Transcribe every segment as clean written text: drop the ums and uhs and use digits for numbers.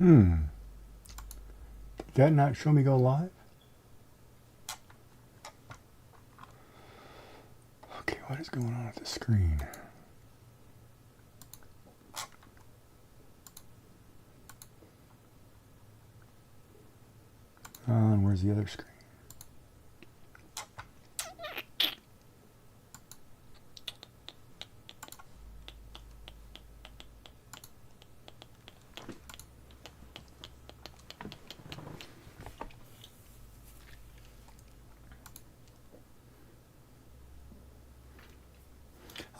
Did that not show me go live? Okay, what is going on with the screen? And where's the other screen?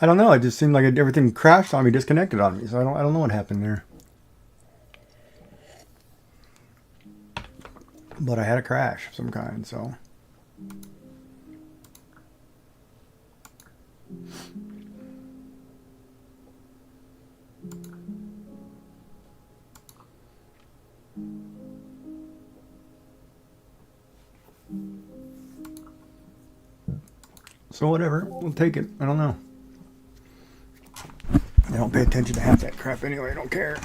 I don't know. It just seemed like everything crashed on me, disconnected on me. So I don't know what happened there. But I had a crash of some kind, so. So whatever, we'll take it. I don't know. I don't pay attention to half that crap anyway. I don't care.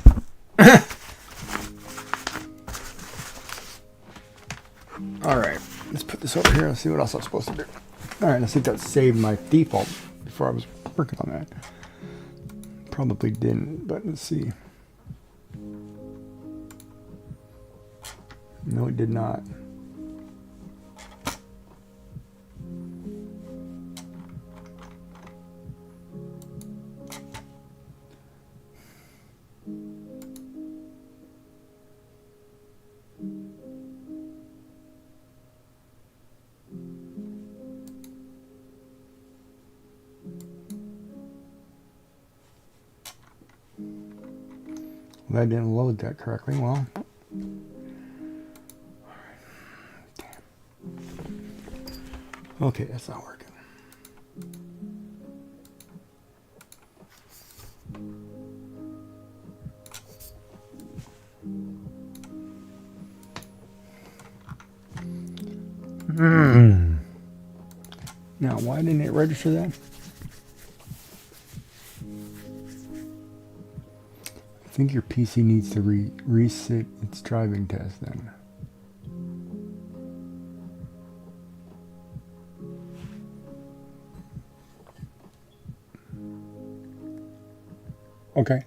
All right, let's put this over here and see what else I'm supposed to do. All right, let's see if that saved my default before I was working on that. Probably didn't, but let's see. No, it did not. That didn't load that correctly. Well, okay, that's not working. Now, why didn't it register that? I think your PC needs to reset its driving test then. Okay.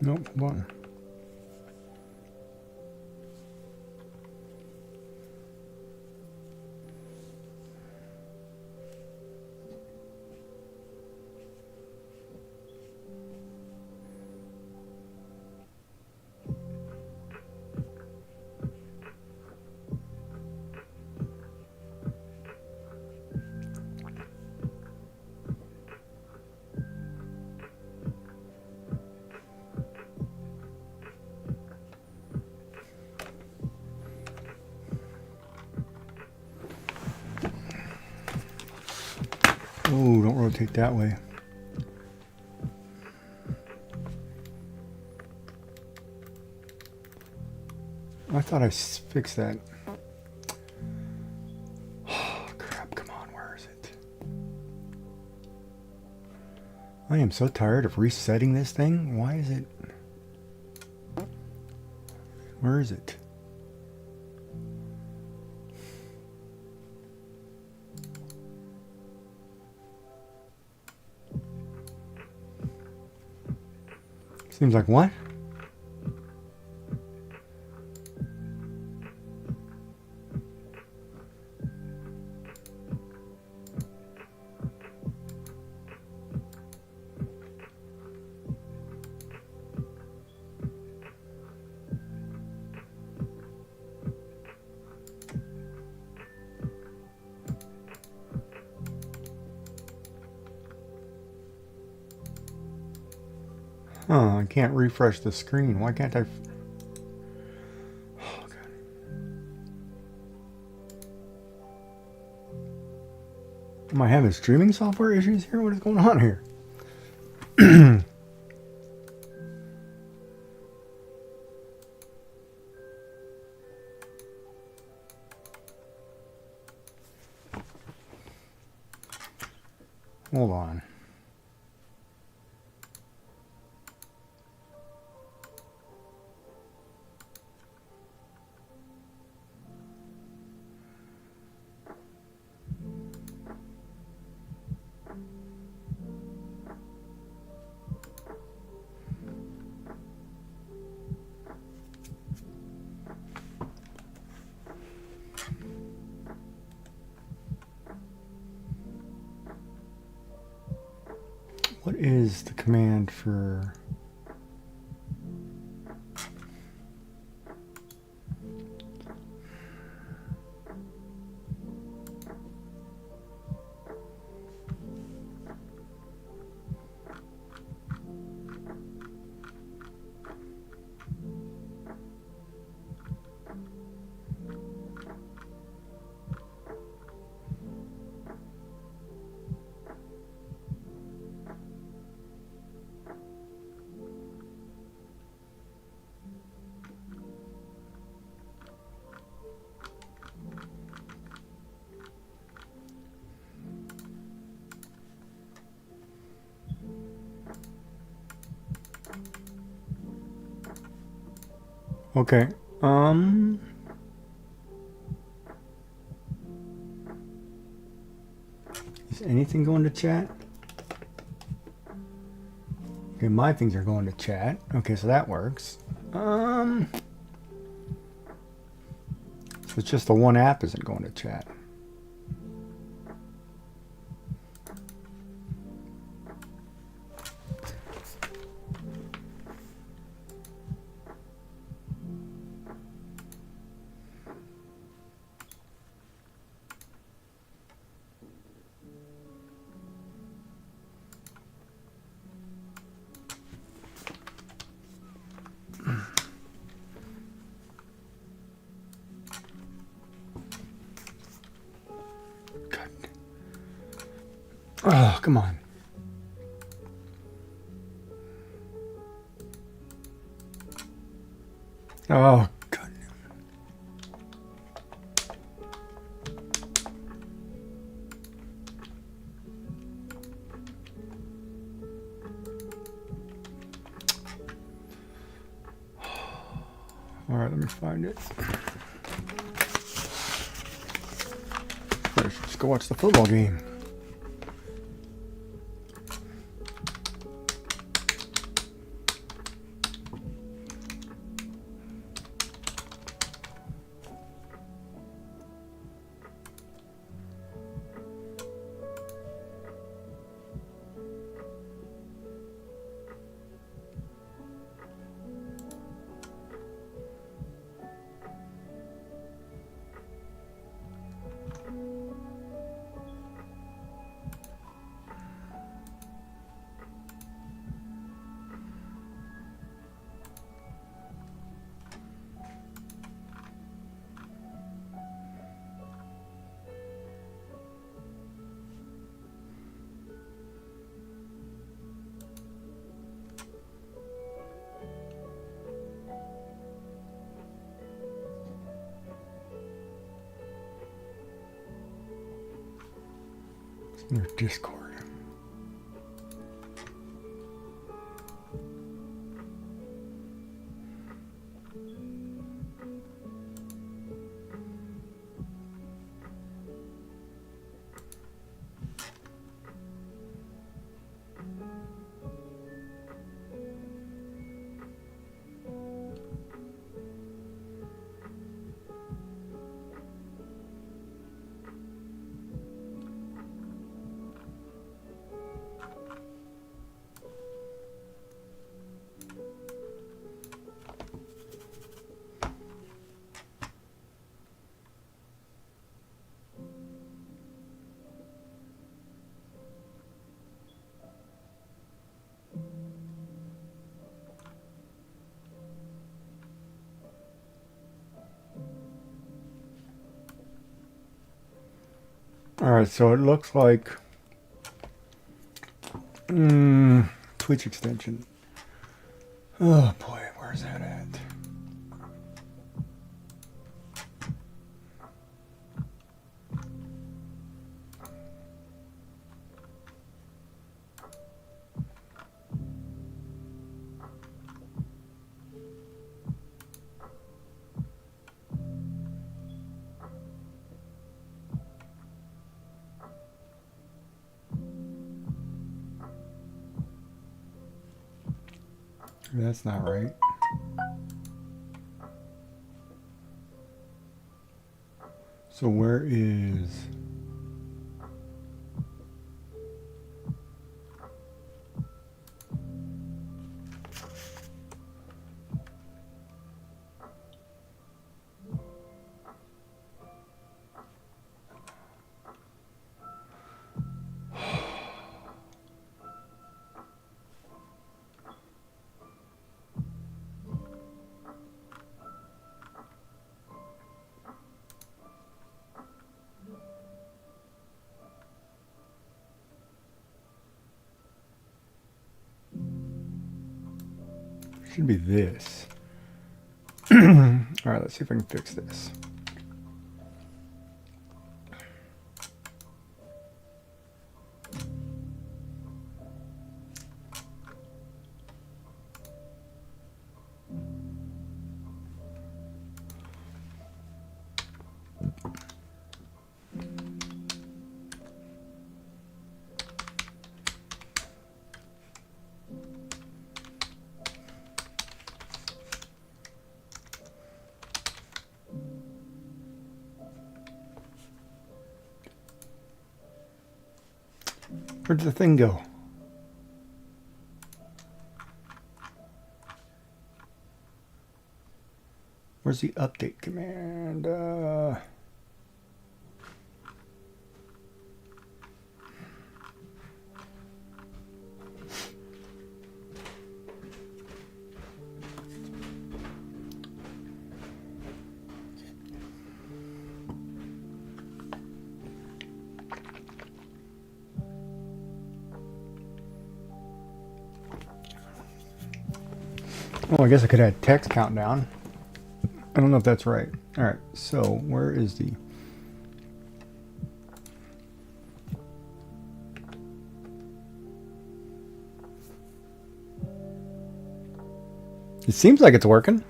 Nope, hold on. Oh, don't rotate that way. I thought I fixed that. Oh, crap, come on, where is it? I am so tired of resetting this thing. Why is it? Where is it? Seems like what? Huh, I can't refresh the screen. Why can't I? Oh, God. Am I having streaming software issues here? What is going on here? Hold on. What is the command for... Okay. Is anything going to chat? Okay, my things are going to chat. Okay, so that works. So it's just the one app isn't going to chat. Oh, come on. Oh, God. All right, let me find it. I should just go watch the football game. Their Discord. Alright, so it looks like Twitch extension. Oh boy, where's that at? That's not right. So where is... Should be this. All right, let's see if I can fix this. Where'd the thing go? Where's the update command? Oh, I guess I could add text countdown. I don't know if that's right. All right, so where is the... It seems like it's working.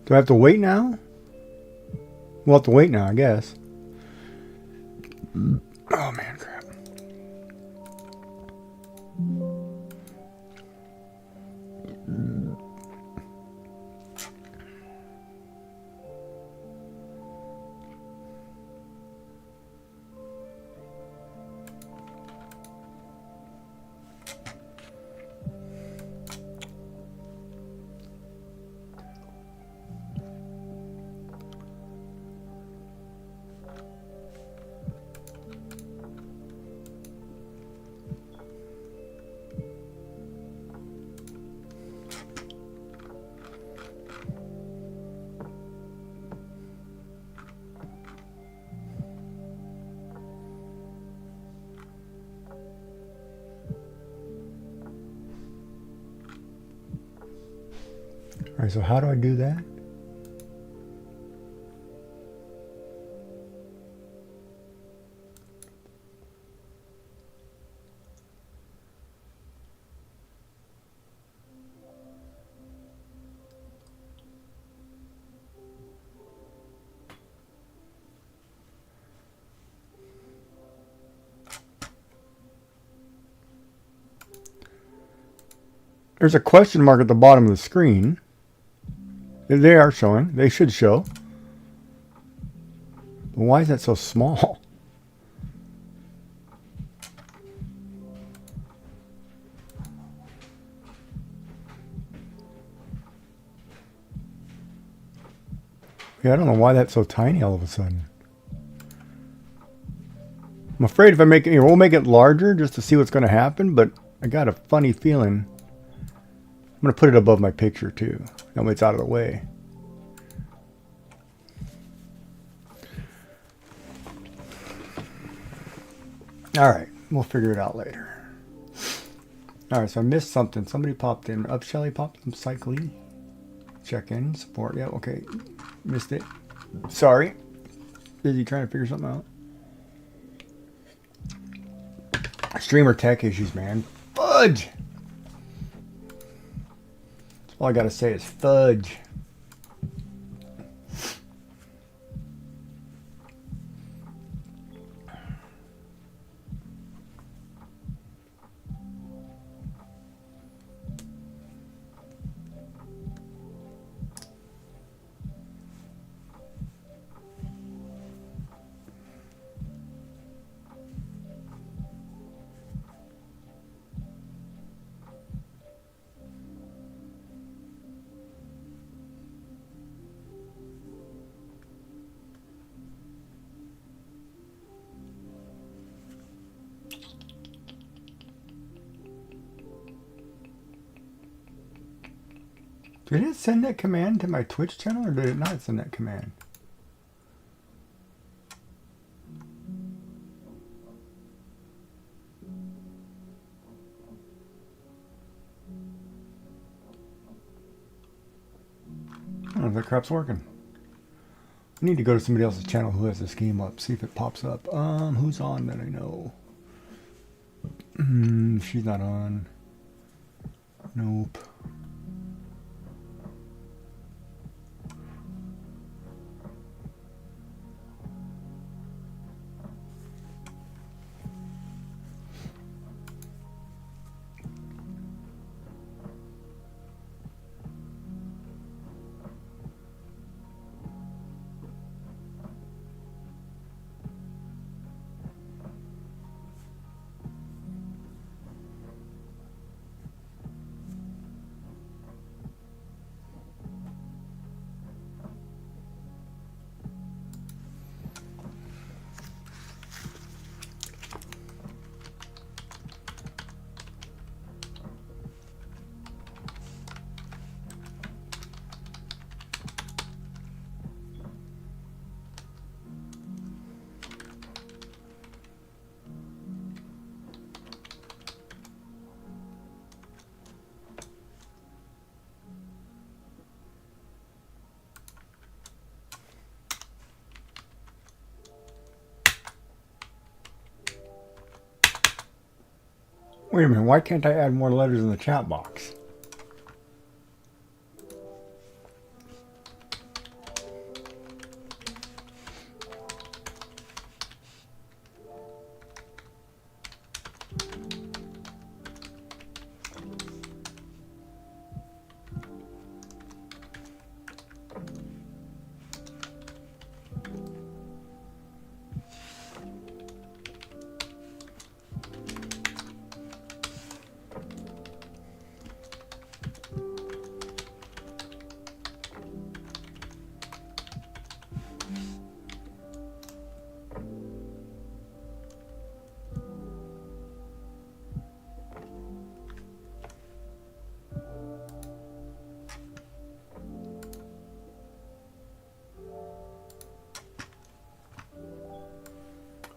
Do I have to wait now? We'll have to wait now, I guess. Oh man, crap. All right, so how do I do that? There's a question mark at the bottom of the screen. They are showing. They should show. But why is that so small? Yeah, I don't know why that's so tiny all of a sudden. I'm afraid if I make it here, we'll make it larger just to see what's going to happen, but I got a funny feeling going to put it above my picture too. That way it's out of the way. Alright, we'll figure it out later. Alright, so I missed something. Somebody popped in. Up Shelly popped in. Cycling. Check in. Support. Yeah, okay. Missed it. Sorry. Busy trying to figure something out. Streamer tech issues, man. Fudge! That's all I gotta say is fudge. Did it send that command to my Twitch channel or did it not send that command? I don't know if that crap's working. I need to go to somebody else's channel who has this game up, see if it pops up. Who's on that I know? She's not on. Nope. Wait a minute, why can't I add more letters in the chat box?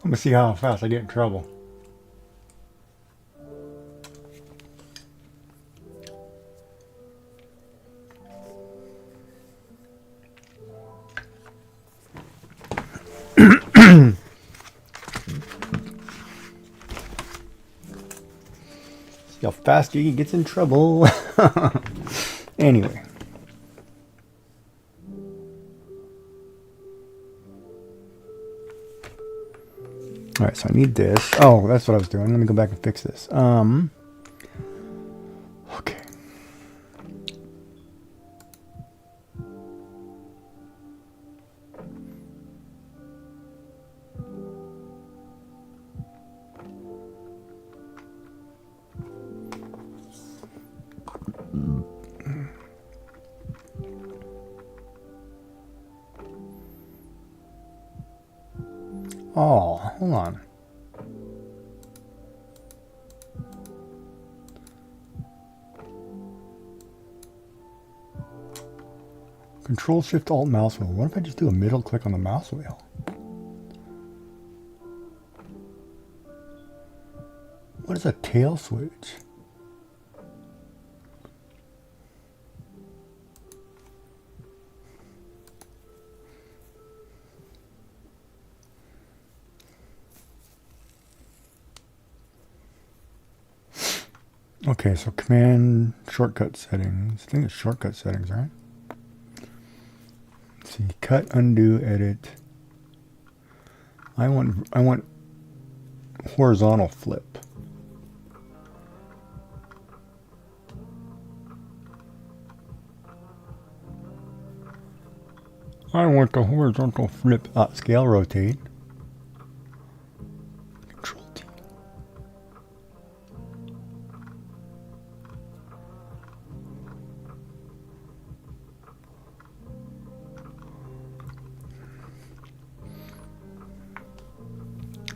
I'm gonna see how fast I get in trouble. See how fast he gets in trouble. Anyway. Alright, so I need this. Oh, that's what I was doing. Let me go back and fix this. Okay. Oh, hold on. Control Shift Alt mouse wheel. What if I just do a middle click on the mouse wheel? What is a tail switch? Okay, so command shortcut settings. I think it's shortcut settings, right? Let's see, cut, undo, edit. I want horizontal flip. I want the horizontal flip. Scale rotate. Control T.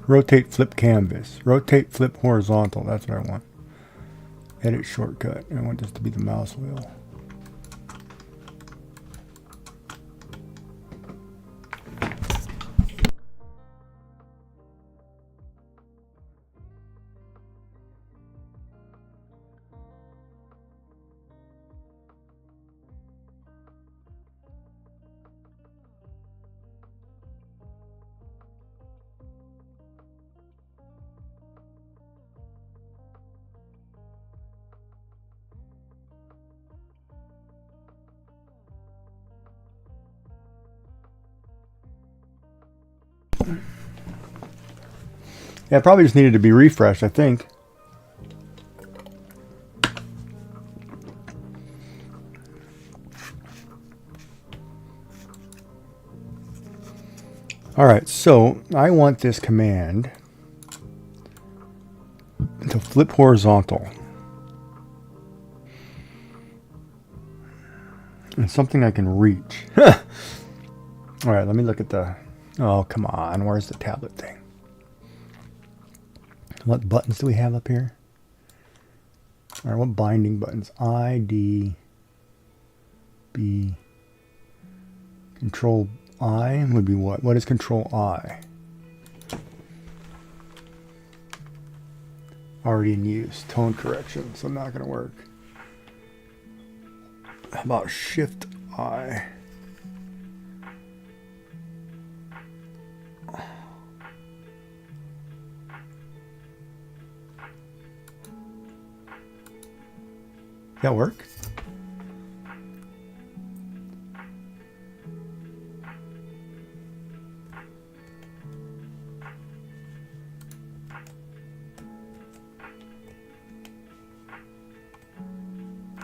Rotate flip canvas. Rotate flip horizontal. That's what I want. Edit shortcut. I want this to be the mouse wheel. Yeah, it probably just needed to be refreshed, I think. Alright, so I want this command to flip horizontal. And something I can reach. Alright, let me look at the... Oh, come on. Where's the tablet thing? What buttons do we have up here? Alright, what binding buttons? I, D, B. Control I would be what? What is Control I? Already in use. Tone correction, so not going to work. How about Shift I? That work?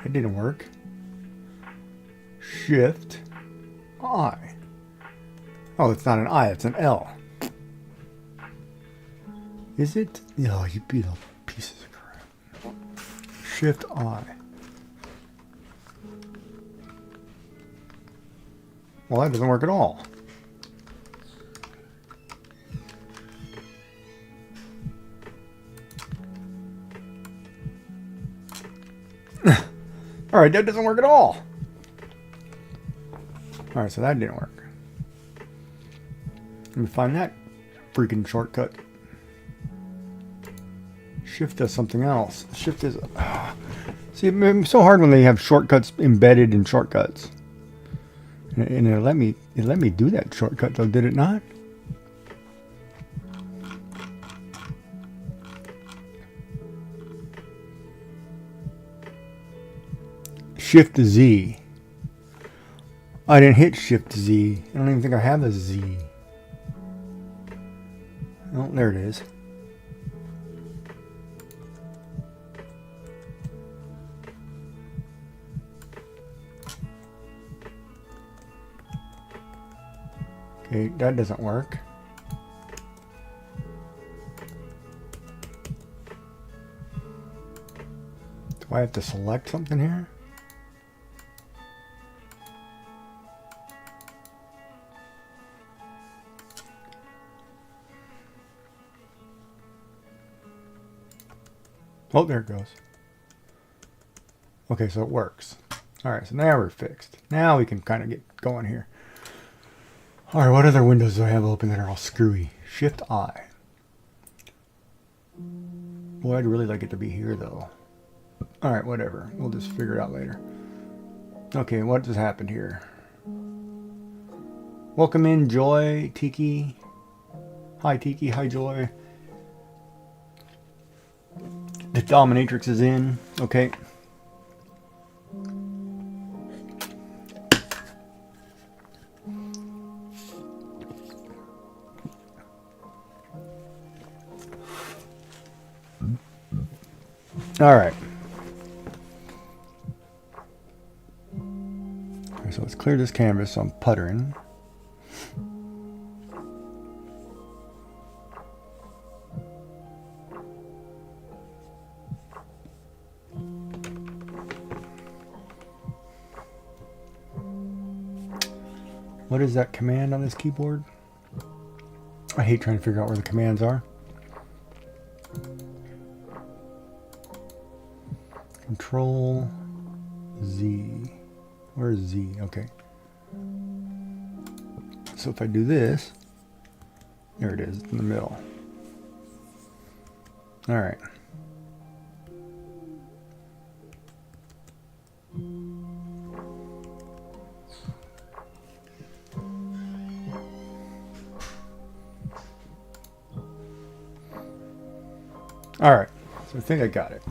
It didn't work. Shift I. Oh, it's not an I, it's an L. Is it? Oh, you beat up pieces of crap. Shift I. Well, that doesn't work at all. Alright, that doesn't work at all. Alright, so that didn't work. Let me find that freaking shortcut. Shift does something else. Shift is... See, it's so hard when they have shortcuts embedded in shortcuts. And it let me do that shortcut though, did it not? Shift Z. I didn't hit Shift Z. I don't even think I have a Z. Oh, there it is. Okay, that doesn't work. Do I have to select something here? Oh, there it goes. Okay, so it works. Alright, so now we're fixed. Now we can kind of get going here. Alright, what other windows do I have open that are all screwy? Shift I. Boy, I'd really like it to be here, though. Alright, whatever. We'll just figure it out later. Okay, what just happened here? Welcome in, Joy, Tiki. Hi, Tiki. Hi, Joy. The dominatrix is in. Okay. All right. So let's clear this canvas. So I'm puttering. What is that command on this keyboard? I hate trying to figure out where the commands are. Control Z. Where's Z? Okay. So if I do this, there it is, in the middle. All right. All right. So I think I got it.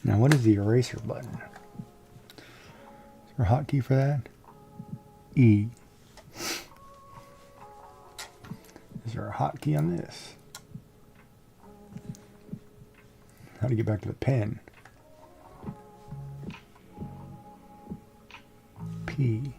Now, what is the eraser button? Is there a hotkey for that? E. Is there a hotkey on this? How to get back to the pen? P.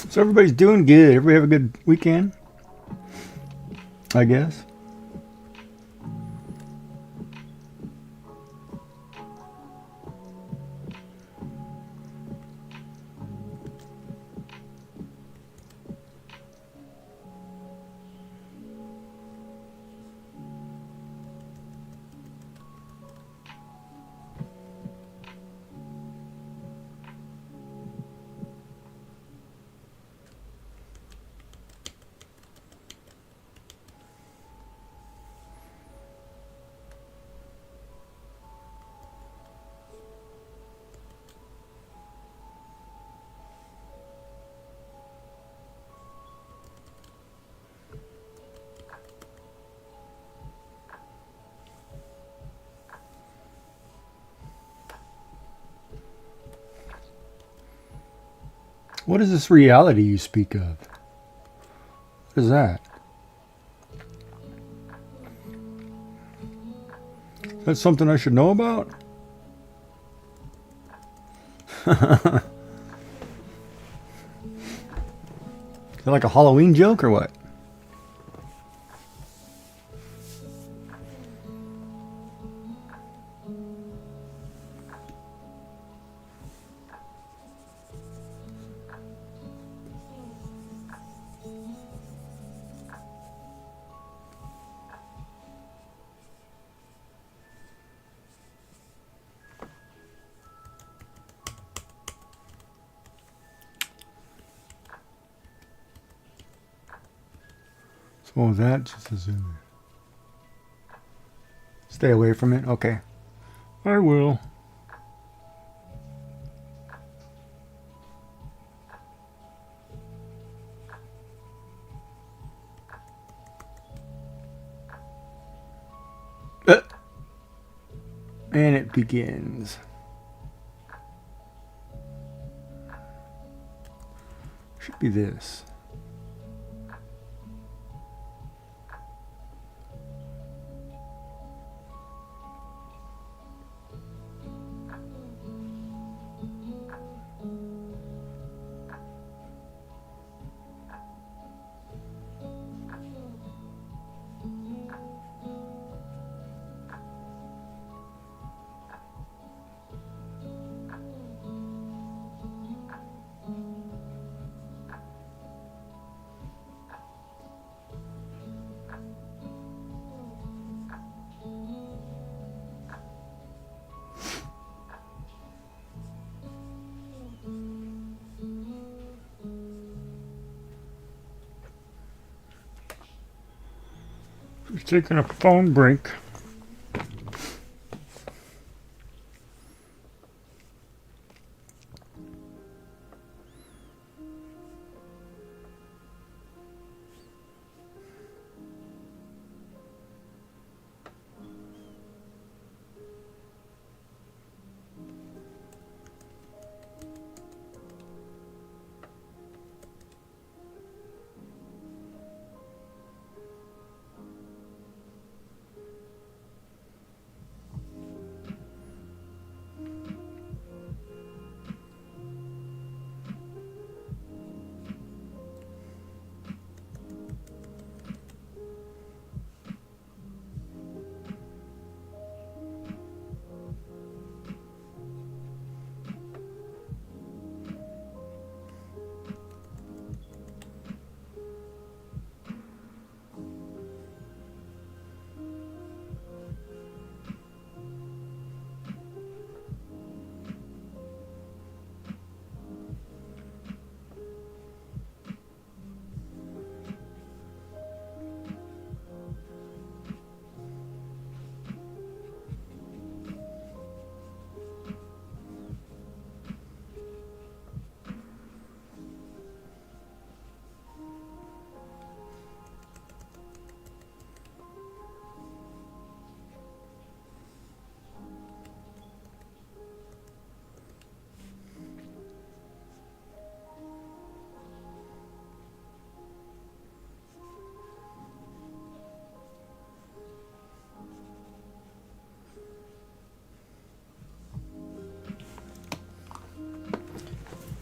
So everybody's doing good. Everybody have a good weekend, I guess. What is this reality you speak of? What is that? Is that something I should know about? Is that like a Halloween joke or what? Oh, that just assume. Stay away from it? Okay. I will. And it begins. Should be this. Just taking a phone break.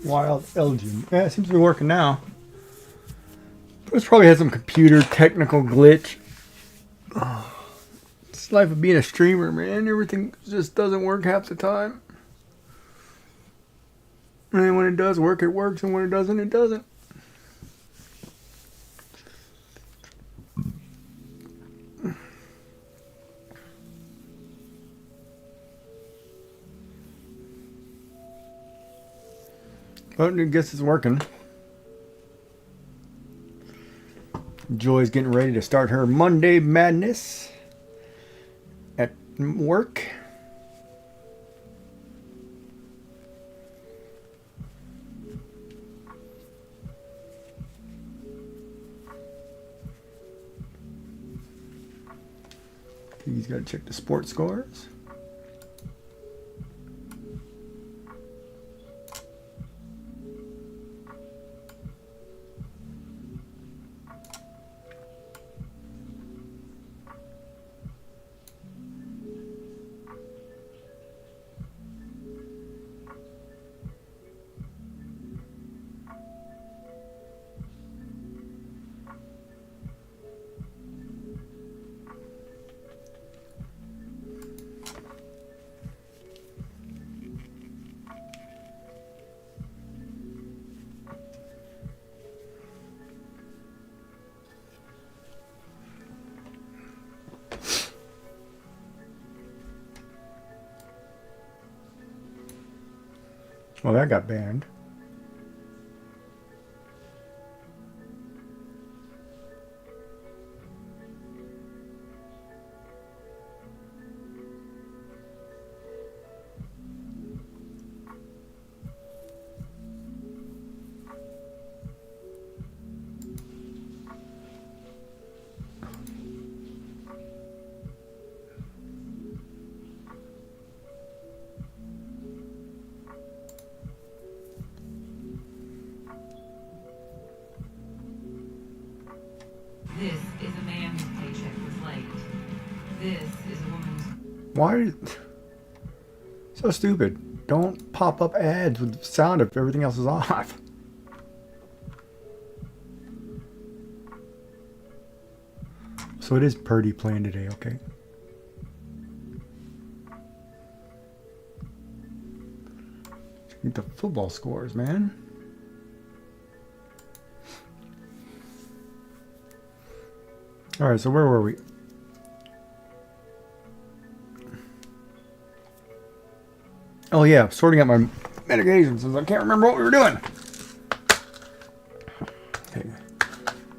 Wild Elgin. Yeah, it seems to be working now. This probably had some computer technical glitch. Oh, it's the life of being a streamer, man. Everything just doesn't work half the time. And when it does work, it works. And when it doesn't, it doesn't. But I guess it's working. Joy's getting ready to start her Monday madness at work. He's got to check the sports scores. Well, that got banned. This is a woman's. Why? So stupid. Don't pop up ads with sound if everything else is off. So it is Purdy playing today, okay? Get the football scores, man. Alright, so where were we? Oh yeah, sorting out my medications since I can't remember what we were doing. Okay,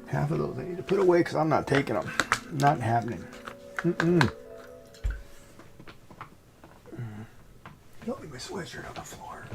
half of those I need to put away because I'm not taking them. Not happening. Don't leave my sweatshirt on the floor.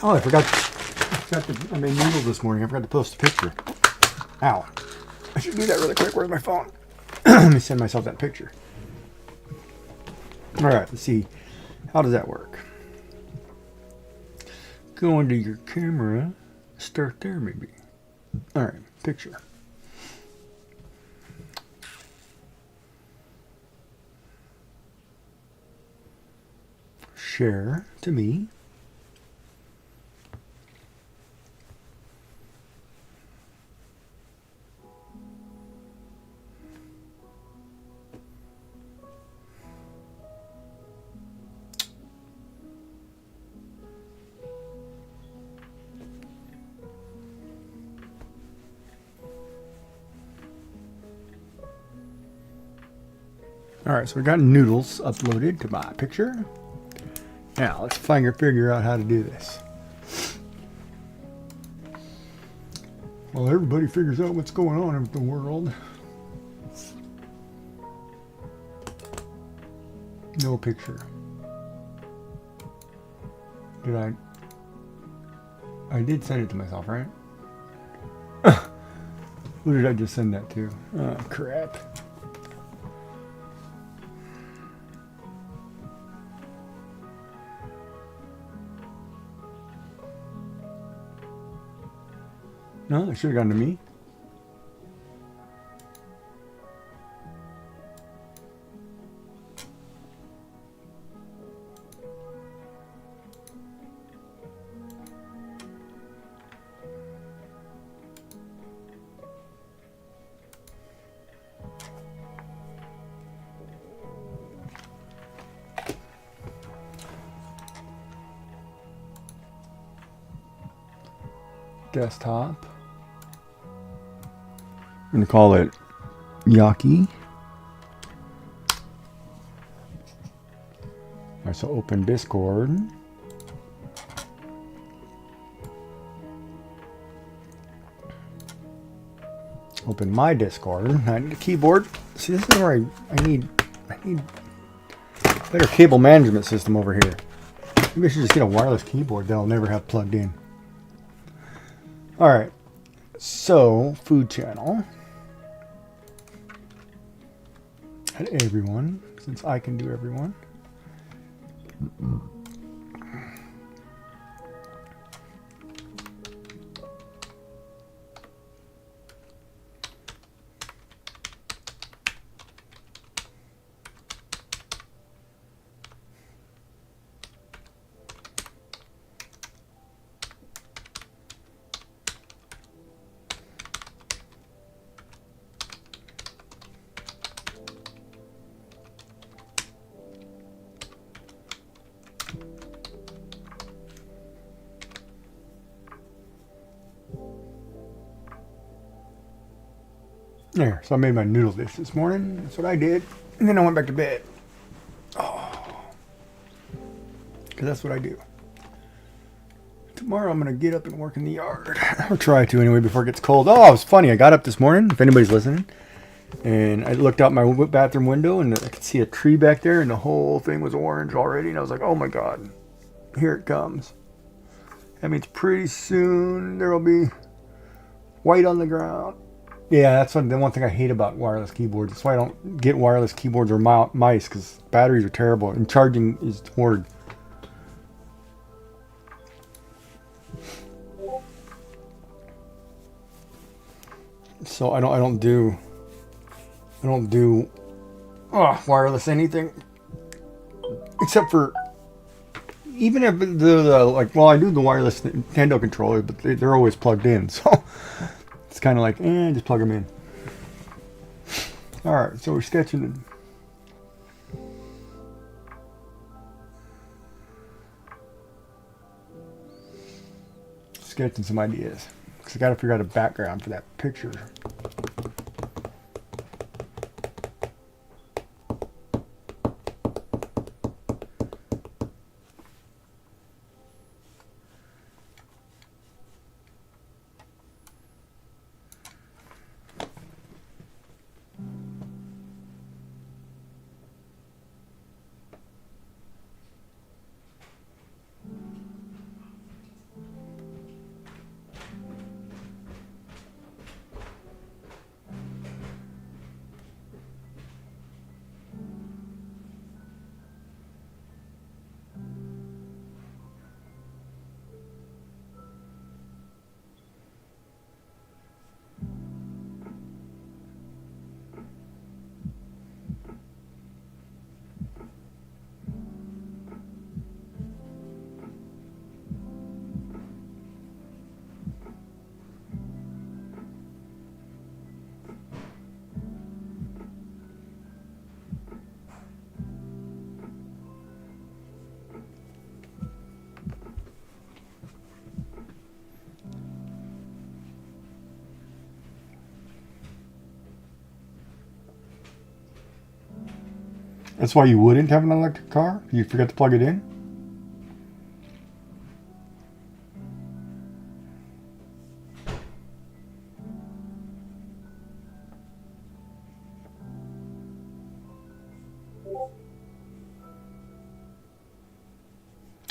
Oh, I forgot I made noodles this morning. I forgot to post a picture. Ow. I should do that really quick. Where's my phone? Let me send myself that picture. Alright, let's see. How does that work? Go into your camera. Start there, maybe. Alright, picture. Share to me. Alright, so we got noodles uploaded to my picture. Now, let's figure out how to do this. Well, everybody figures out what's going on in the world. No picture. I did send it to myself, right? Who did I just send that to? Oh, crap. No, it should have gone to me. Desktop. I'm going to call it Yaki. Alright, so open Discord. Open my Discord. I need a keyboard. See, this is where I need better cable management system over here. Maybe I should just get a wireless keyboard that I'll never have plugged in. Alright, so food channel. At everyone, since I can do everyone. There, so I made my noodle dish this morning. That's what I did. And then I went back to bed. Oh. Because that's what I do. Tomorrow I'm going to get up and work in the yard. Or try to anyway before it gets cold. Oh, it was funny. I got up this morning, if anybody's listening. And I looked out my bathroom window and I could see a tree back there. And the whole thing was orange already. And I was like, oh my God. Here it comes. That means pretty soon there will be white on the ground. Yeah, that's the one thing I hate about wireless keyboards. That's why I don't get wireless keyboards or mice, because batteries are terrible and charging is hard. So I don't do wireless anything except for even if the like. Well, I do the wireless Nintendo controller, but they're always plugged in, so. It's kind of like, just plug them in. Alright, so we're sketching. Sketching some ideas. Because I got to figure out a background for that picture. That's why you wouldn't have an electric car? You forgot to plug it in?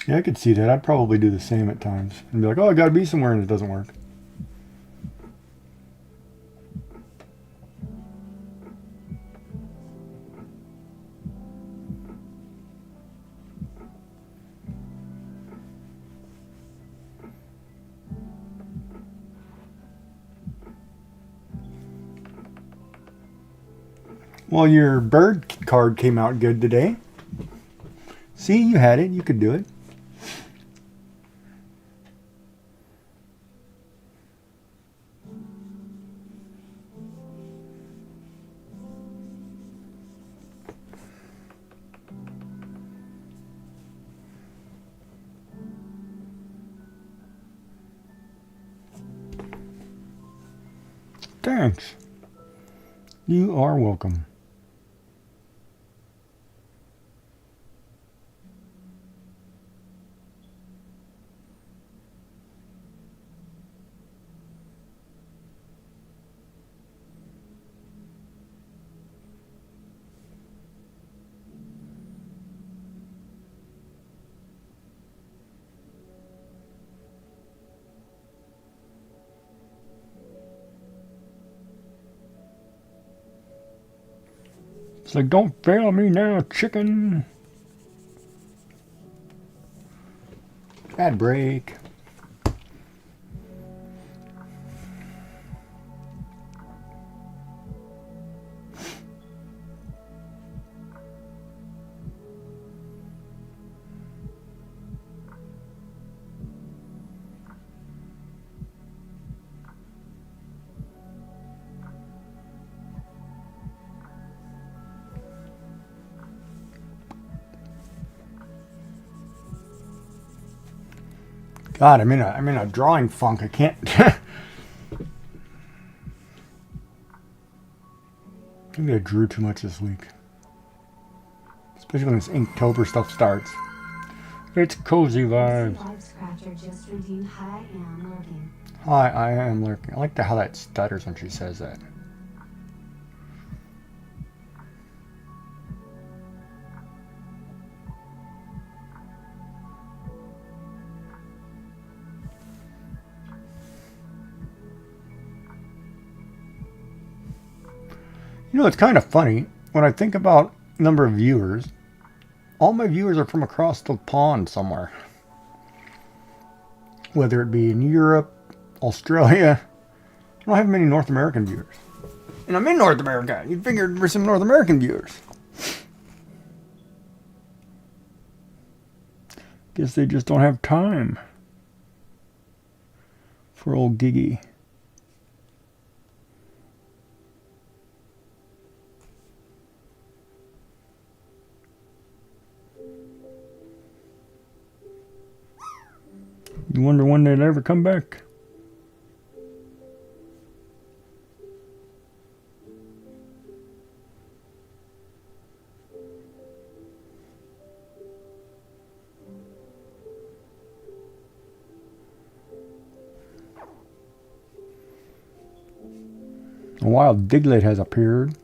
Yeah, I could see that. I'd probably do the same at times. And be like, oh, I gotta be somewhere and it doesn't work. Well, your bird card came out good today. See, you had it. You could do it. Thanks. You are welcome. It's like, don't fail me now, chicken. Bad break. God, I'm in a drawing funk. I can't. Maybe I drew too much this week, especially when this Inktober stuff starts. It's cozy vibes. Hi, I am lurking. I like how that stutters when she says that. You know, it's kind of funny. When I think about number of viewers, all my viewers are from across the pond somewhere. Whether it be in Europe, Australia. I don't have many North American viewers. And I'm in North America. You'd figure there's some North American viewers. Guess they just don't have time for old Giggy. You wonder when they'll ever come back. A wild Diglett has appeared.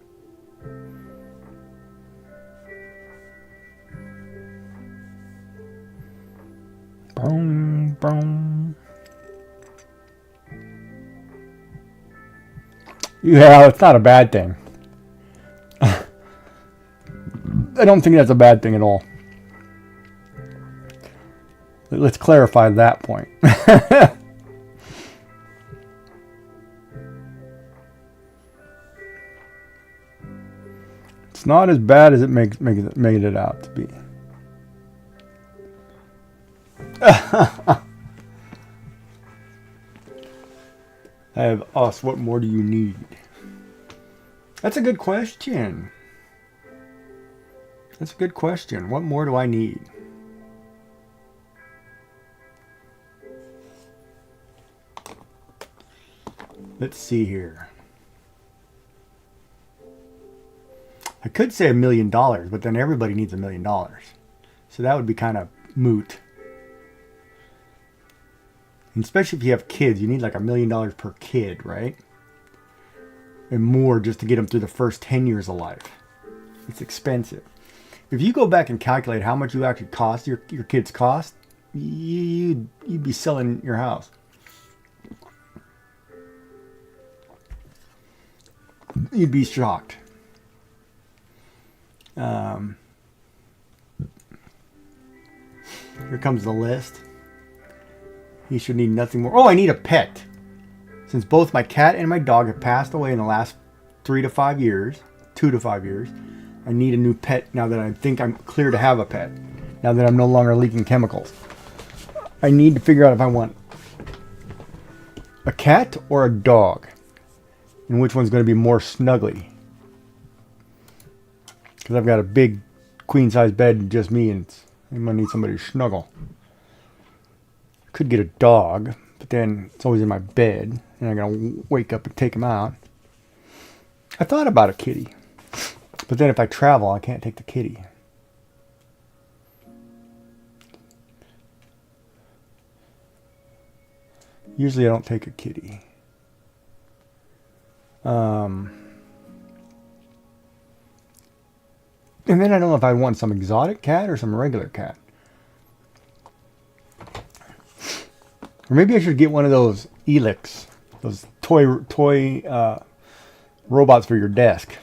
Boom, boom. Yeah, it's not a bad thing. I don't think that's a bad thing at all. Let's clarify that point. It's not as bad as it made it out to be. I have us. What more do you need? That's a good question. That's a good question. What more do I need? Let's see here. I could say $1 million, but then everybody needs $1 million. So that would be kind of moot. And especially if you have kids, you need like $1 million per kid, right? And more just to get them through the first 10 years of life. It's expensive. If you go back and calculate how much you actually cost, your kids cost, you'd be selling your house. You'd be shocked. Here comes the list. You should need nothing more. Oh, I need a pet. Since both my cat and my dog have passed away in the last 3 to 5 years, 2 to 5 years, I need a new pet now that I think I'm clear to have a pet. Now that I'm no longer leaking chemicals. I need to figure out if I want a cat or a dog. And which one's going to be more snuggly. Because I've got a big queen-size bed and just me, and I'm going to need somebody to snuggle. Could get a dog, but then it's always in my bed, and I gotta wake up and take him out. I thought about a kitty, but then if I travel, I can't take the kitty. Usually I don't take a kitty. And then I don't know if I want some exotic cat or some regular cat. Or maybe I should get one of those Elix, those toy robots for your desk.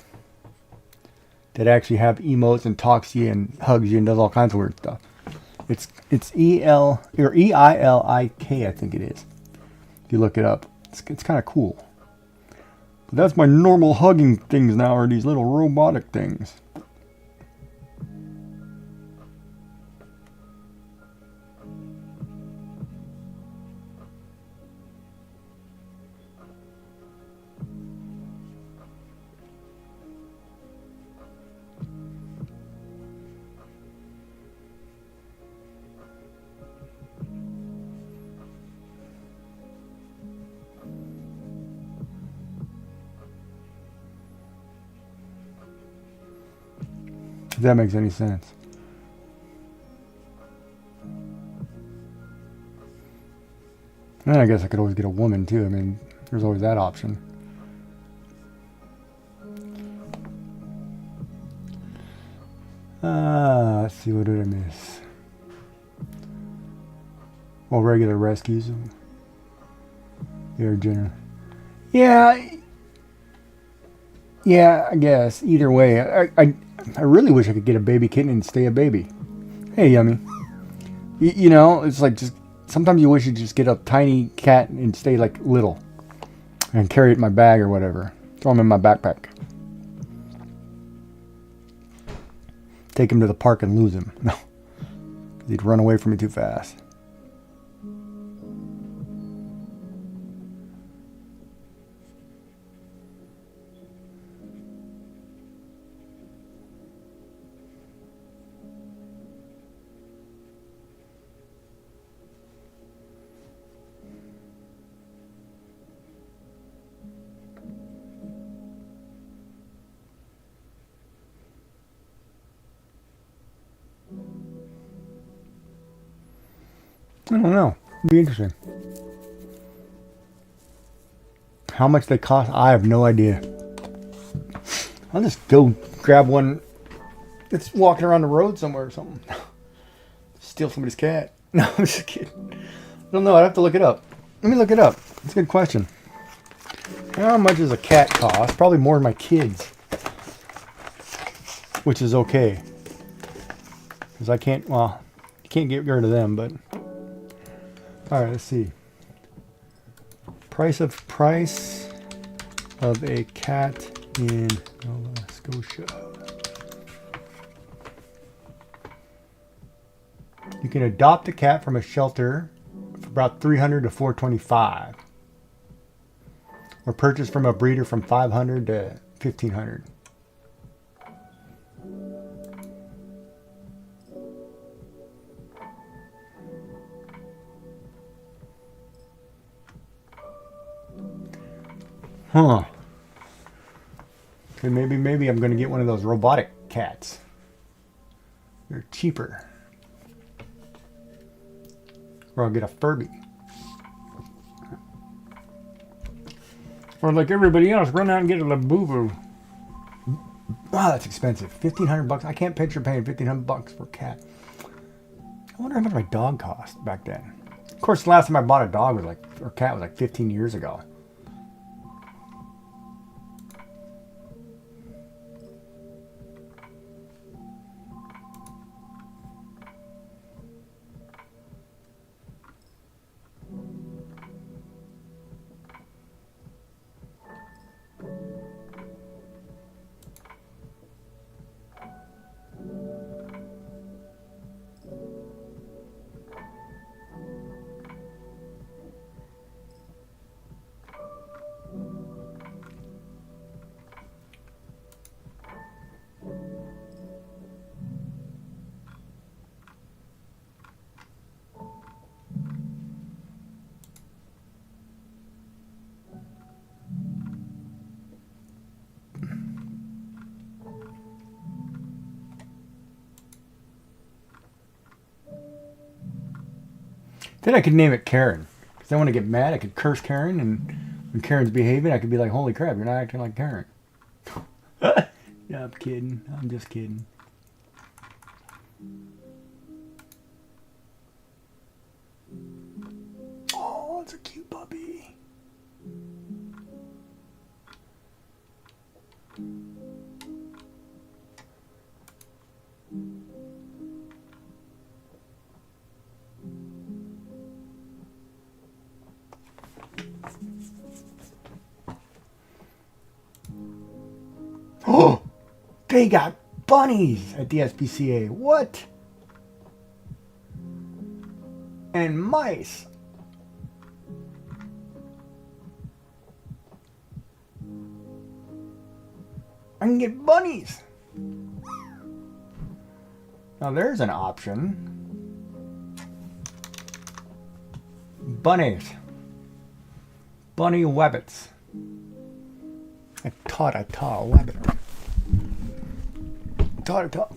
that actually have emotes and talks to you and hugs you and does all kinds of weird stuff. It's E-L or E-I-L-I-K, I think it is. If you look it up, it's kind of cool. But that's my normal hugging things now, are these little robotic things. If that makes any sense. And I guess I could always get a woman too. I mean, there's always that option. Let's see, what did I miss? Well, regular rescues. They're general. Yeah, I guess. Either way, I really wish I could get a baby kitten and stay a baby. Hey, Yummy. You know, it's like just sometimes you wish you'd just get a tiny cat and stay like little and carry it in my bag or whatever. Throw him in my backpack. Take him to the park and lose him. No, he'd run away from me too fast. I don't know. It'd be interesting. How much they cost, I have no idea. I'll just go grab one that's walking around the road somewhere or something. Steal somebody's cat. No, I'm just kidding. I don't know. I'd have to look it up. Let me look it up. That's a good question. How much does a cat cost? Probably more than my kids. Which is okay. Because I can't, well, you can't get rid of them, but... Alright, let's see. Price of a cat in Nova Scotia. You can adopt a cat from a shelter for about $300 to $425, or purchase from a breeder from $500 to $1,500. Huh. Okay, maybe I'm going to get one of those robotic cats. They're cheaper. Or I'll get a Furby. Or like everybody else, run out and get a Labubu. Wow, that's expensive. $1,500. I can't picture paying $1,500 for a cat. I wonder how much my dog cost back then. Of course, the last time I bought a dog was like, or cat was like 15 years ago. Then I could name it Karen. Because then when I get mad, I could curse Karen. And when Karen's behaving, I could be like, holy crap, you're not acting like Karen. Yeah, I'm kidding. I'm just kidding. Oh, it's a cute puppy. They got bunnies at the SPCA. What? And mice. I can get bunnies. Now there's an option. Bunnies. Bunny wabbits. I taught a wabbit. Taught.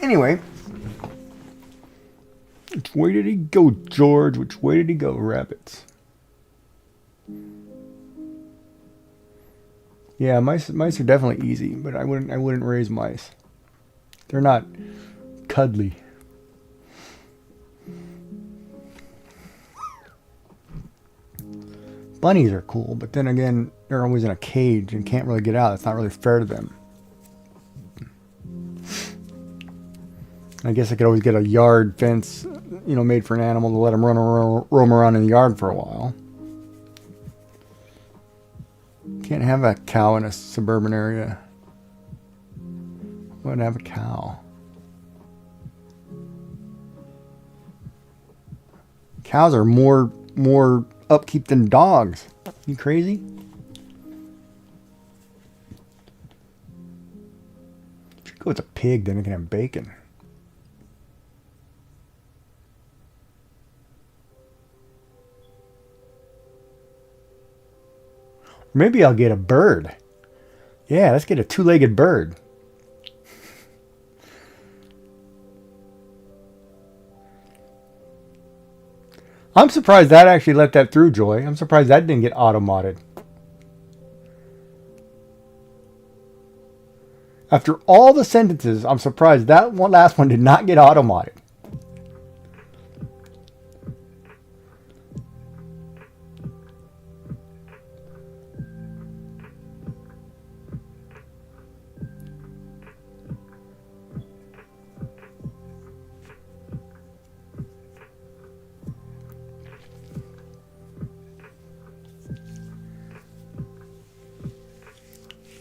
Anyway. Which way did he go, George? Which way did he go, rabbits? Yeah, mice are definitely easy, but I wouldn't raise mice. They're not cuddly. Bunnies are cool, but then again, they're always in a cage and can't really get out. It's not really fair to them. I guess I could always get a yard fence, made for an animal to let them roam around in the yard for a while. Can't have a cow in a suburban area. Wouldn't have a cow. Cows are more upkeep than dogs. You crazy? Should go with a pig, then it can have bacon. Maybe I'll get a bird. Yeah, let's get a two-legged bird. I'm surprised that actually let that through, Joy. I'm surprised that didn't get auto-modded. After all the sentences, I'm surprised that last one did not get auto-modded.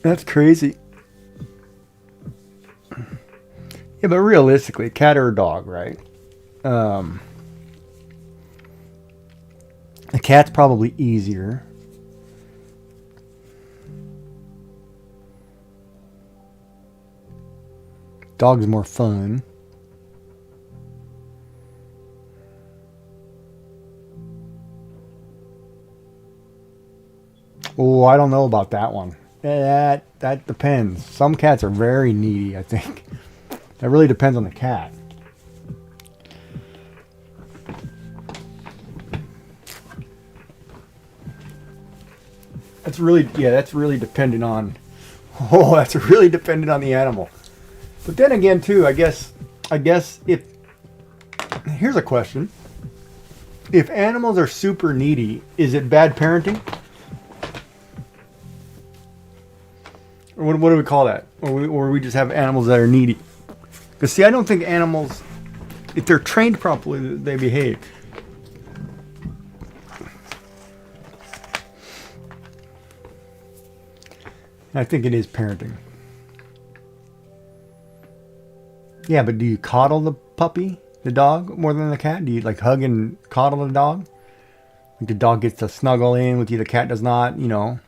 That's crazy. Yeah, but realistically, cat or a dog, right? A cat's probably easier. Dog's more fun. Oh, I don't know about that one. That depends. Some cats are very needy, I think. That really depends on the cat. That's really dependent on. Oh, that's really dependent on the animal. But then again, too, I guess if here's a question: if animals are super needy, is it bad parenting? Or what do we call that? Or we just have animals that are needy? Because see, I don't think animals, if they're trained properly, they behave. I think it is parenting. Yeah, but do you coddle the puppy, the dog, more than the cat? Do you like hug and coddle the dog? Like the dog gets to snuggle in with you, the cat does not, Do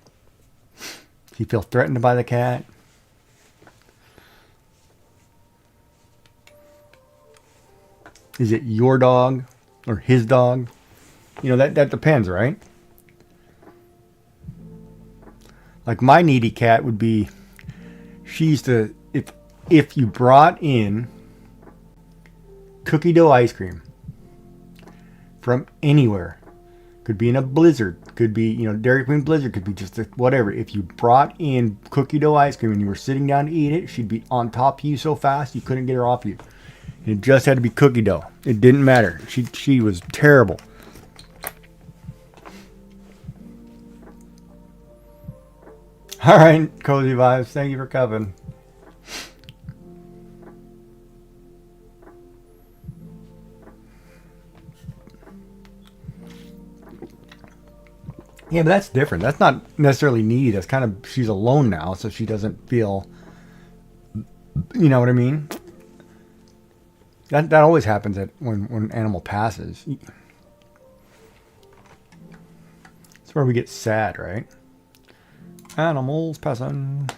you feel threatened by the cat? Is it your dog or his dog? That depends, right? Like my needy cat would be, she used to, if you brought in cookie dough ice cream from anywhere, could be in a blizzard, could be, Dairy Queen blizzard, could be just whatever. If you brought in cookie dough ice cream and you were sitting down to eat it, she'd be on top of you so fast you couldn't get her off you. It just had to be cookie dough. It didn't matter. She was terrible. All right, Cozy Vibes. Thank you for coming. Yeah, but that's different. That's not necessarily needy. That's kind of, she's alone now, so she doesn't feel You know what I mean? That always happens when an animal passes. That's where we get sad, right? Animals passing.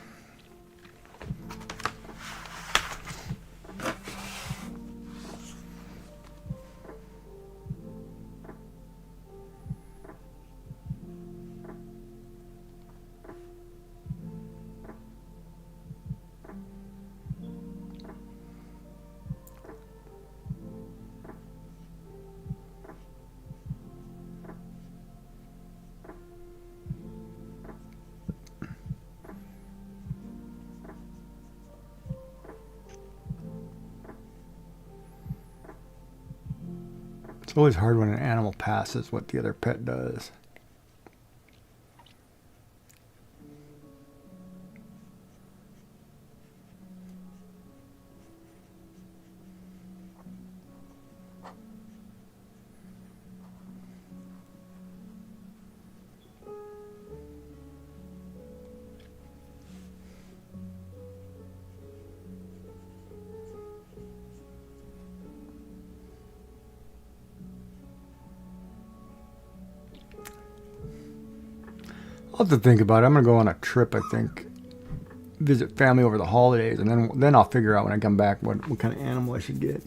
It's always hard when an animal passes what the other pet does. I'll have to think about it. I'm going to go on a trip, I think. Visit family over the holidays, and then I'll figure out when I come back what kind of animal I should get.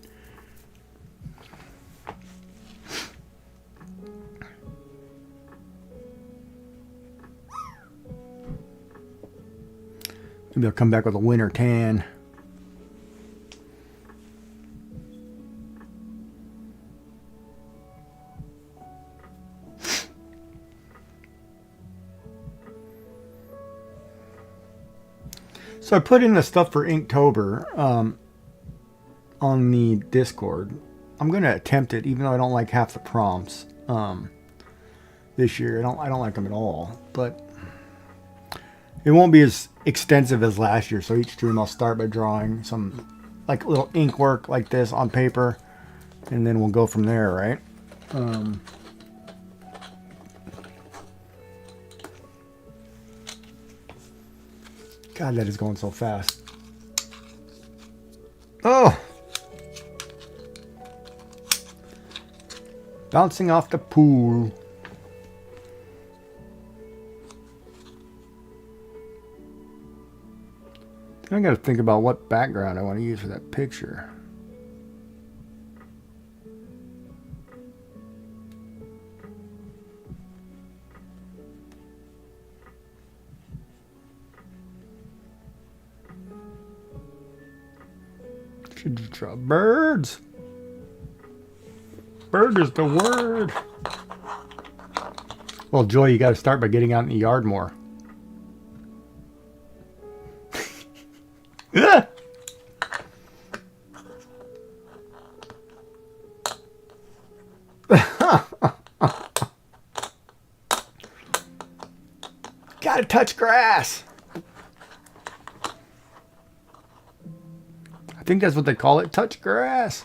Maybe I'll come back with a winter tan. So I put in the stuff for Inktober on the Discord. I'm going to attempt it, even though I don't like half the prompts this year. I don't like them at all, but it won't be as extensive as last year. So each stream I'll start by drawing some like little ink work like this on paper, and then we'll go from there, right? God, that is going so fast. Oh! Bouncing off the pool. Then I gotta think about what background I want to use for that picture. Should you draw birds? Bird is the word. Well, Joy, you got to start by getting out in the yard more. Gotta touch grass. I think that's what they call it, touch grass.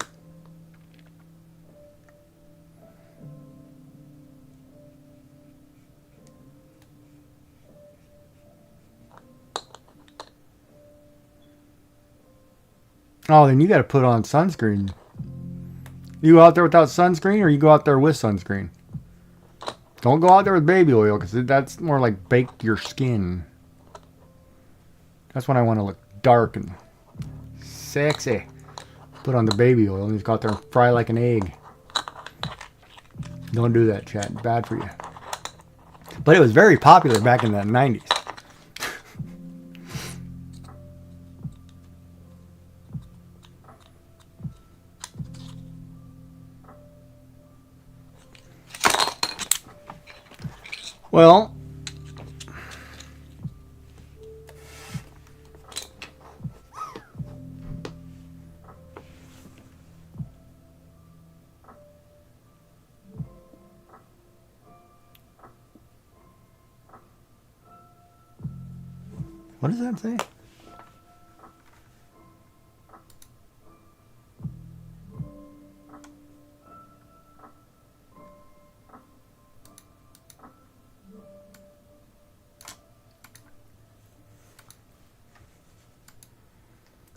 Oh, then you got to put on sunscreen. You go out there without sunscreen, or you go out there with sunscreen? Don't go out there with baby oil, because that's more like baked your skin. That's when I want to look dark and sexy. Put on the baby oil and just go out there and fry like an egg. Don't do that, chat. Bad for you. But it was very popular back in the 90s. Well, what does that say?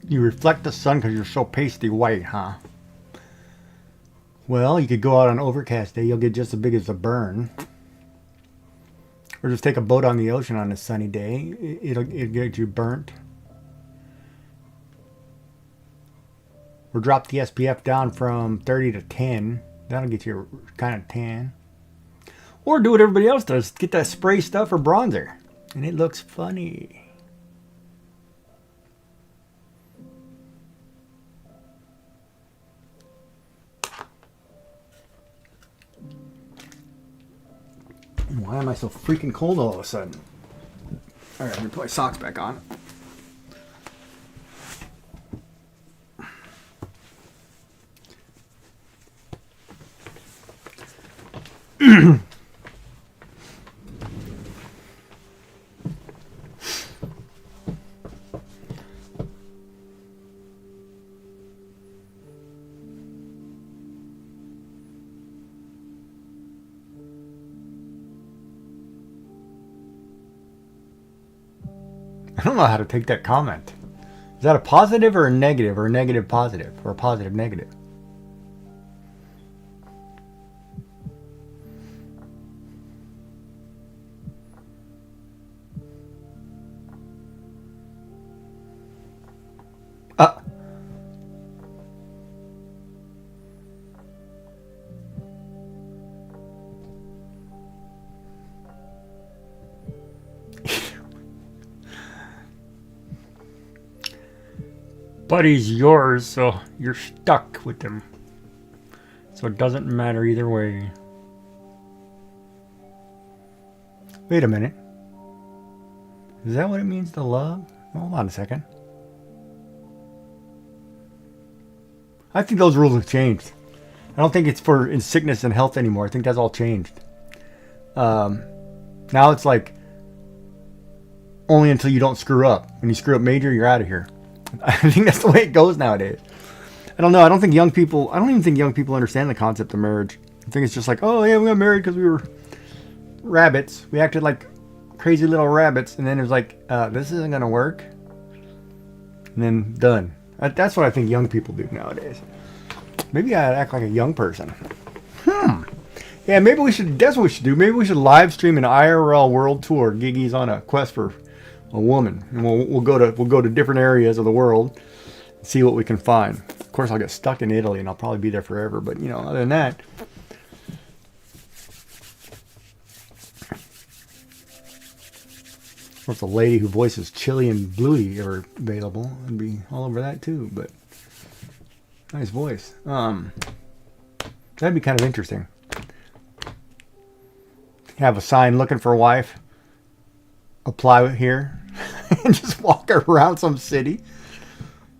You reflect the sun because you're so pasty white, huh? Well, you could go out on an overcast day. You'll get just as big as a burn. Or just take a boat on the ocean on a sunny day. It'll get you burnt. Or drop the SPF down from 30 to 10. That'll get you kind of tan. Or do what everybody else does. Get that spray stuff or bronzer. And it looks funny. Why am I so freaking cold all of a sudden? Alright, let me put my socks back on. I don't know how to take that comment. Is that a positive or a negative, or a negative positive, or a positive negative? But he's yours, so you're stuck with him. So it doesn't matter either way. Wait a minute. Is that what it means to love? Hold on a second. I think those rules have changed. I don't think it's for in sickness and health anymore. I think that's all changed. Now it's like only until you don't screw up. When you screw up major, you're out of here. I think that's the way it goes nowadays. I don't know. I don't even think young people understand the concept of marriage. I think it's just like, oh yeah, we got married because we were rabbits. We acted like crazy little rabbits, and then it was like, this isn't gonna work. And then done. That's what I think young people do nowadays. Maybe I act like a young person. Yeah, maybe we should. That's what we should do. Maybe we should live stream an IRL world tour. Gigi's on a quest for a woman, and we'll go to different areas of the world, and see what we can find. Of course, I'll get stuck in Italy, and I'll probably be there forever. But you know, other than that, or if the lady who voices Chili and Bluey ever available, I'd be all over that too. But nice voice. That'd be kind of interesting. Have a sign looking for a wife. Apply here and just walk around some city.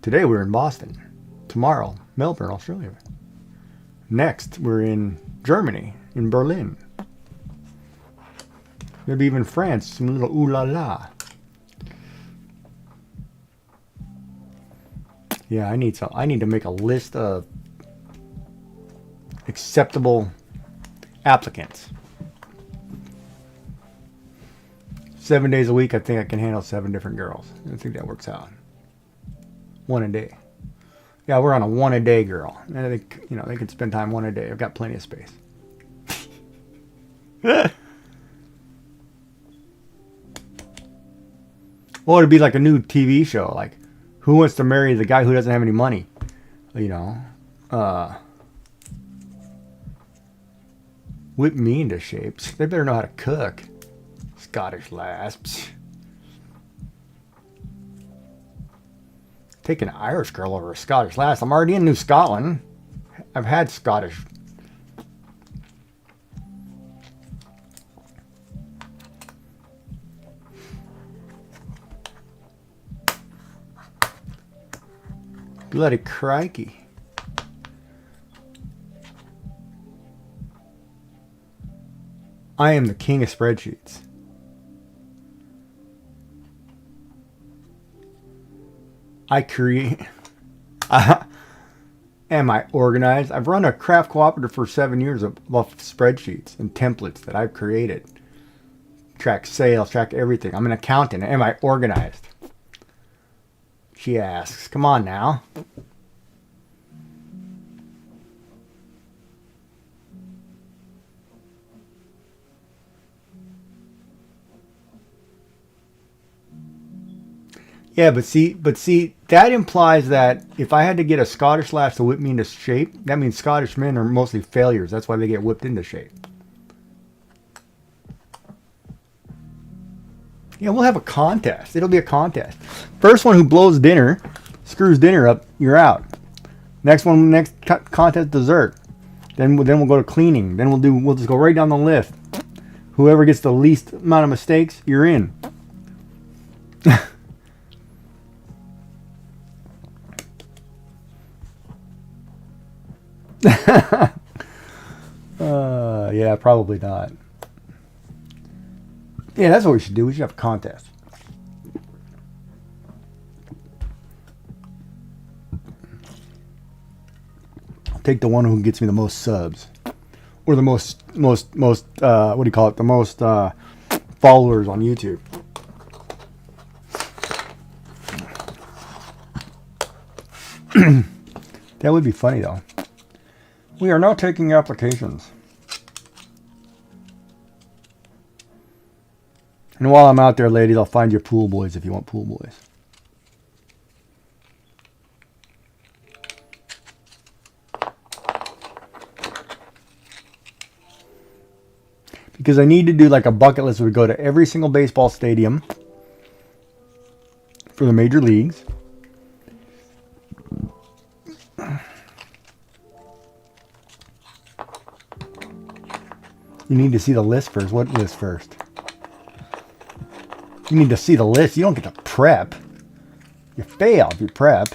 Today we're in Boston. Tomorrow, Melbourne, Australia. Next, we're in Germany, in Berlin. Maybe even France, some little ooh la la. Yeah, I need to make a list of acceptable applicants. 7 days a week, I think I can handle 7 different girls. I think that works out. 1 a day. Yeah, we're on a 1 a day girl. And I think, you know, they can spend time 1 a day. I've got plenty of space. Well, it'd be like a new TV show. Like, who wants to marry the guy who doesn't have any money? You know. Whip me into shapes. They better know how to cook. Scottish lasps. Take an Irish girl over a Scottish lass. I'm already in New Scotland. I've had Scottish. Bloody crikey. I am the king of spreadsheets. I create. Am I organized? I've run a craft cooperative for 7 years of spreadsheets and templates that I've created. Track sales, track everything. I'm an accountant. Am I organized? She asks. Come on now. Yeah, but see, that implies that if I had to get a Scottish lass to whip me into shape, that means Scottish men are mostly failures. That's why they get whipped into shape. Yeah, we'll have a contest. It'll be a contest. First one who blows dinner, screws dinner up, you're out. Next contest, dessert. Then we'll go to cleaning. Then we'll just go right down the list. Whoever gets the least amount of mistakes, you're in. Yeah, probably not. Yeah, that's what we should do. We should have a contest. I'll take the one who gets me the most subs, or the most what do you call it? The most followers on YouTube. That would be funny though. We are now taking applications. And while I'm out there, ladies, I'll find you pool boys if you want pool boys. Because I need to do like a bucket list. We go to every single baseball stadium for the major leagues. You need to see the list first. What list first? You need to see the list. You don't get to prep. You fail if you prep.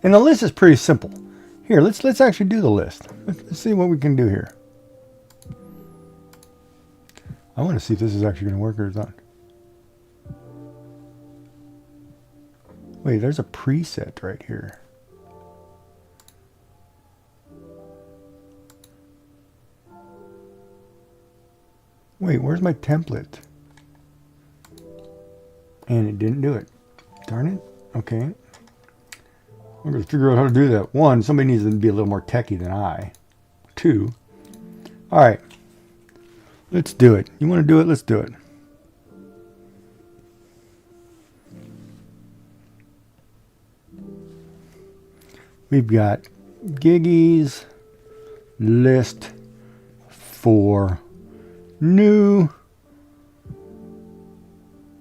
And the list is pretty simple. Here, let's actually do the list. Let's see what we can do here. I want to see if this is actually going to work or not. Wait, there's a preset right here. Wait, where's my template? And it didn't do it. Darn it. Okay. I'm going to figure out how to do that. One, somebody needs to be a little more techie than I. Two. All right. Let's do it. You want to do it? Let's do it. We've got Giggy's list for new.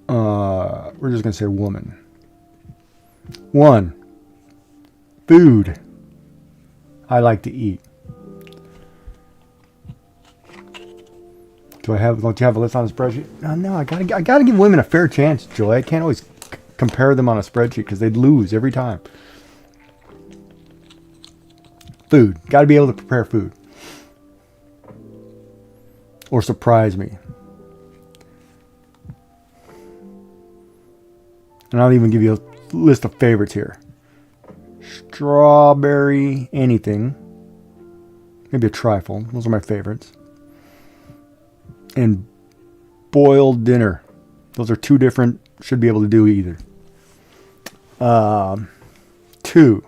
We're just going to say woman. 1. Food. I like to eat. Don't you have a list on a spreadsheet? No, I gotta give women a fair chance, Joy. I can't always compare them on a spreadsheet because they'd lose every time. Food. Got to be able to prepare food. Or surprise me. And I'll even give you a list of favorites here. Strawberry anything. Maybe a trifle. Those are my favorites. And boiled dinner. Those are two different. Should be able to do either. 2.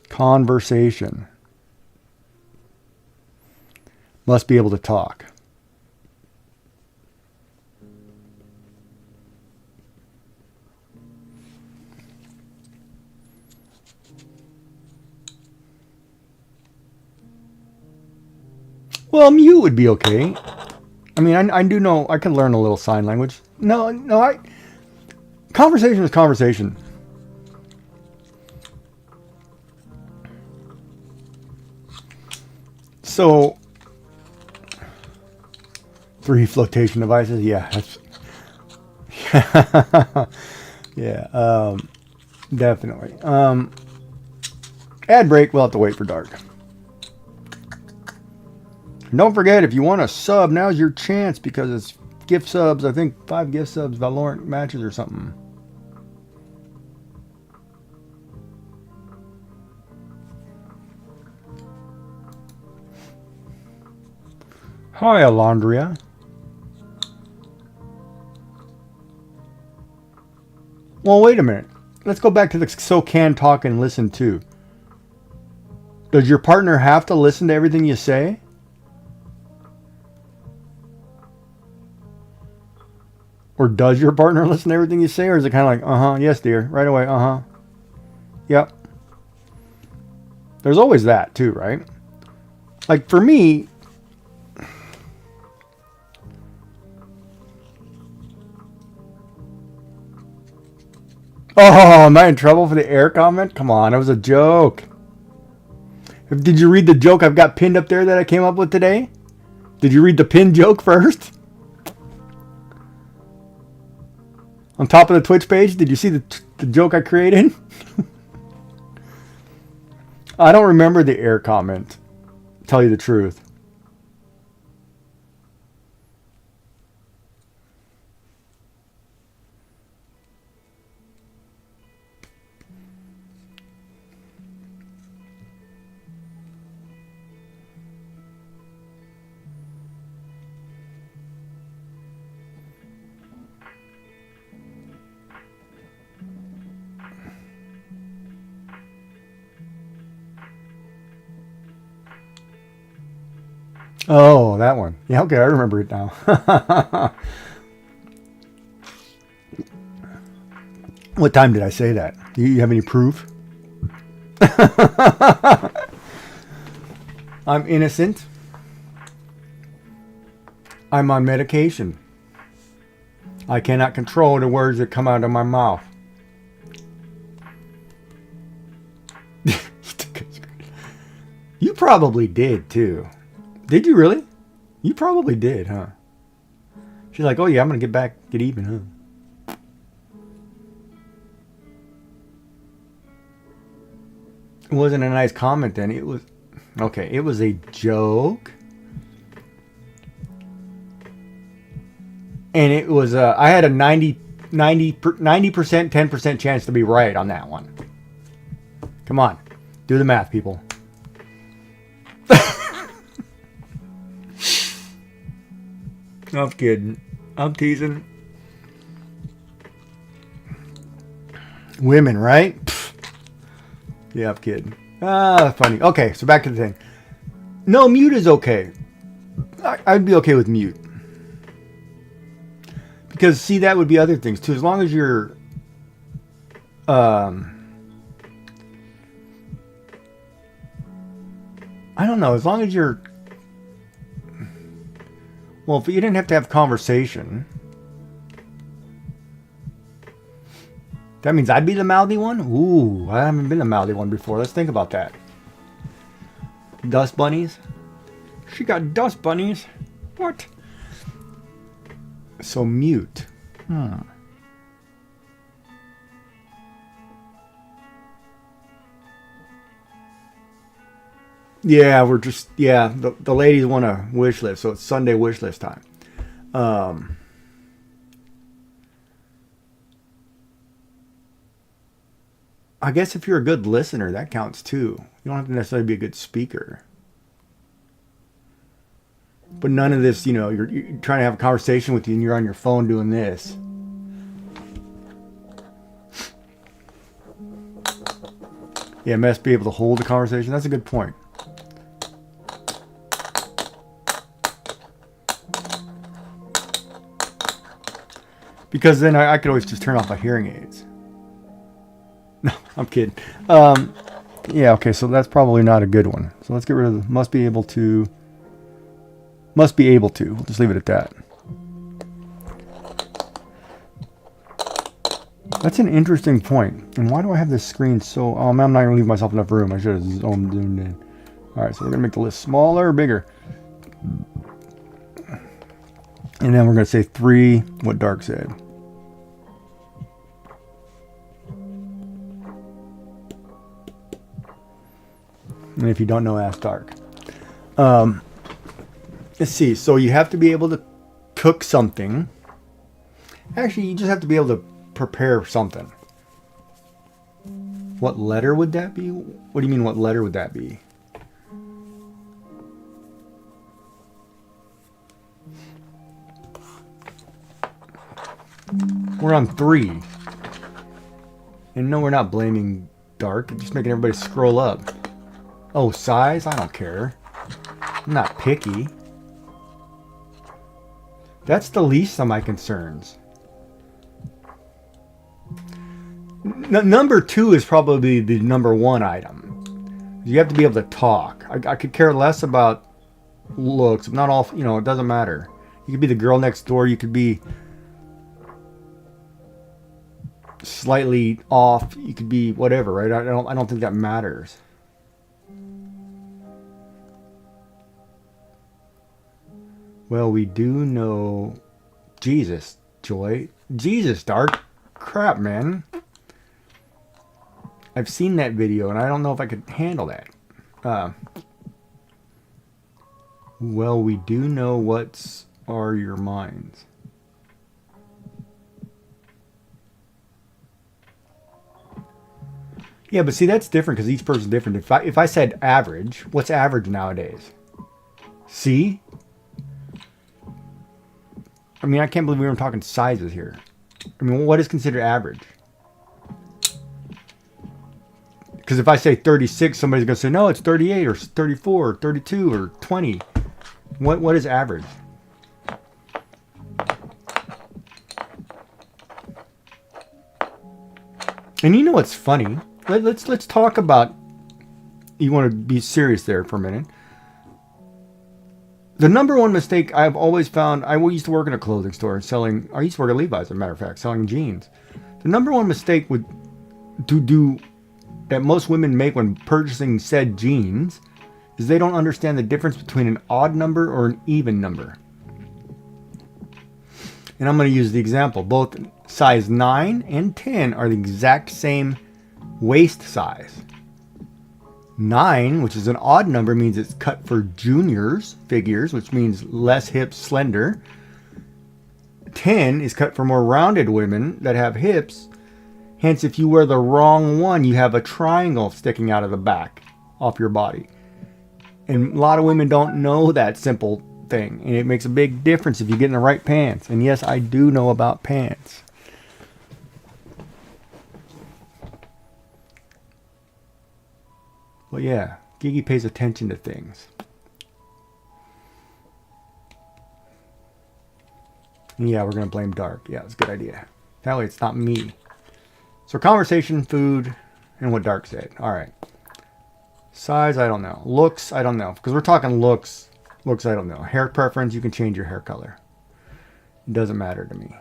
Conversation. Must be able to talk. Well, mute would be okay. I mean, I do know I can learn a little sign language. No, conversation is conversation. So, 3 flotation devices. Yeah, that's yeah, definitely. Ad break. We'll have to wait for dark. And don't forget, if you want a sub, now's your chance because it's gift subs. I think 5 gift subs, Valorant matches or something. Hi, Alondria. Well, wait a minute. Let's go back to the so can talk and listen to. Does your partner have to listen to everything you say? Or does your partner listen to everything you say? Or is it kind of like, yes, dear, right away, yep. There's always that too, right? Like for me, oh, am I in trouble for the air comment? Come on, it was a joke. Did you read the joke I've got pinned up there that I came up with today? Did you read the pinned joke first? On top of the Twitch page, did you see the joke I created? I don't remember the air comment. Tell you the truth. Oh, that one. Yeah, okay, I remember it now. What time did I say that? Do you have any proof? I'm innocent. I'm on medication. I cannot control the words that come out of my mouth. You probably did too. Did you really? You probably did, huh? She's like, oh yeah, I'm gonna get even, huh? It wasn't a nice comment then. It was, okay, it was a joke. And it was, I had a 90%, 10% chance to be right on that one. Come on. Do the math, people. I'm kidding. I'm teasing. Women, right? Pfft. Yeah, I'm kidding. Funny. Okay, so back to the thing. No, mute is okay. I'd be okay with mute. Because, see, that would be other things, too. As long as you're... I don't know. As long as you're... Well, if you didn't have to have conversation... That means I'd be the mouthy one? Ooh, I haven't been the mouthy one before. Let's think about that. Dust bunnies? She got dust bunnies? What? So mute. Yeah, we're just... Yeah, the ladies want a wish list, so it's Sunday wish list time. I guess if you're a good listener, that counts too. You don't have to necessarily be a good speaker. But none of this, you know, you're trying to have a conversation with you and you're on your phone doing this. Yeah, must be able to hold a conversation. That's a good point. Because then I could always just turn off my hearing aids. No, I'm kidding. Yeah, okay, so that's probably not a good one. So let's get rid of the must be able to. Must be able to. We'll just leave it at that. That's an interesting point. And why do I have this screen so... Oh, I'm not going to leave myself enough room. I should have zoomed in. Alright, so we're going to make the list smaller or bigger. And then we're going to say 3, what Dark said. And if you don't know, ask Dark. Let's see. So you have to be able to cook something. Actually, you just have to be able to prepare something. What letter would that be? What do you mean, what letter would that be? We're on 3. And no, we're not blaming dark. It's just making everybody scroll up. Oh, size? I don't care. I'm not picky. That's the least of my concerns. Number 2 is probably the number 1 item. You have to be able to talk. I could care less about looks. Not all, you know, it doesn't matter. You could be the girl next door. You could be slightly off. You could be whatever, right? I don't think that matters. Well, we do know Jesus, Joy. Jesus, Dark. Crap, man. I've seen that video, and I don't know if I could handle that. Well, we do know what's are your minds. Yeah, but see, that's different because each person's different. If I said average, what's average nowadays? See? I mean, I can't believe we were talking sizes here. I mean, what is considered average? Because if I say 36, somebody's going to say, no, it's 38 or 34 or 32 or 20. What is average? And you know what's funny? Let's talk about, you want to be serious there for a minute. The number one mistake I've always found, I used to work in a clothing store selling, I used to work at Levi's, as a matter of fact, selling jeans. The number one mistake that most women make when purchasing said jeans is they don't understand the difference between an odd number or an even number. And I'm going to use the example. Both size 9 and 10 are the exact same waist size. 9, which is an odd number, means it's cut for juniors figures, which means less hips, slender. 10 is cut for more rounded women that have hips. Hence, if you wear the wrong one, you have a triangle sticking out of the back off your body. And a lot of women don't know that simple thing. And it makes a big difference if you get in the right pants. And yes, I do know about pants. Well, yeah, Gigi pays attention to things. Yeah, we're going to blame Dark. Yeah, it's a good idea. That way it's not me. So conversation, food, and what Dark said. All right. Size, I don't know. Looks, I don't know. Because we're talking looks. Looks, I don't know. Hair preference, you can change your hair color. It doesn't matter to me.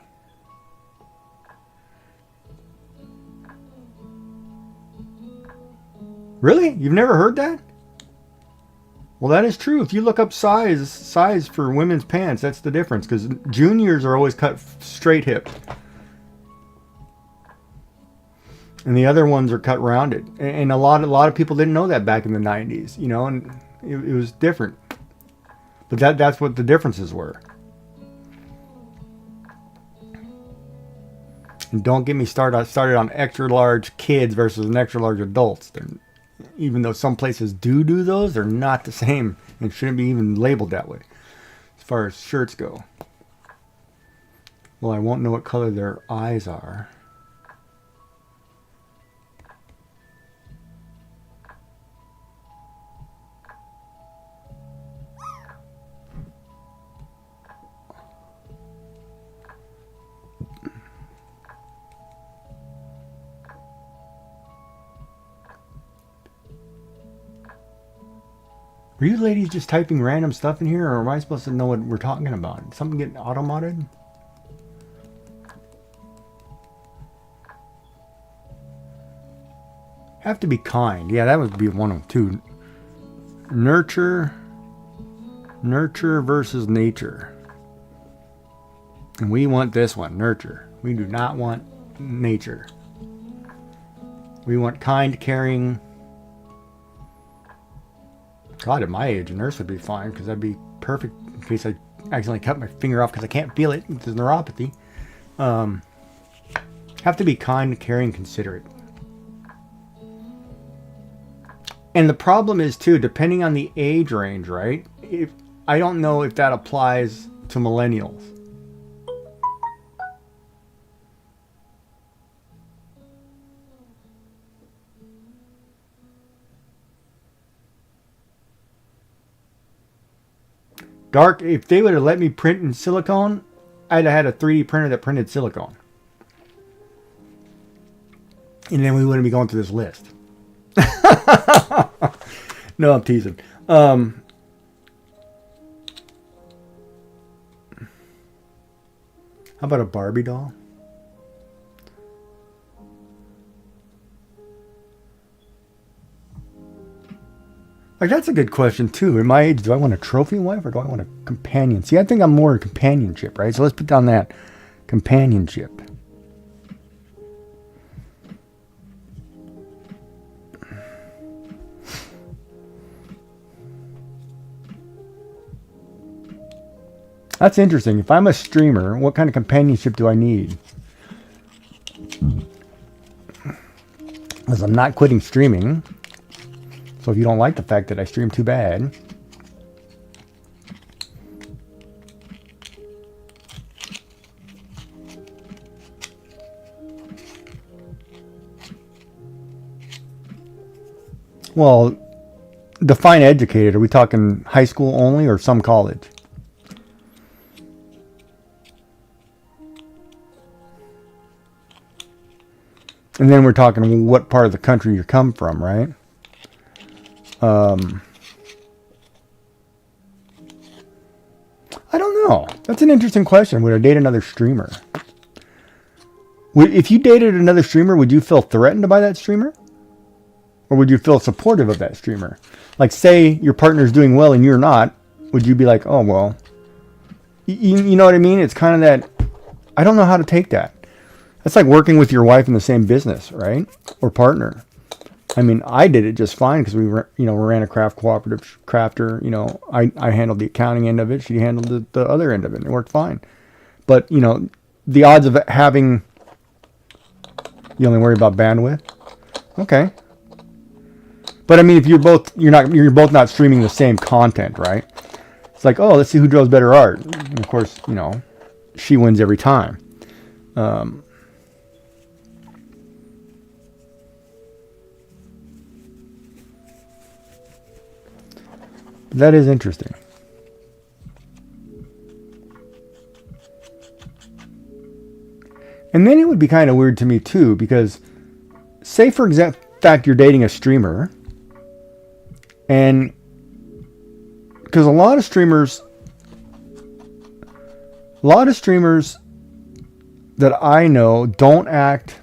Really? You've never heard that? Well, that is true. If you look up size for women's pants, that's the difference. Because juniors are always cut straight hip. And the other ones are cut rounded. And a lot of people didn't know that back in the 90s, you know, and it was different. But that's what the differences were. And don't get me started on extra large kids versus an extra large adults. Even though some places do those, they're not the same and shouldn't be even labeled that way as far as shirts go. Well, I won't know what color their eyes are. Are you ladies just typing random stuff in here, or am I supposed to know what we're talking about? Is something getting auto-modded? Have to be kind. Yeah, that would be one of two. Nurture versus nature. And we want this one, nurture. We do not want nature. We want kind, caring. God, at my age, a nurse would be fine because that'd be perfect in case I accidentally cut my finger off because I can't feel it. It's neuropathy. Have to be kind, caring, considerate. And the problem is, too, depending on the age range, right? I don't know if that applies to millennials. Dark, if they would have let me print in silicone, I'd have had a 3D printer that printed silicone. And then we wouldn't be going through this list. No, I'm teasing. How about a Barbie doll? Like, that's a good question, too. In my age, do I want a trophy wife or do I want a companion? See, I think I'm more a companionship, right? So let's put down that companionship. That's interesting. If I'm a streamer, what kind of companionship do I need? Because I'm not quitting streaming. So if you don't like the fact that I stream too bad. Well, define educated. Are we talking high school only or some college? And then we're talking what part of the country you come from, right? I don't know. That's an interesting question. Would I date another streamer? If you dated another streamer, would you feel threatened by that streamer? Or would you feel supportive of that streamer? Like, say your partner's doing well and you're not. Would you be like, oh, well. You know what I mean? It's kind of that. I don't know how to take that. That's like working with your wife in the same business, right? Or partner. I mean, I did it just fine because we ran a craft cooperative crafter. I handled the accounting end of it. She handled the other end of it. And it worked fine. But, the odds of having, you only worry about bandwidth. Okay. But I mean, if you're both not streaming the same content, right? It's like, oh, let's see who draws better art. And of course, she wins every time. That is interesting. And then it would be kind of weird to me too, because say for fact you're dating a streamer, and because a lot of streamers that I know don't act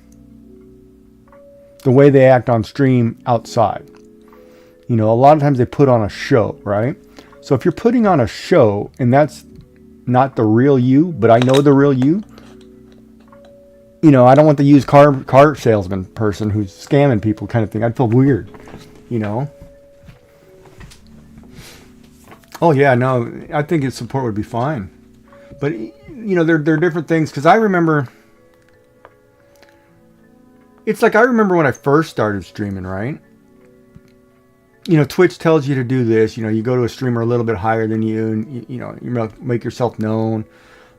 the way they act on stream outside. A lot of times they put on a show, right? So if you're putting on a show and that's not the real you, but I know the real you, I don't want the used car salesman person who's scamming people kind of thing. I'd feel weird, Oh yeah, no, I think his support would be fine. But, there are different things. Because I remember, it's like I remember when I first started streaming, right? Twitch tells you to do this. You go to a streamer a little bit higher than you, and you make yourself known,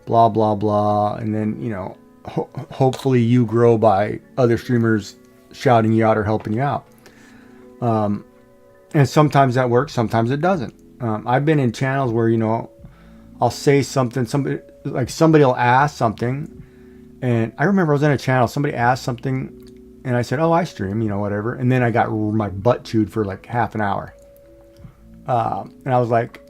blah blah blah, and then hopefully you grow by other streamers shouting you out or helping you out. And sometimes that works, sometimes it doesn't. I've been in channels where I'll say something, somebody will ask something, and I remember I was in a channel, somebody asked something. And I said, oh, I stream, whatever. And then I got my butt chewed for like half an hour. And I was like,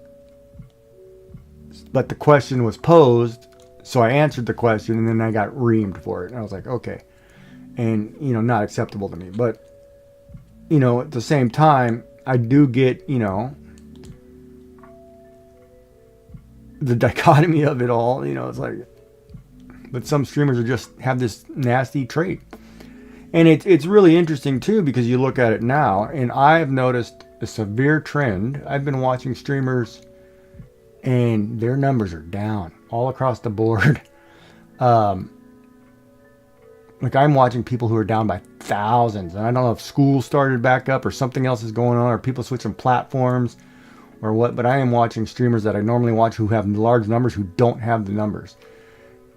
but the question was posed. So I answered the question and then I got reamed for it. And I was like, okay. And, not acceptable to me. But, at the same time, I do get, the dichotomy of it all. It's like, but some streamers have this nasty trait. And it's really interesting, too, because you look at it now, and I've noticed a severe trend. I've been watching streamers, and their numbers are down all across the board. Like, I'm watching people who are down by thousands, and I don't know if school started back up or something else is going on, or people switching platforms or what, but I am watching streamers that I normally watch who have large numbers who don't have the numbers.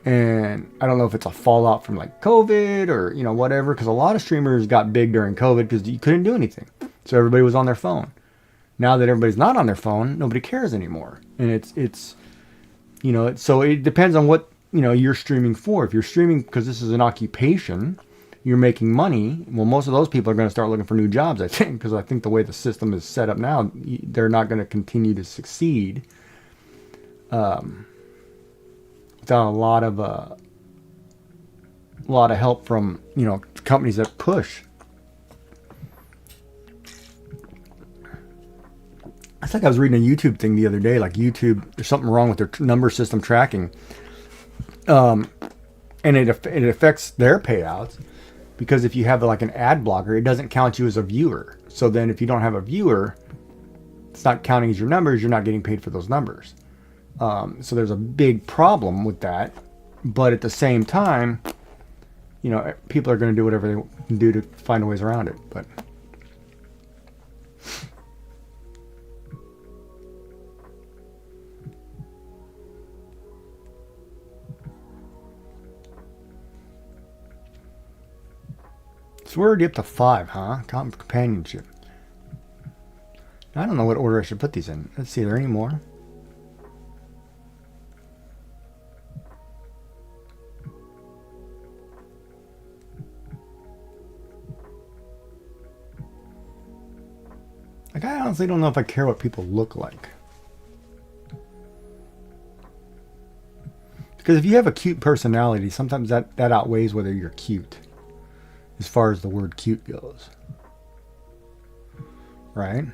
And I don't know if it's a fallout from like COVID or, whatever, because a lot of streamers got big during COVID because you couldn't do anything. So everybody was on their phone. Now that everybody's not on their phone, nobody cares anymore. And it's so it depends on what, you're streaming for. If you're streaming because this is an occupation, you're making money, well, most of those people are going to start looking for new jobs, I think, because I think the way the system is set up now, they're not going to continue to succeed without a lot of help from, companies that push. It's like I was reading a YouTube thing the other day, like YouTube, there's something wrong with their number system tracking. And it affects their payouts, because if you have like an ad blocker, it doesn't count you as a viewer. So then if you don't have a viewer, it's not counting as your numbers, you're not getting paid for those numbers. So there's a big problem with that. But at the same time, people are going to do whatever they can do to find ways around it. But so we're already up to 5, huh? Companionship. I don't know what order I should put these in. Let's see, are there any more? Like, I honestly don't know if I care what people look like. Because if you have a cute personality, sometimes that outweighs whether you're cute. As far as the word cute goes. Right?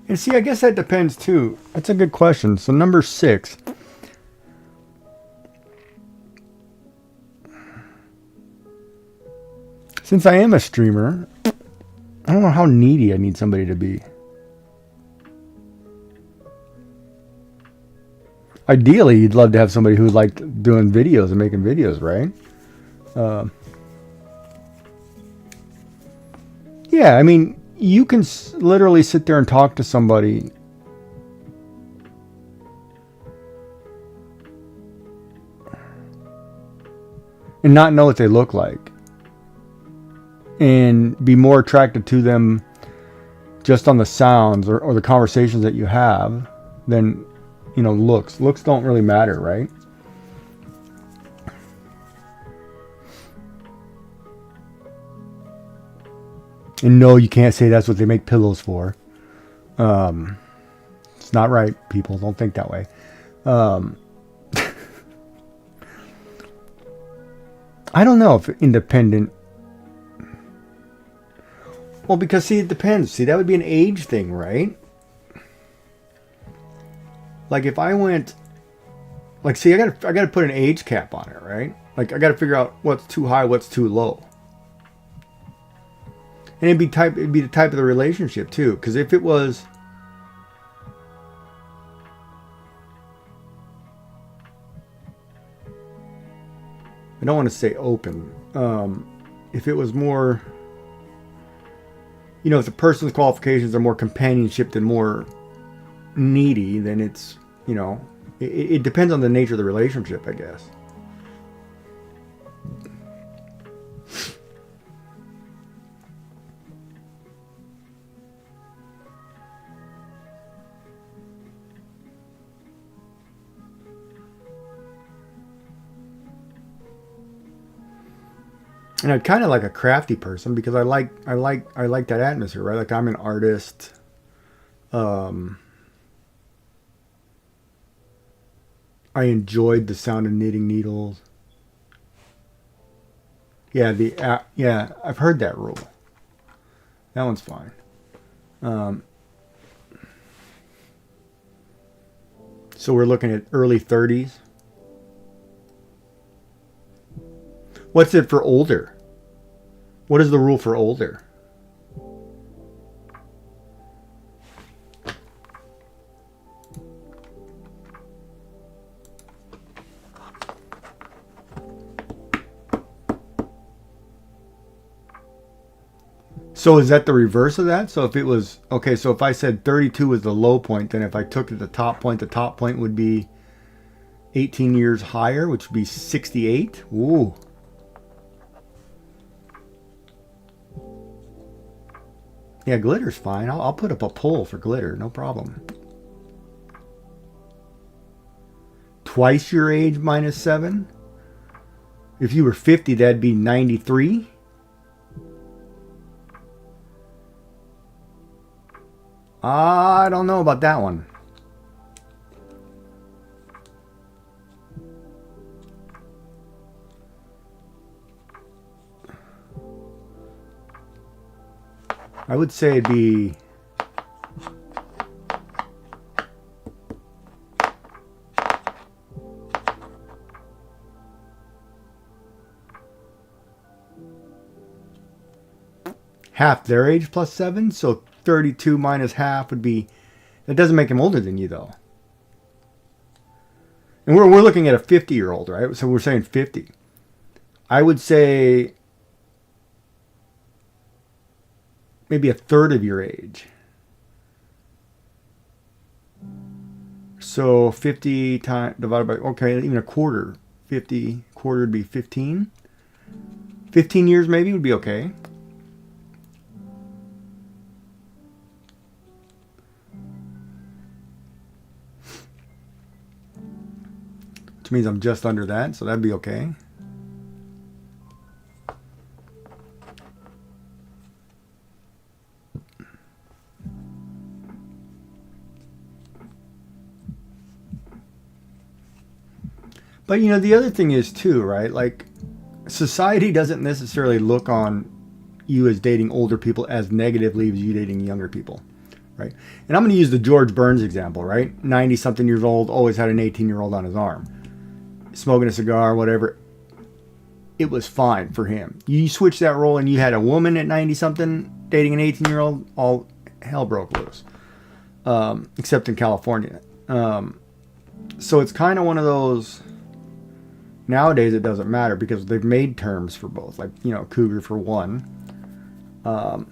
And see, I guess that depends too. That's a good question. So number 6. Since I am a streamer, I don't know how needy I need somebody to be. Ideally, you'd love to have somebody who liked doing videos and making videos, right? Yeah, I mean, you can literally sit there and talk to somebody and not know what they look like, and be more attracted to them just on the sounds or the conversations that you have than, looks. Looks don't really matter, right? And no, you can't say that's what they make pillows for. It's not right, people. Don't think that way. I don't know if independent... Well, because, see, it depends. See, that would be an age thing, right? Like, if I went... Like, see, I gotta put an age cap on it, right? Like, I gotta figure out what's too high, what's too low. And it'd be the type of the relationship too, because if it was, I don't want to say open. If it was more, if the person's qualifications are more companionship than more needy, then it's, it depends on the nature of the relationship, I guess. And I'd kind of like a crafty person, because I like that atmosphere, right? Like, I'm an artist. I enjoyed the sound of knitting needles. Yeah, yeah, I've heard that rule. That one's fine. So we're looking at early 30s. What's it for older? What is the rule for older? So is that the reverse of that? So if it was, okay, so if I said 32 was the low point, then if I took it to the top point would be 18 years higher, which would be 68. Ooh. Yeah, glitter's fine. I'll put up a poll for glitter, no problem. Twice your age minus 7. If you were 50, that'd be 93. I don't know about that one. I would say it'd be half their age plus 7, so 32 minus half would be, that doesn't make him older than you though. And we're looking at a 50-year-old, right? So we're saying 50. I would say maybe a third of your age. So 50 times divided by, okay, even a quarter. 50, quarter would be 15. 15 years maybe would be okay. Which means I'm just under that, so that'd be okay. But you know, the other thing is too, right? Like, society doesn't necessarily look on you as dating older people as negatively as you dating younger people, right? And I'm going to use the George Burns example, right? 90-something years old, always had an 18-year-old on his arm. Smoking a cigar, whatever. It was fine for him. You switch that role and you had a woman at 90-something dating an 18-year-old, all hell broke loose. Except in California. So it's kind of one of those... Nowadays it doesn't matter because they've made terms for both. Like, you know, cougar for one. I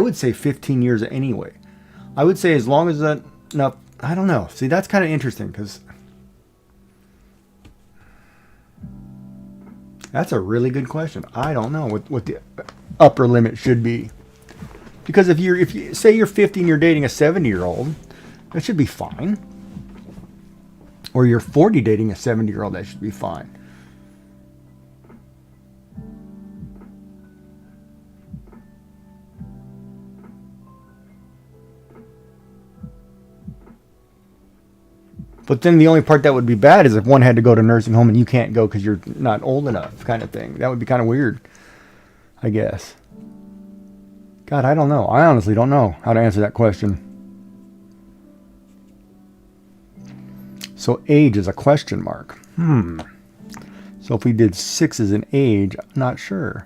would say 15 years anyway. I would say as long as that... No, I don't know. See, that's kind of interesting because... That's a really good question. I don't know what the upper limit should be. Because if you say you're 50 and you're dating a 70-year-old, that should be fine. Or you're 40 dating a 70-year-old, that should be fine. But then the only part that would be bad is if one had to go to nursing home and you can't go because you're not old enough, kind of thing. That would be kind of weird, I guess. God, I don't know. I honestly don't know how to answer that question. So age is a question mark. So if we did 6 as an age, I'm not sure.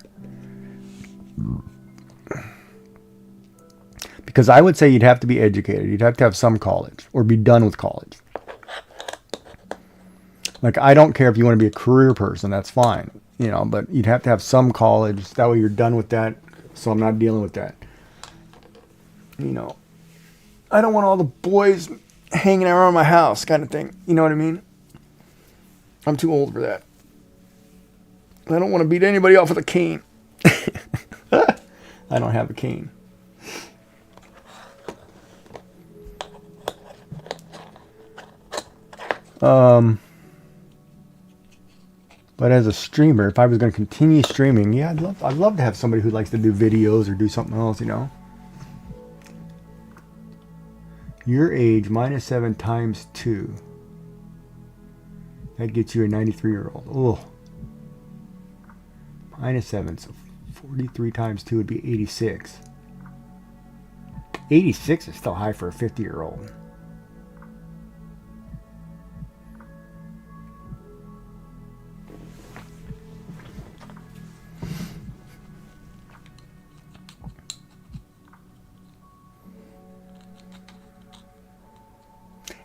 Because I would say you'd have to be educated. You'd have to have some college or be done with college. Like, I don't care if you want to be a career person, that's fine, you know, but you'd have to have some college. That way you're done with that, so I'm not dealing with that. You know, I don't want all the boys hanging around my house kind of thing. You know what I mean? I'm too old for that. I don't want to beat anybody off with a cane. I don't have a cane. But as a streamer, if I was going to continue streaming, yeah, I'd love to have somebody who likes to do videos or do something else, you know. Your age minus 7 times 2. That gets you a 93-year-old. Oh. Minus 7, so 43 times 2 would be 86. 86 is still high for a 50-year-old.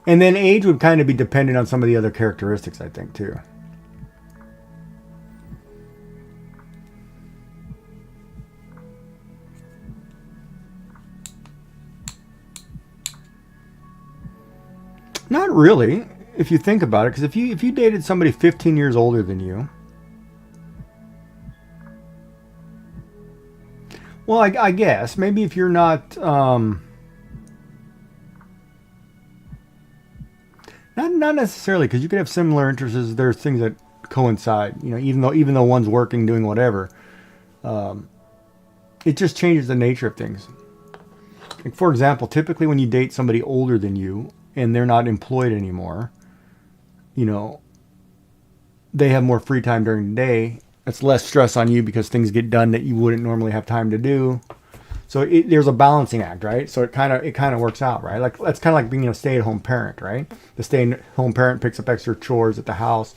And then age would kind of be dependent on some of the other characteristics, I think, too. Not really, if you think about it, because if you dated somebody 15 years older than you, well, I guess maybe if you're not not necessarily, because you could have similar interests. There's things that coincide, you know, even though one's working doing whatever, it just changes the nature of things. Like, for example, typically when you date somebody older than you and they're not employed anymore, you know, they have more free time during the day. It's less stress on you because things get done that you wouldn't normally have time to do. So there's a balancing act, right? So it kind of works out, right? Like that's kind of like being a stay-at-home parent, right? The stay-at-home parent picks up extra chores at the house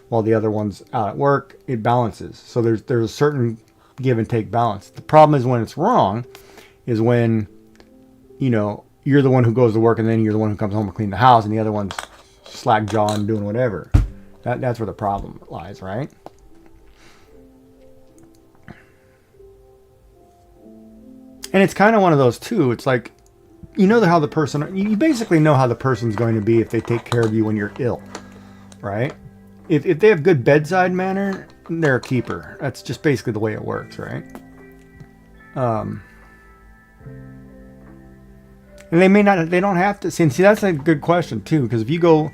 while the other one's out at work. It balances. So there's a certain give and take balance. The problem is when it's wrong, is when, you know, you're the one who goes to work and then you're the one who comes home and clean the house and the other one's slack jawing doing whatever. That's where the problem lies, right? And it's kind of one of those too. It's like, you know how the person, you basically know how the person's going to be if they take care of you when you're ill, right? If they have good bedside manner, they're a keeper. That's just basically the way it works, right? And they don't have to. See, that's a good question too, because if you go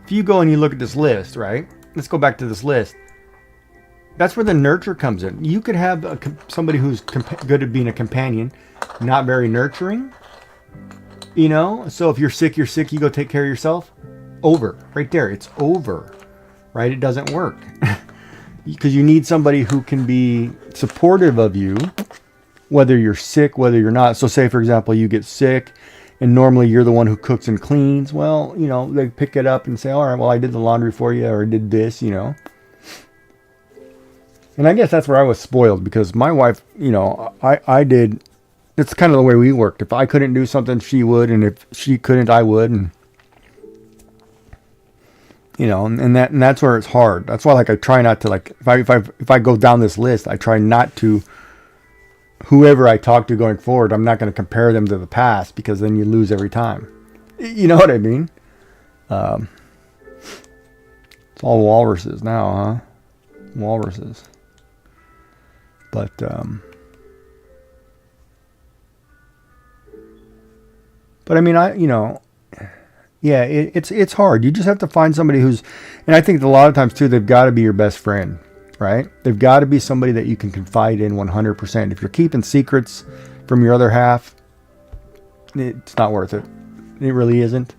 and you look at this list, right? Let's go back to this list. That's where the nurture comes in. You could have somebody who's good at being a companion, not very nurturing. You know, so if you're sick, you go take care of yourself. Over. Right there. It's over. Right? It doesn't work. Because you need somebody who can be supportive of you, whether you're sick, whether you're not. So say, for example, you get sick, and normally you're the one who cooks and cleans. Well, you know, they pick it up and say, all right, well, I did the laundry for you, or I did this, you know. And I guess that's where I was spoiled, because my wife, you know, I did, it's kind of the way we worked. If I couldn't do something, she would, and if she couldn't, I would, and you know, and that's where it's hard. That's why, like, I try not to, like, if I go down this list, I try not to, whoever I talk to going forward, I'm not going to compare them to the past, because then you lose every time. You know what I mean? It's all walruses now, huh? Walruses. But I mean, yeah, it's hard. You just have to find somebody who's, and I think a lot of times too, they've got to be your best friend, right? They've got to be somebody that you can confide in 100%. If you're keeping secrets from your other half, it's not worth it. It really isn't.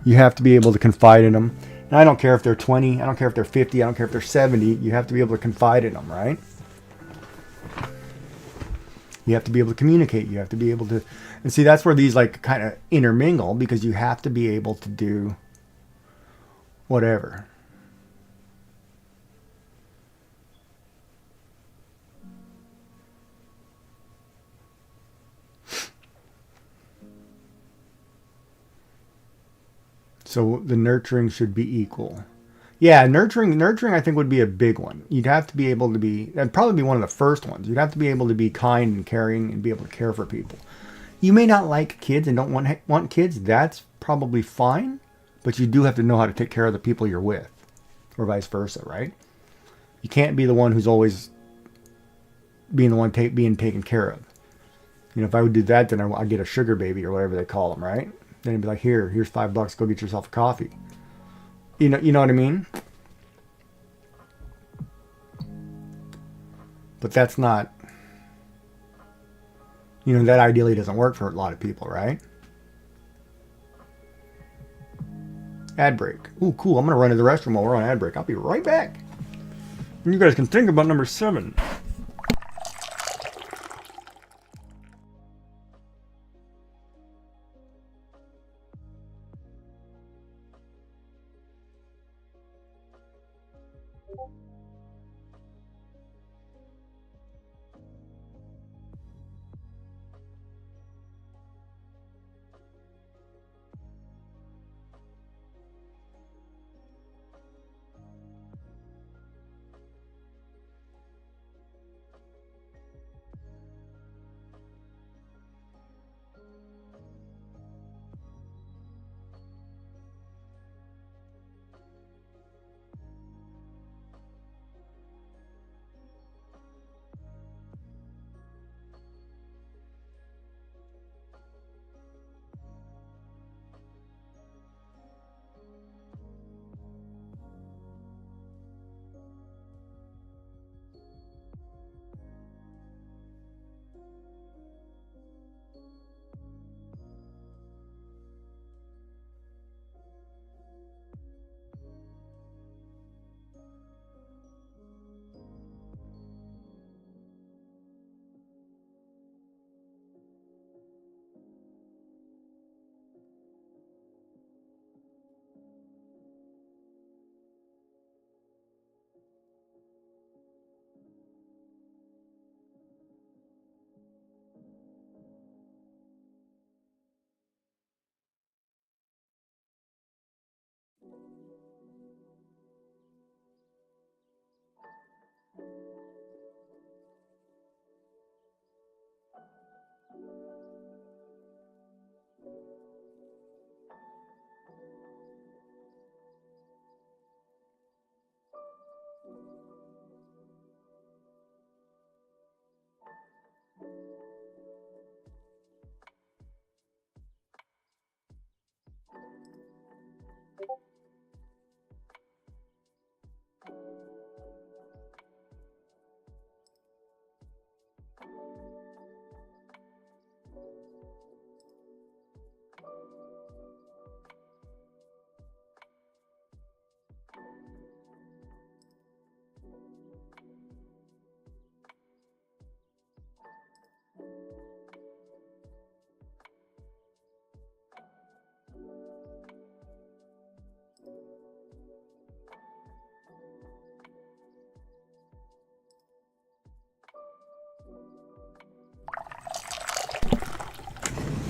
You have to be able to confide in them. And I don't care if they're 20, I don't care if they're 50, I don't care if they're 70. You have to be able to confide in them, right? You have to be able to communicate. You have to be able to, and see, that's where these like kind of intermingle, because you have to be able to do whatever. So the nurturing should be equal. Yeah, nurturing I think would be a big one. You'd have to be able to be, that'd probably be one of the first ones. You'd have to be able to be kind and caring and be able to care for people. You may not like kids and don't want kids. That's probably fine, but you do have to know how to take care of the people you're with, or vice versa, right? You can't be the one who's always being the one being taken care of. You know, if I would do that, then I'd get a sugar baby or whatever they call them, right? Then it'd be like, here's $5, go get yourself a coffee. You know what I mean? But that's not, you know, that ideally doesn't work for a lot of people, right? Ad break. Ooh, cool. I'm going to run to the restroom while we're on ad break. I'll be right back. And you guys can think about number 7.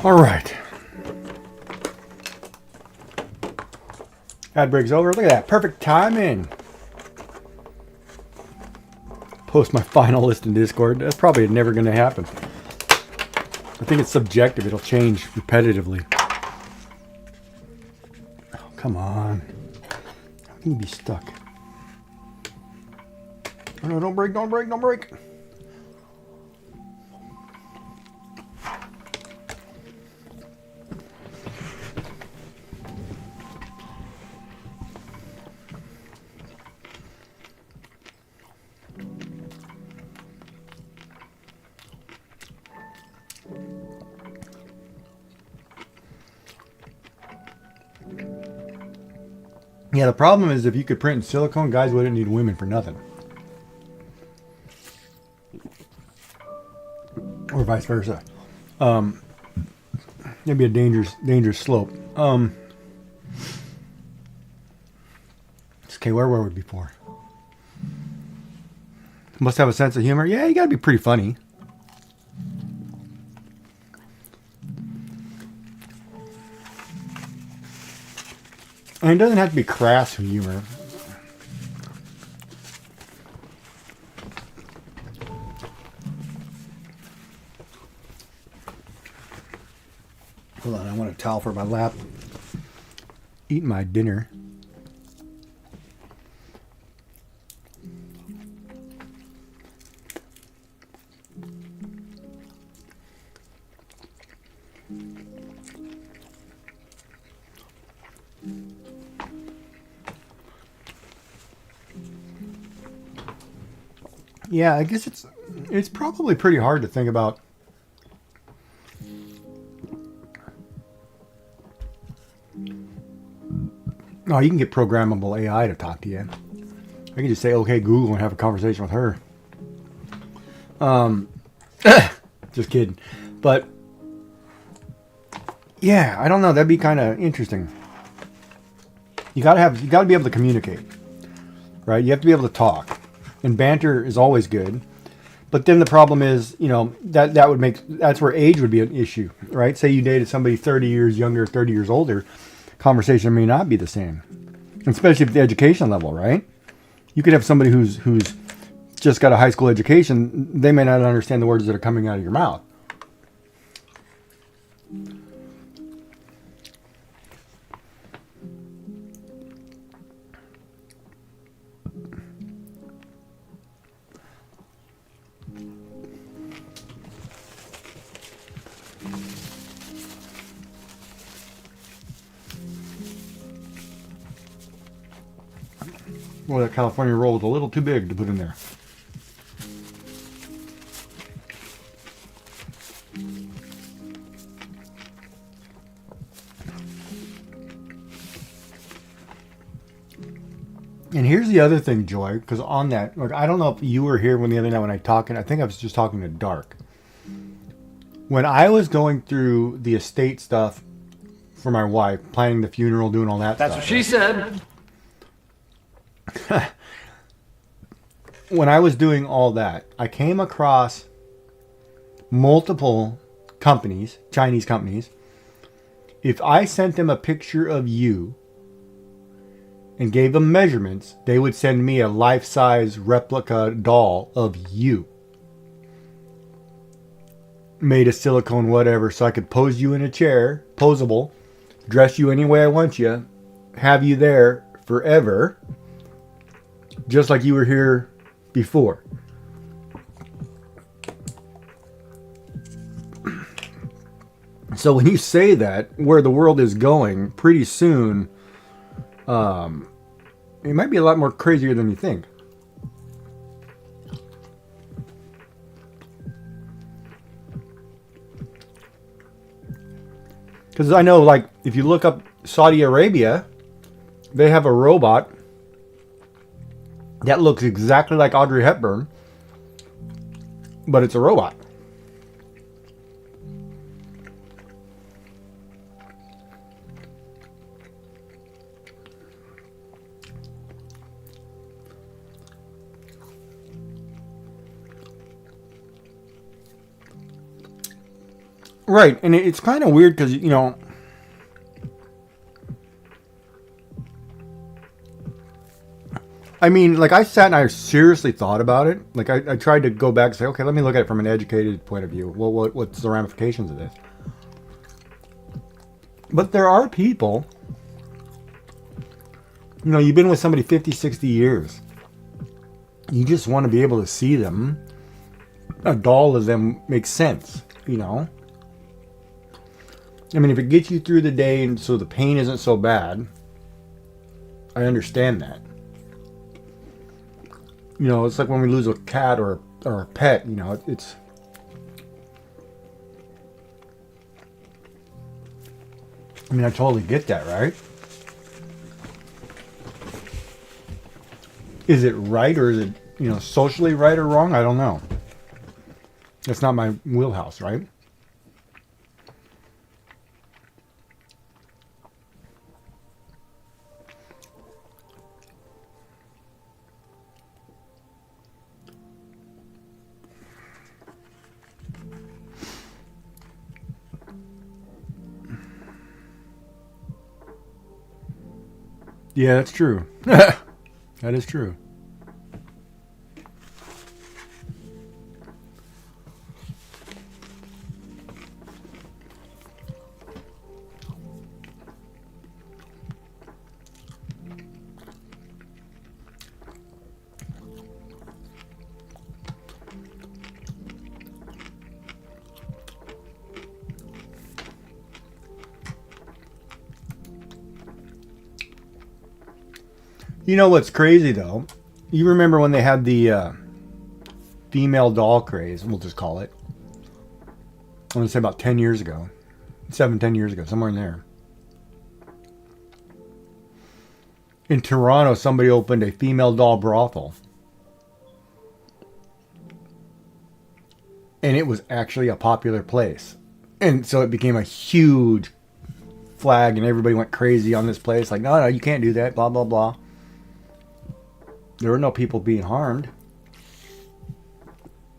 All right. Ad break's over. Look at that. Perfect timing. Post my final list in Discord. That's probably never going to happen. I think it's subjective. It'll change repetitively. Oh, come on. How can you be stuck? Oh, no, don't break, don't break, don't break. Yeah, the problem is if you could print in silicone, guys wouldn't need women for nothing. Or vice versa. It'd be a dangerous slope. Okay, where were we before? Must have a sense of humor. Yeah, you gotta be pretty funny. And it doesn't have to be crass humor. Hold on, I want a towel for my lap. Eating my dinner. Yeah, I guess it's probably pretty hard to think about. Oh, you can get programmable AI to talk to you. I can just say, okay, Google, and have a conversation with her. Just kidding. But, yeah, I don't know. That'd be kind of interesting. You gotta be able to communicate, right? You have to be able to talk. And banter is always good. But then the problem is, that's where age would be an issue, right? Say you dated somebody 30 years younger, 30 years older, conversation may not be the same. Especially at the education level, right? You could have somebody who's just got a high school education, they may not understand the words that are coming out of your mouth. Well, that California roll is a little too big to put in there. And here's the other thing, Joy, because on that, like, I don't know if you were here when the other night when I think I was just talking to Dark. When I was going through the estate stuff for my wife, planning the funeral, doing all that That's stuff. what she said. When I was doing all that, I came across multiple companies, Chinese companies. If I sent them a picture of you and gave them measurements, they would send me a life-size replica doll of you. Made of silicone, whatever, so I could pose you in a chair, posable, dress you any way I want you, have you there forever, just like you were here before. So when you say that, where the world is going, pretty soon, it might be a lot more crazier than you think. Because I know, like, if you look up Saudi Arabia, they have a robot that looks exactly like Audrey Hepburn, but it's a robot. Right, and it's kind of weird because, I mean, like, I sat and I seriously thought about it. Like, I tried to go back and say, okay, let me look at it from an educated point of view. Well, what's the ramifications of this? But there are people, you've been with somebody 50, 60 years. You just want to be able to see them. A doll of them makes sense, I mean, if it gets you through the day and so the pain isn't so bad, I understand that. It's like when we lose a cat or a pet, it's... I mean, I totally get that, right? Is it right or is it, socially right or wrong? I don't know. That's not my wheelhouse, right? Yeah, that's true. That is true. You know what's crazy though? You remember when they had the female doll craze, we'll just call it. I want to say about 10 years ago. 10 years ago, somewhere in there. In Toronto, somebody opened a female doll brothel. And it was actually a popular place. And so it became a huge flag and everybody went crazy on this place. Like, no, you can't do that, blah, blah, blah. There were no people being harmed.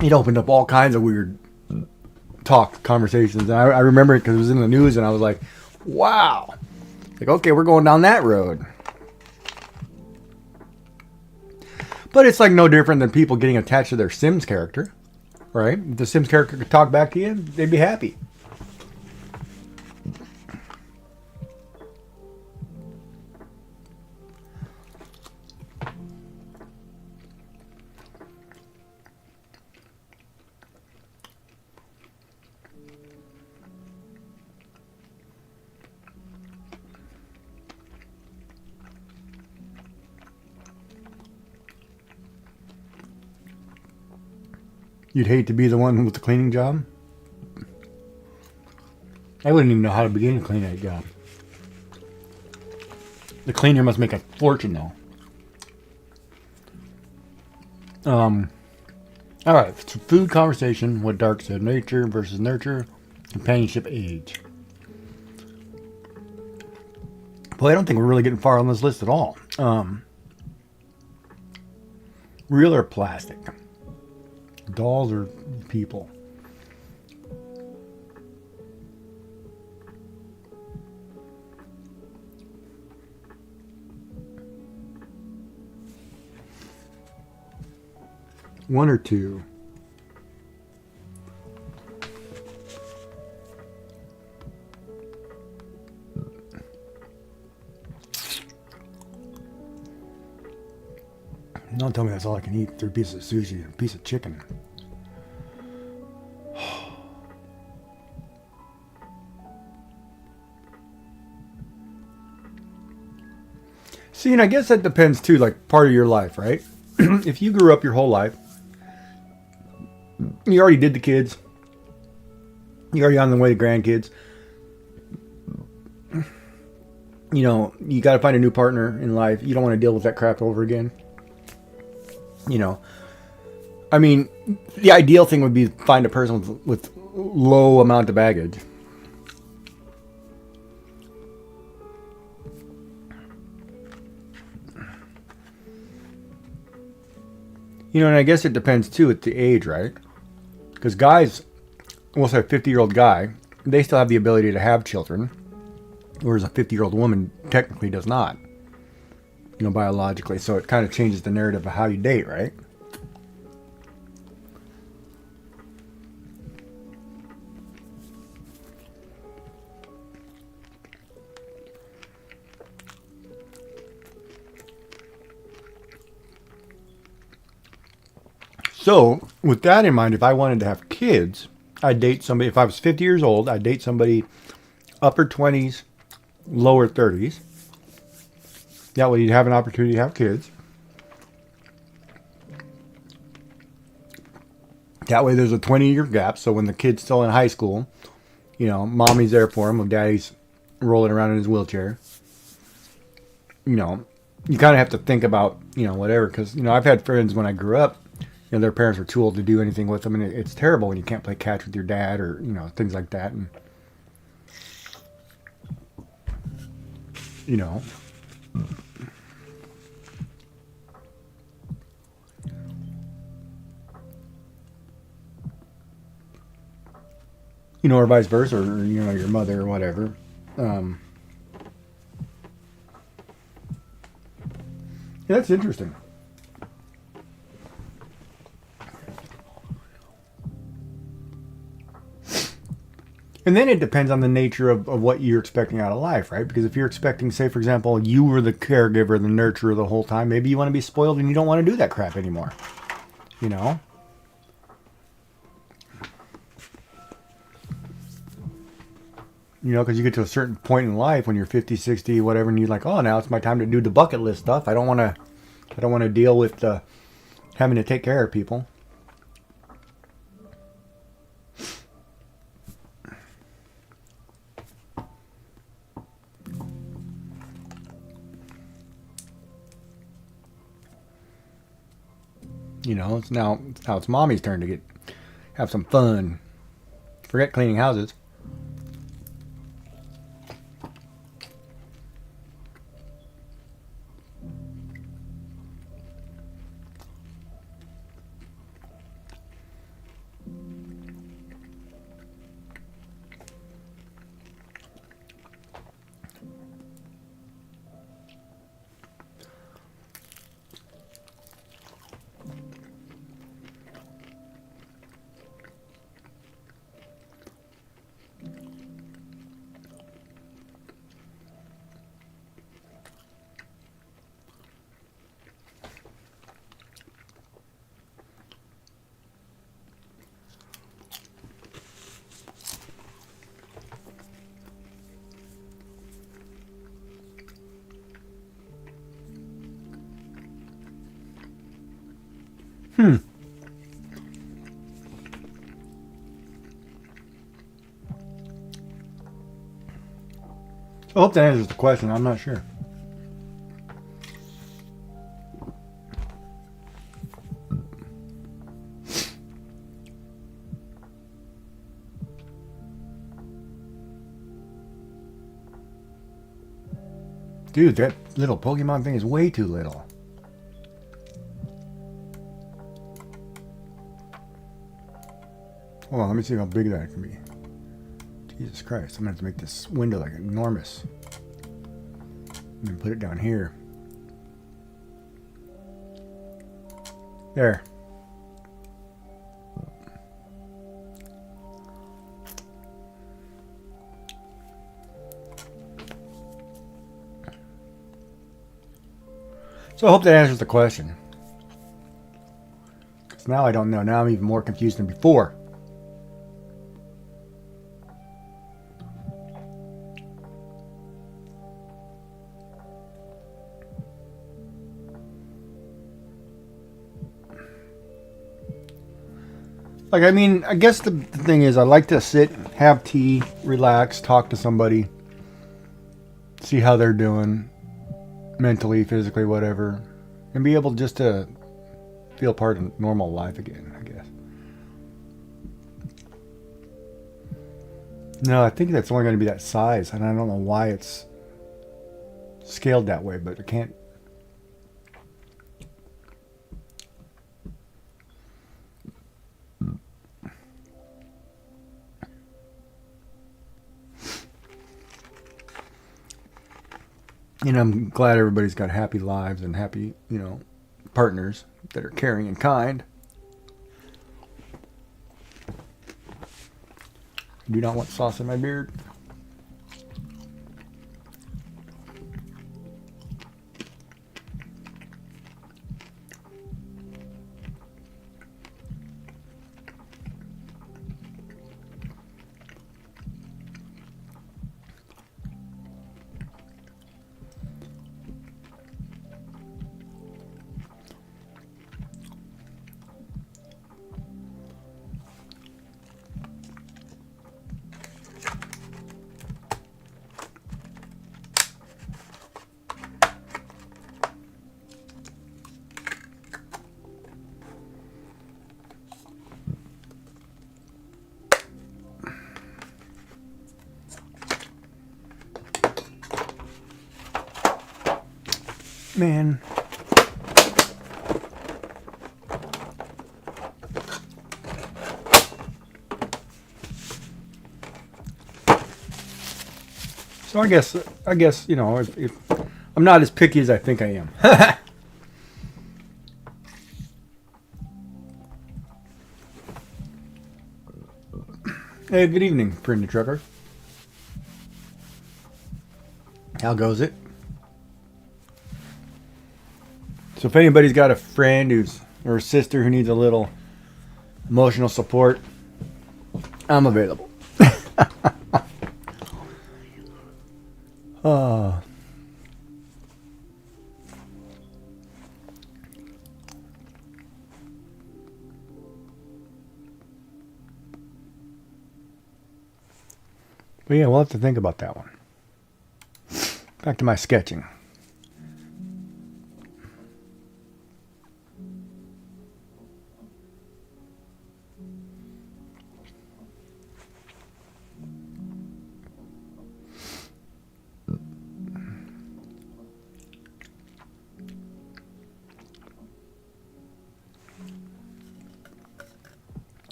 It opened up all kinds of weird conversations. And I remember it because it was in the news and I was like, wow. Like, okay, we're going down that road. But it's like no different than people getting attached to their Sims character. Right? If the Sims character could talk back to you, they'd be happy. You'd hate to be the one with the cleaning job? I wouldn't even know how to begin to clean that job. The cleaner must make a fortune though. Alright, so food conversation, what Dark said, nature versus nurture, companionship, age. Boy, I don't think we're really getting far on this list at all. Real or plastic? Dolls or people? One or two? Don't tell me that's all I can eat. 3 pieces of sushi and a piece of chicken. See, and I guess that depends too, like part of your life, right? If you grew up your whole life, you already did the kids, you're already on the way to grandkids, you got to find a new partner in life. You don't want to deal with that crap over again. I mean, the ideal thing would be to find a person with low amount of baggage. And I guess it depends too at the age, right? Because guys, we'll say a 50-year-old guy, they still have the ability to have children, whereas a 50-year-old woman technically does not, biologically. So it kind of changes the narrative of how you date, right? So, with that in mind, if I wanted to have kids, I'd date somebody. If I was 50 years old, I'd date somebody upper 20s, lower 30s. That way you'd have an opportunity to have kids. That way there's a 20-year gap. So when the kid's still in high school, mommy's there for him, when daddy's rolling around in his wheelchair. You kind of have to think about, whatever. Because, I've had friends when I grew up, their parents were too old to do anything with them, and it's terrible when you can't play catch with your dad or things like that. And or vice versa, or your mother or whatever. Yeah, that's interesting. And then it depends on the nature of what you're expecting out of life, right? Because if you're expecting, say, for example, you were the caregiver, the nurturer the whole time, maybe you want to be spoiled and you don't want to do that crap anymore. Because you get to a certain point in life when you're 50, 60, whatever, and you're like, oh, now it's my time to do the bucket list stuff. I don't want to deal with having to take care of people. It's mommy's turn to have some fun. Forget cleaning houses. I hope that answers the question. I'm not sure. Dude, that little Pokemon thing is way too little. Hold on, let me see how big that can be. Jesus Christ, I'm going to have to make this window like enormous. And then put it down here. There. So I hope that answers the question. Because now I don't know. Now I'm even more confused than before. I mean, I guess the thing is I like to sit, have tea, relax, talk to somebody, see how they're doing, mentally, physically, whatever, and be able just to feel part of normal life again, I guess. No, I think that's only going to be that size, and I don't know why it's scaled that way, but I can't. And I'm glad everybody's got happy lives and happy, partners that are caring and kind. I do not want sauce in my beard. Man. So I guess if I'm not as picky as I think I am. Hey, good evening, Printed Trucker. How goes it? So if anybody's got a friend or a sister who needs a little emotional support, I'm available. uh, but yeah, we'll have to think about that one. Back to my sketching.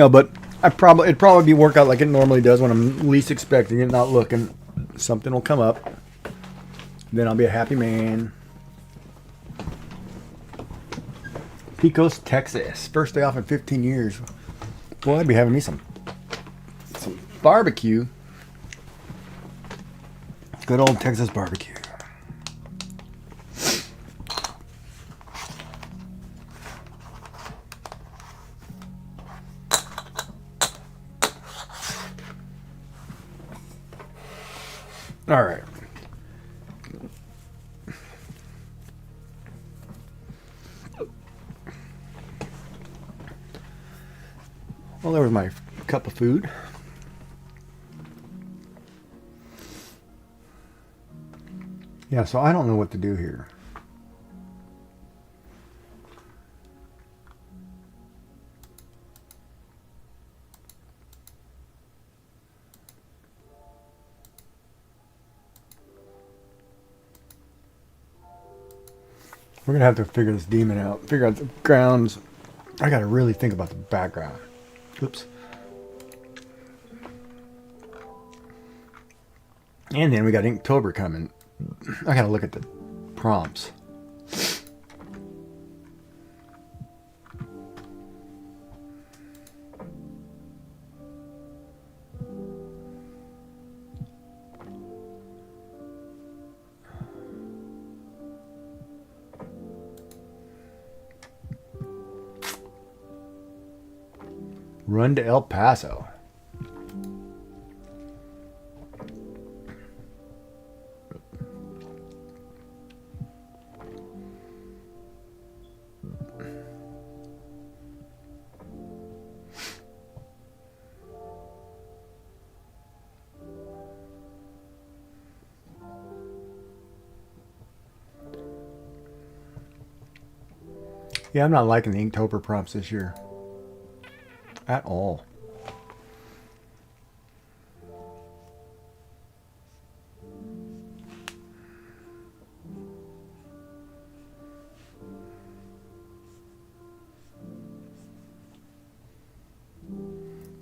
But it'd probably work out like it normally does when I'm least expecting it, not looking. Something will come up. Then I'll be a happy man. Pecos, Texas. First day off in 15 years. Boy, I'd be having me some barbecue. Good old Texas barbecue. All right. Well, there was my cup of food. Yeah, so I don't know what to do here. We're going to have to figure this demon out. Figure out the grounds. I got to really think about the background. Oops. And then we got Inktober coming. I got to look at the prompts. Run to El Paso. Yeah, I'm not liking the Inktober prompts this year. At all.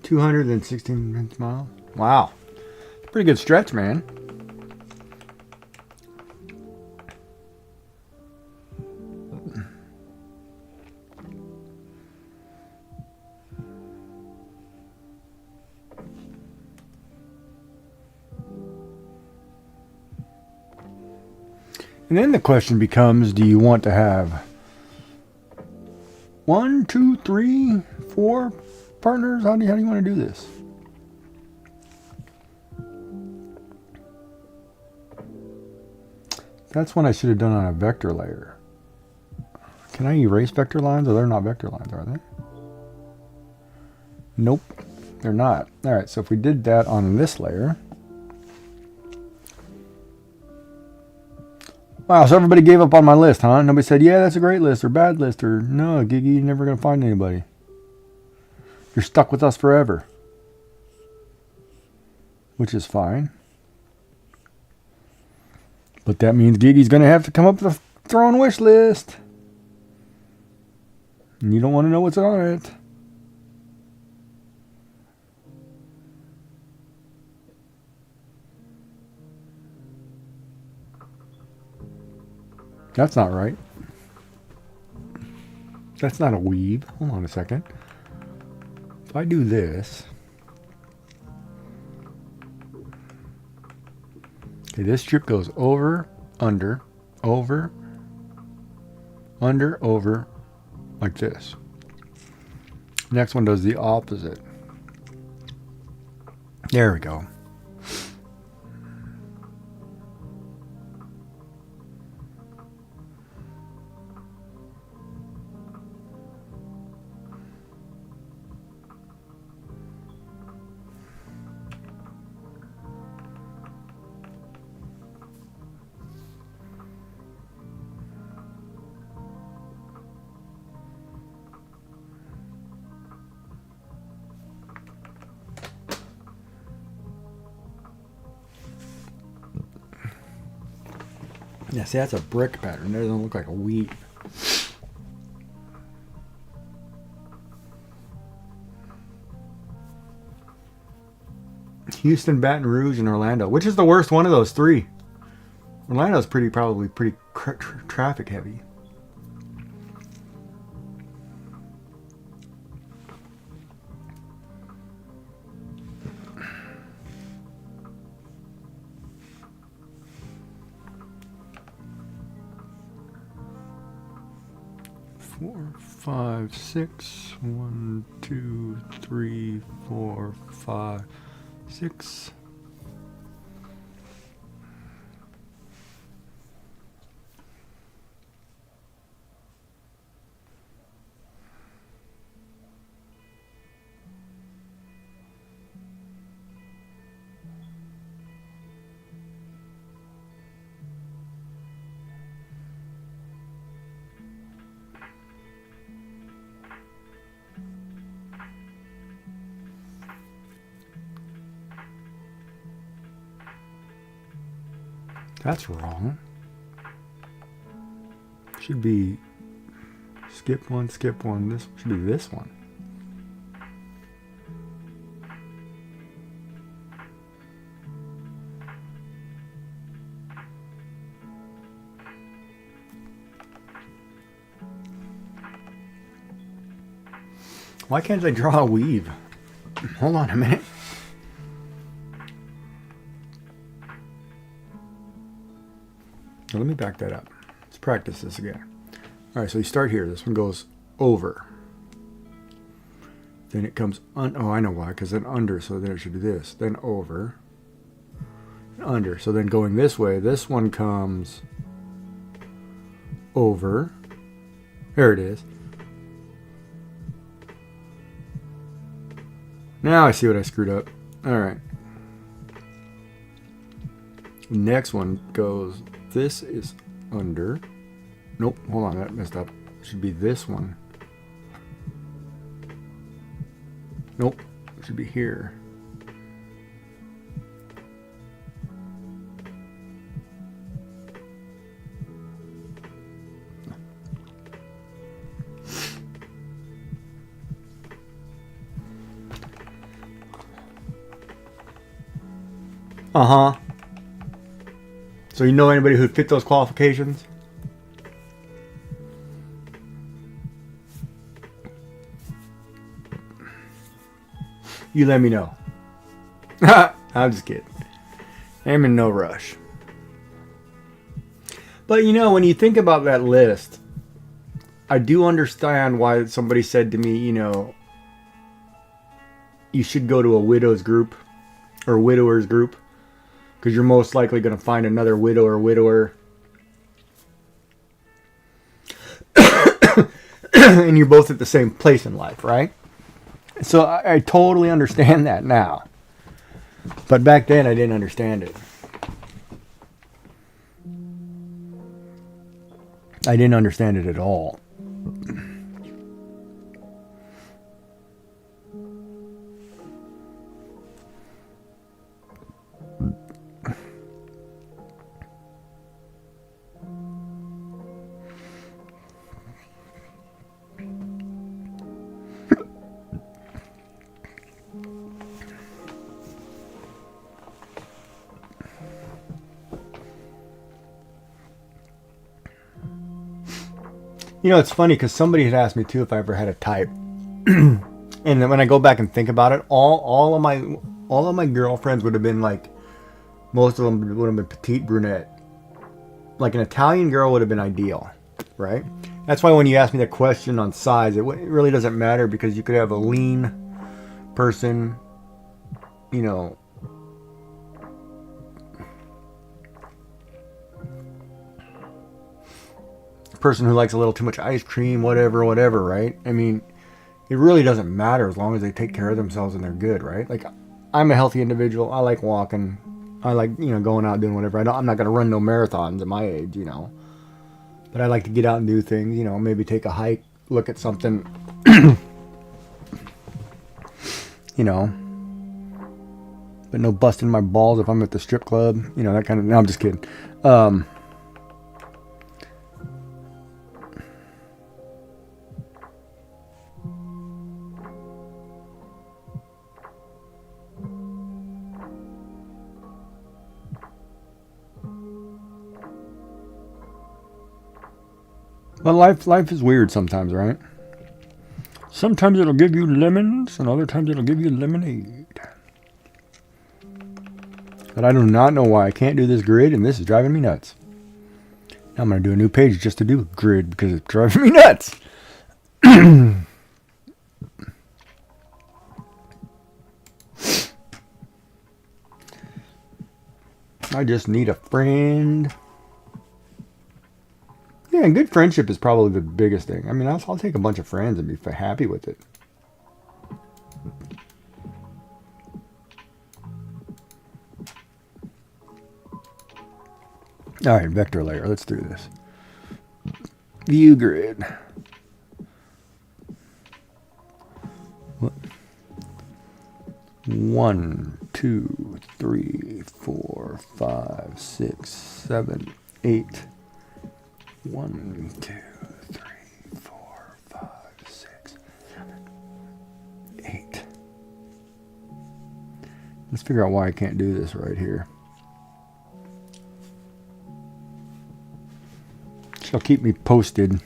$216 miles. Wow. Pretty good stretch, man. And then the question becomes, do you want to have 1, 2, 3, 4 partners? How do you want to do this? That's one I should have done on a vector layer. Can I erase vector lines? Or they're not vector lines, are they? Nope, they're not. All right, so if we did that on this layer. Wow, so everybody gave up on my list, huh? Nobody said, yeah, that's a great list, or bad list, or no, Giggy, you're never going to find anybody. You're stuck with us forever. Which is fine. But that means Giggy's going to have to come up with a throne wish list. And you don't want to know what's on it. That's not right. That's not a weave. Hold on a second. If I do this. Okay, this strip goes over, under, over, under, over, like this. Next one does the opposite. There we go. Yeah, see, that's a brick pattern. It doesn't look like a weave. Houston, Baton Rouge, and Orlando. Which is the worst one of those three? Orlando's probably pretty traffic heavy. Four, 5, 6. 1, 2, 3, 4, 5, 6. That's wrong. Should be skip one, skip one. This should be this one. Why can't I draw a weave? Hold on a minute. Now let me back that up. Let's practice this again. All right, so you start here. This one goes over. Then it comes oh, I know why, because then under, so then it should be this. Then over. Under. So then going this way, this one comes over. There it is. Now I see what I screwed up. All right. Next one goes, this is under. Nope, hold on, that messed up. It should be this one. Nope, it should be here. Uh-huh. So you know anybody who'd fit those qualifications? You let me know. I'm just kidding. I'm in no rush. But you know, when you think about that list, I do understand why somebody said to me, you know, you should go to a widow's group or widower's group because you're most likely going to find another widow or widower. And you're both at the same place in life, right? So I totally understand that now. But back then I didn't understand it. I didn't understand it at all. You know, it's funny because somebody had asked me too if I ever had a type. And then when I go back and think about it, all of my girlfriends would have been like, most of them would have been petite brunette. Like an Italian girl would have been ideal, right? That's why when you ask me the question on size, it really doesn't matter because you could have a lean person, you know, person who likes a little too much ice cream, whatever, right? I mean, it really doesn't matter as long as they take care of themselves and they're good, right? Like, I'm a healthy individual. I like walking. I like, you know, going out doing whatever. I'm not going to run no marathons at my age, you know. But I like to get out and do things, you know, maybe take a hike, look at something, you know. But no busting my balls if I'm at the strip club, you know, that kind of, no, I'm just kidding. But life is weird sometimes, right? Sometimes it'll give you lemons, and other times it'll give you lemonade. But I do not know why I can't do this grid, and this is driving me nuts. Now I'm going to do a new page just to do a grid because it's driving me nuts. I just need a friend. Yeah, and good friendship is probably the biggest thing. I mean, I'll take a bunch of friends and be happy with it. All right, vector layer. Let's do this. View grid. What? 1, 2, 3, 4, 5, 6, 7, 8. 1, 2, 3, 4, 5, 6, 7, 8. Let's figure out why I can't do this right here. She'll keep me posted.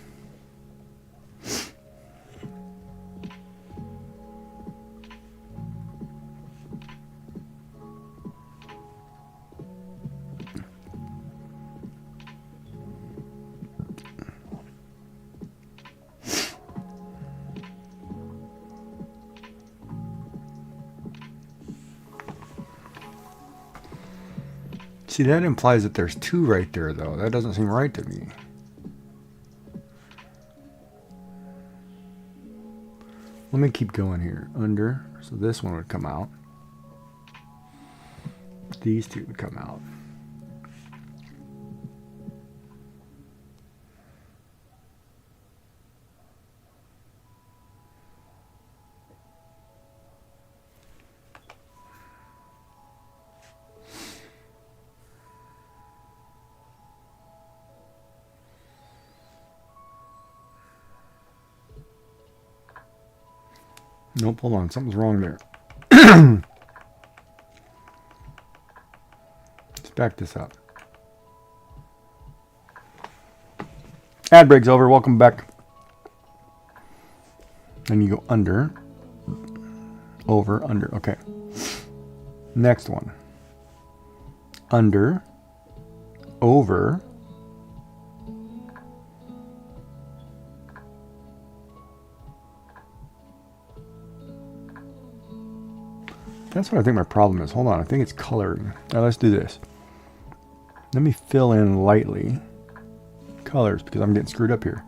See, that implies that there's 2 right there, though. That doesn't seem right to me. Let me keep going here. Under. So this one would come out. These 2 would come out. Nope, hold on. Something's wrong there. back this up. Ad break's over. Welcome back. Then you go under, over, under. Okay. Next one. Under, over, that's what I think my problem is. Hold on, I think it's coloring. All right, let's do this. Let me fill in lightly colors because I'm getting screwed up here.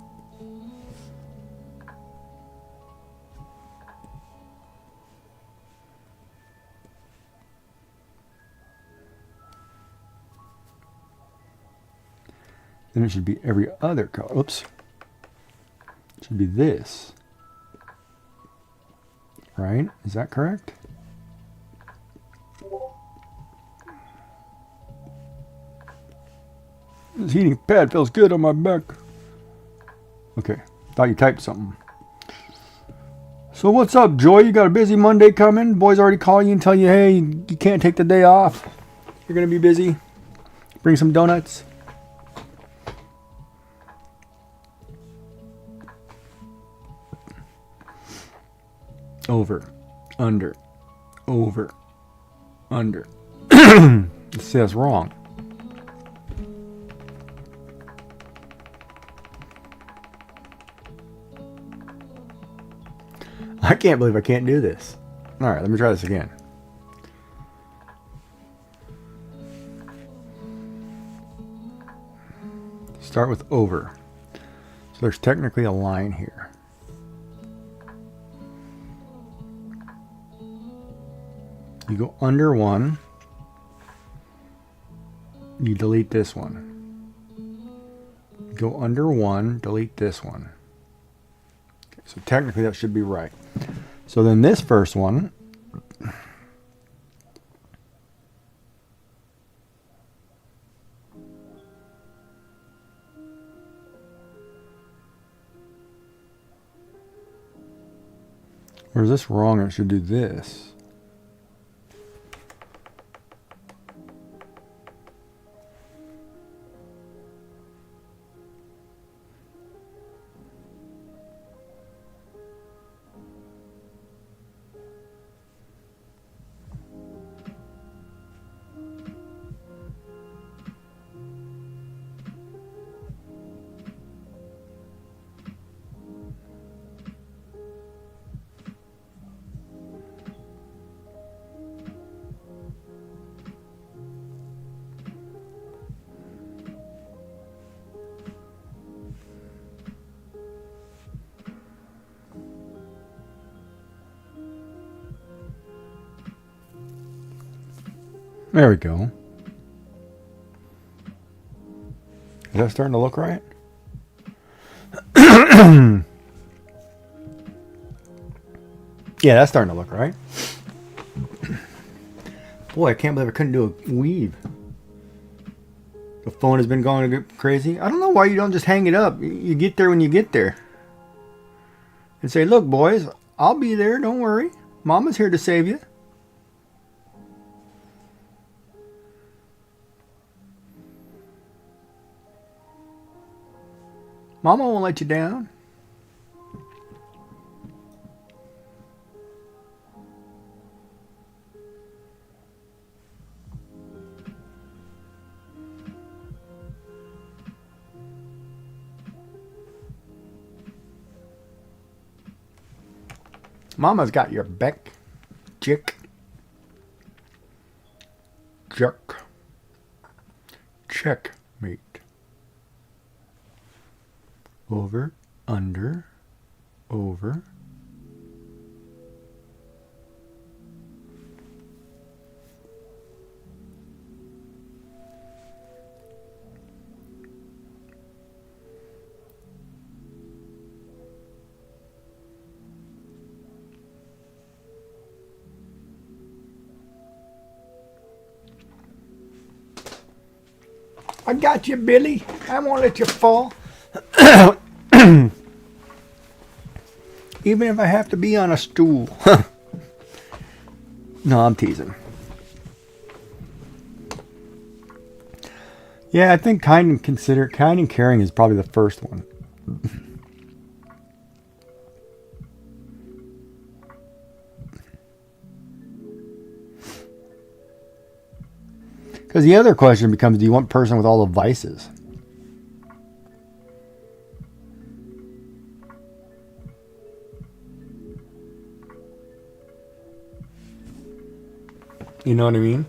Then it should be every other color. Oops. It should be this. Right? Is that correct? This heating pad feels good on my back. Okay. Thought you typed something. So what's up, Joy? You got a busy Monday coming? Boys already call you and tell you, hey, you can't take the day off. You're going to be busy. Bring some donuts. Over, under, over, under. It says wrong. I can't believe I can't do this. All right, let me try this again. Start with over. So there's technically a line here. You go under one. You delete this one. You go under one, delete this one. Okay, so technically that should be right. So then this first one, or is this wrong? It should do this. There we go. Is that starting to look right? Yeah, that's starting to look right. Boy, I can't believe I couldn't do a weave. The phone has been going crazy. I don't know why you don't just hang it up. You get there when you get there. And say, look, boys, I'll be there. Don't worry. Mama's here to save you. Mama won't let you down. Mama's got your back, chick. Jerk. Checkmate. Over, under, over. I got you, Billy. I won't let you fall. Even if I have to be on a stool. No, I'm teasing. Yeah, I think kind and caring is probably the first one. Because the other question becomes, do you want a person with all the vices? You know what I mean?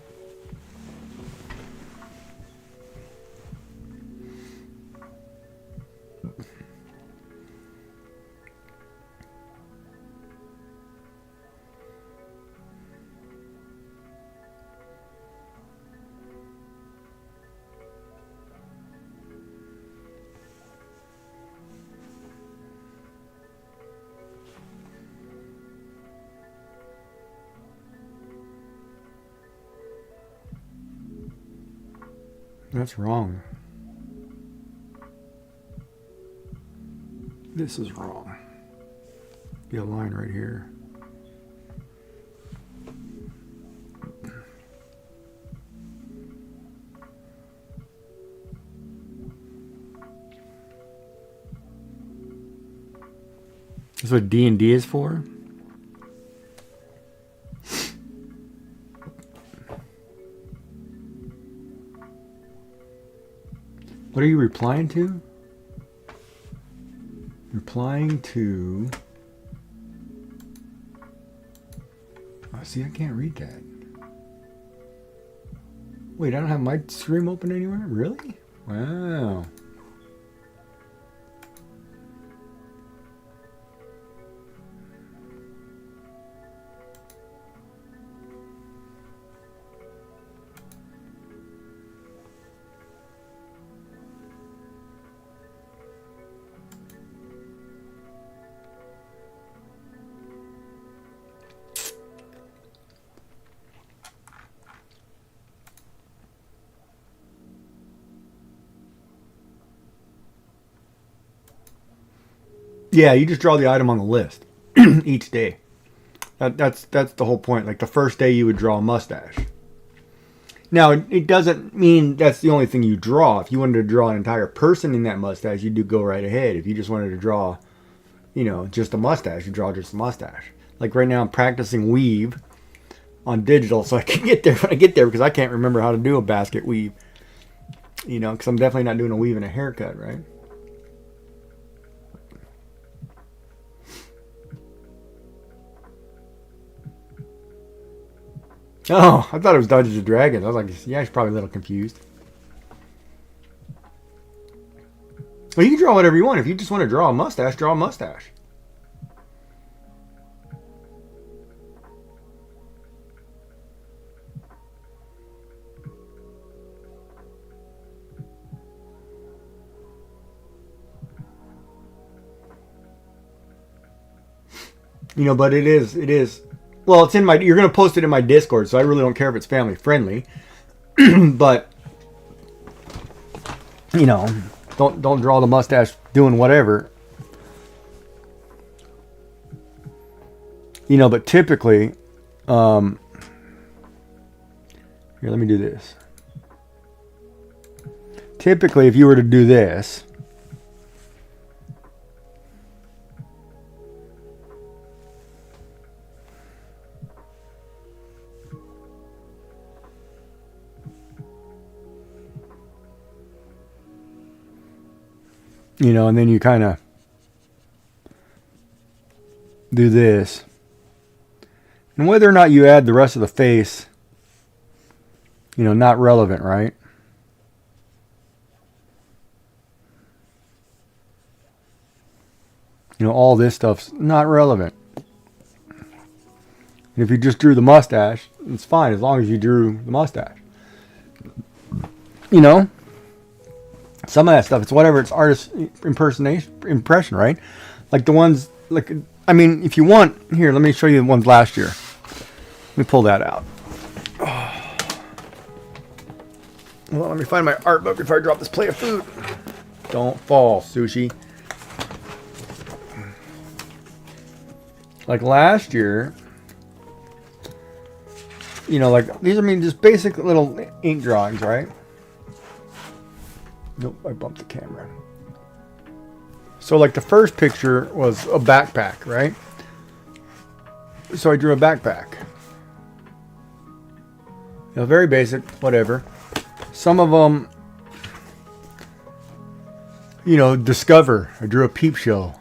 That's wrong. This is wrong. Be a line right here. That's what D&D is for? What are you replying to? Replying to... Oh, see, I can't read that. Wait, I don't have my stream open anywhere? Really? Wow. Yeah, you just draw the item on the list each day. That's the whole point. Like the first day you would draw a mustache. Now, it doesn't mean that's the only thing you draw. If you wanted to draw an entire person in that mustache, you do go right ahead. If you just wanted to draw, you know, just a mustache, you draw just a mustache. Like right now I'm practicing weave on digital so I can get there when I get there because I can't remember how to do a basket weave. You know, because I'm definitely not doing a weave and a haircut, right? Oh, I thought it was Dungeons and Dragons. I was like, yeah, he's probably a little confused. Well, you can draw whatever you want. If you just want to draw a mustache, draw a mustache. You know, but it is. Well, it's in my. You're gonna post it in my Discord, so I really don't care if it's family friendly. But you know, don't draw the mustache doing whatever. You know, but typically, here, let me do this. Typically, if you were to do this. You know, and then you kind of do this. And whether or not you add the rest of the face, you know, not relevant, right? You know, all this stuff's not relevant. And if you just drew the mustache, it's fine as long as you drew the mustache. You know? Some of that stuff, it's whatever, it's artist impression, right? Like the ones, like, I mean, if you want, here, let me show you the ones last year. Let me pull that out. Well, let me find my art book before I drop this plate of food. Don't fall, sushi. Like last year, you know, like, these are, I mean, just basic little ink drawings, right? Nope, I bumped the camera. So like the first picture was a backpack, right? So I drew a backpack. You know, very basic, whatever. Some of them, you know, discover. I drew a peep show,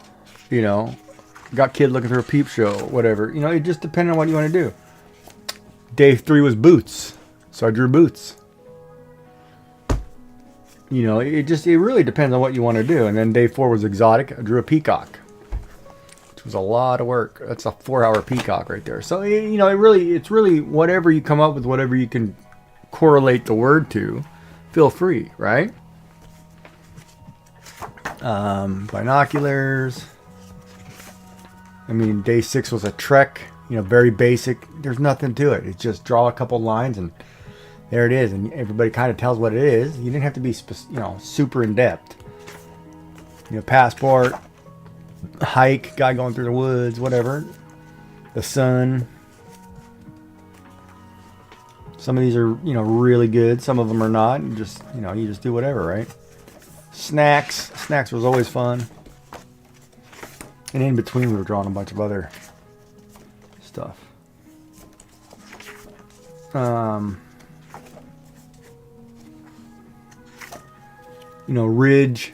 you know. Got kid looking through a peep show, whatever. You know, it just depends on what you want to do. Day 3 was boots. So I drew boots. You know, it really depends on what you want to do. And then day 4 was exotic. I drew a peacock. Which was a lot of work. That's a 4-hour peacock right there. So, you know, it's really whatever you come up with, whatever you can correlate the word to. Feel free, right? Binoculars. I mean, day 6 was a trek, you know, very basic. There's nothing to it. It's just draw a couple lines and there it is. And everybody kind of tells what it is. You didn't have to be, you know, super in depth. You know, passport, hike, guy going through the woods, whatever. The sun. Some of these are, you know, really good. Some of them are not. And just, you know, you just do whatever, right? Snacks. Snacks was always fun. And in between, we were drawing a bunch of other stuff. You know, ridge.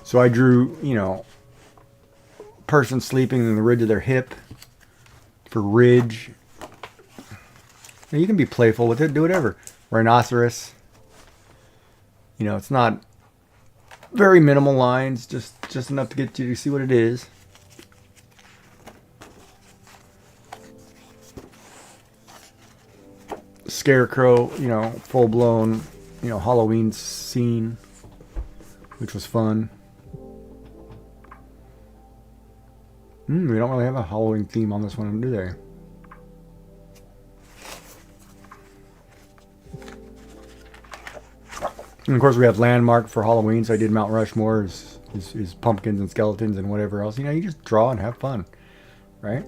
So I drew, you know, person sleeping in the ridge of their hip for ridge. Now, you can be playful with it. Do whatever. Rhinoceros. You know, it's not very minimal lines, just enough to get you to see what it is. Scarecrow, you know, full blown, you know, Halloween scene, which was fun. We don't really have a Halloween theme on this one, do they? And of course, we have landmark for Halloween, so I did Mount Rushmore, is pumpkins and skeletons and whatever else. You know, you just draw and have fun, right?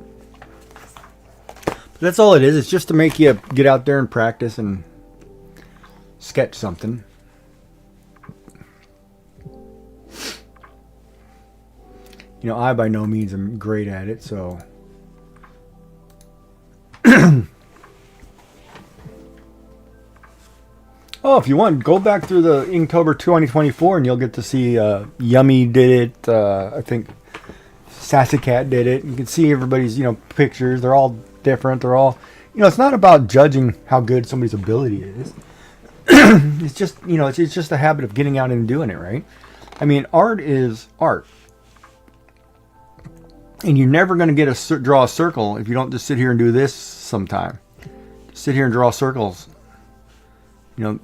But that's all it is. It's just to make you get out there and practice and sketch something. You know, I by no means am great at it, so... Oh, if you want, go back through the Inktober 2024 and you'll get to see Yummy did it. I think Sassy Cat did it. You can see everybody's, you know, pictures. They're all different. They're all, you know, it's not about judging how good somebody's ability is. It's just, you know, it's just a habit of getting out and doing it, right? I mean, art is art. And you're never going to draw a circle if you don't just sit here and do this sometime. Sit here and draw circles. You know,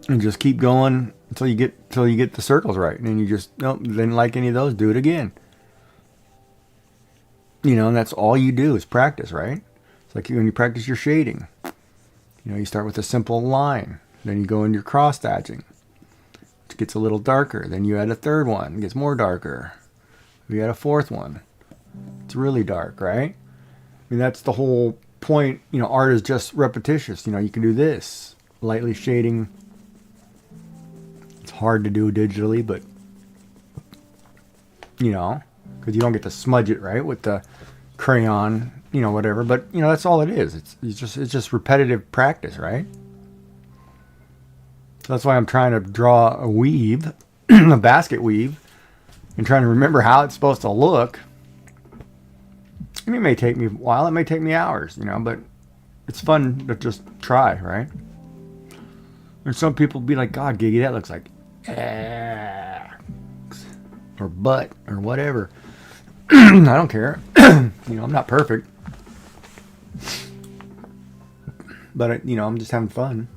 and just keep going until you get the circles right. And then you just, nope, didn't like any of those, do it again. You know, and that's all you do is practice, right? It's like when you practice your shading. You know, you start with a simple line. Then you go into your cross hatching. It gets a little darker. Then you add a third one. It gets more darker. You add a fourth one. It's really dark, right? I mean, that's the whole point. You know, art is just repetitious. You know, you can do this. Lightly shading. It's hard to do digitally, but, you know, because you don't get to smudge it, right, with the crayon, you know, whatever. But, you know, that's all it is. It's just repetitive practice, right? So that's why I'm trying to draw a weave, a basket weave, and trying to remember how it's supposed to look. And it may take me a while. It may take me hours, you know, but it's fun to just try, right? And some people be like, God, Giggy, that looks like or butt or whatever. I don't care. You know, I'm not perfect. But, you know, I'm just having fun.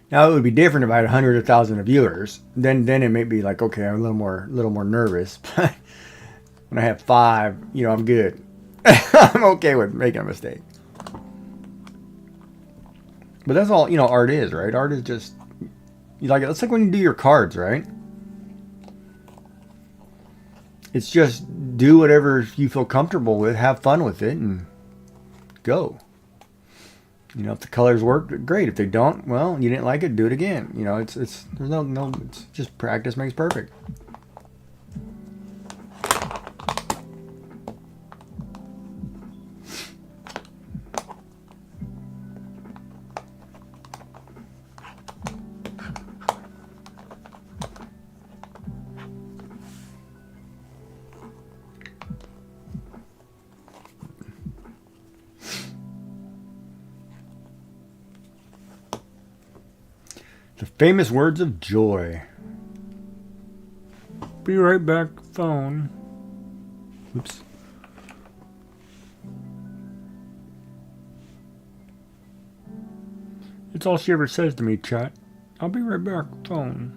Now, it would be different if I had 100 or 1,000 viewers. Then it may be like, okay, I'm a little more nervous. But when I have 5, you know, I'm good. I'm okay with making a mistake. But that's all, you know, art is, right? Art is just, you like, it's like when you do your cards, right? It's just do whatever you feel comfortable with, have fun with it, and go. You know, if the colors work, great. If they don't, well, you didn't like it, do it again. You know, there's no, it's just practice makes perfect. The famous words of joy. Be right back, phone. Oops. It's all she ever says to me, chat. I'll be right back, phone.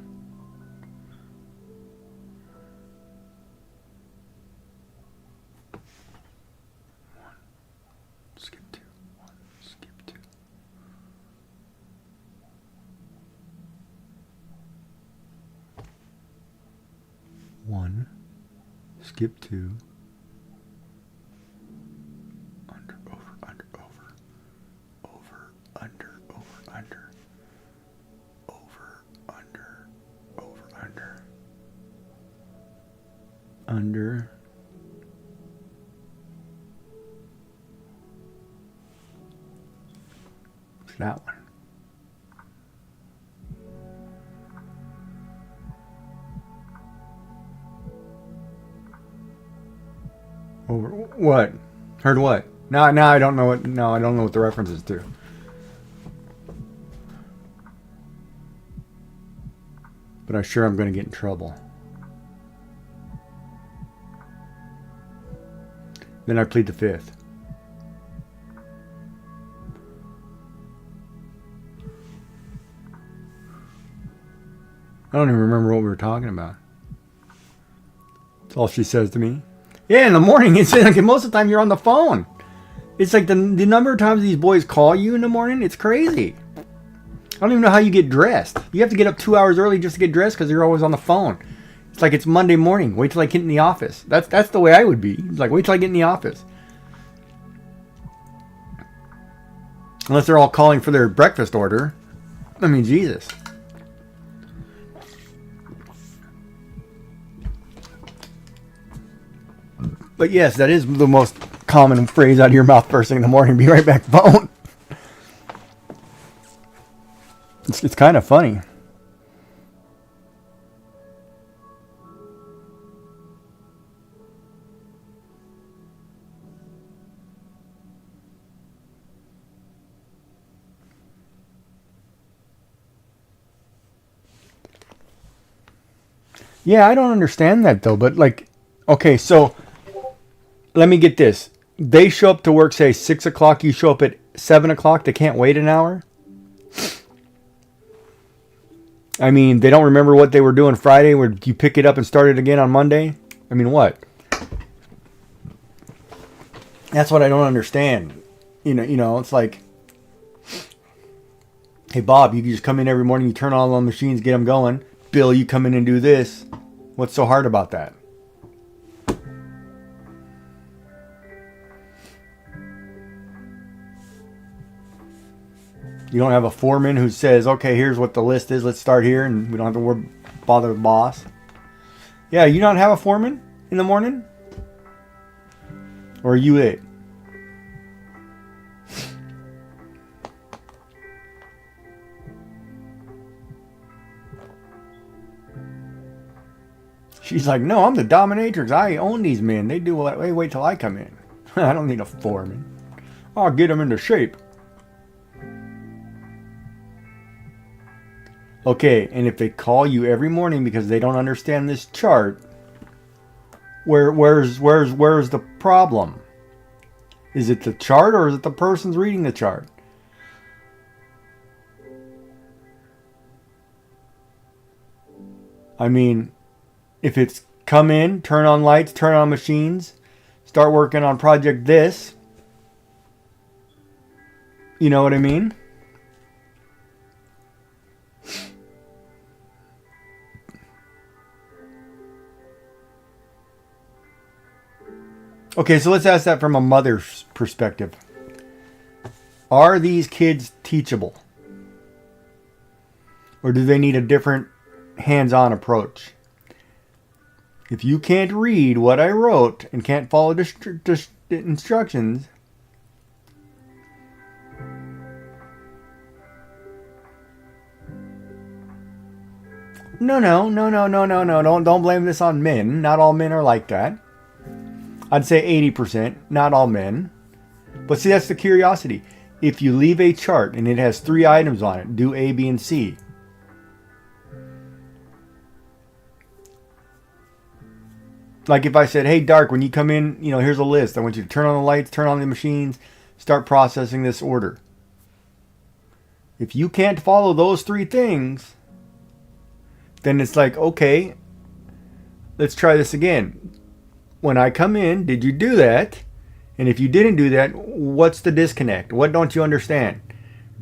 Skip 2. 1, skip 2. 1, skip 2, under, over, under, over, under, over, under, under, it's that one. Over what? Heard what? Now I don't know what. No, I don't know what the reference is to. But I'm sure I'm going to get in trouble. Then I plead the fifth. I don't even remember what we were talking about. That's all she says to me. Yeah, in the morning, it's like most of the time you're on the phone. It's like the number of times these boys call you in the morning, it's crazy. I don't even know how you get dressed. You have to get up 2 hours early just to get dressed because you're always on the phone. It's like it's Monday morning. Wait till I get in the office. That's the way I would be. It's like, wait till I get in the office. Unless they're all calling for their breakfast order. I mean, Jesus. But yes, that is the most common phrase out of your mouth first thing in the morning. Be right back, phone. It's kind of funny. Yeah, I don't understand that though. But like, okay, so let me get this. They show up to work, say 6 o'clock. You show up at 7 o'clock. They can't wait an hour. I mean, they don't remember what they were doing Friday where you pick it up and start it again on Monday. I mean, what? That's what I don't understand. You know, it's like, hey, Bob, you can just come in every morning, you turn on all the machines, get them going. Bill, you come in and do this. What's so hard about that? You don't have a foreman who says, okay, here's what the list is. Let's start here, and we don't have to bother the boss. Yeah, you don't have a foreman in the morning? Or are you it? She's like, no, I'm the dominatrix. I own these men. They do what? They wait till I come in. I don't need a foreman. I'll get them into shape. Okay, and if they call you every morning because they don't understand this chart, where's the problem? Is it the chart or is it the person's reading the chart? I mean, if it's come in, turn on lights, turn on machines, start working on project this, you know what I mean? Okay, so let's ask that from a mother's perspective. Are these kids teachable? Or do they need a different hands-on approach? If you can't read what I wrote and can't follow the instructions, no, don't blame this on men. Not all men are like that. I'd say 80%, not all men. But see, that's the curiosity. If you leave a chart and it has 3 items on it, do A, B, and C. Like if I said, hey, Dark, when you come in, here's a list. I want you to turn on the lights, turn on the machines, start processing this order. If you can't follow those 3 things, then it's like, okay, let's try this again. When I come in, did you do that? And if you didn't do that, what's the disconnect? What don't you understand?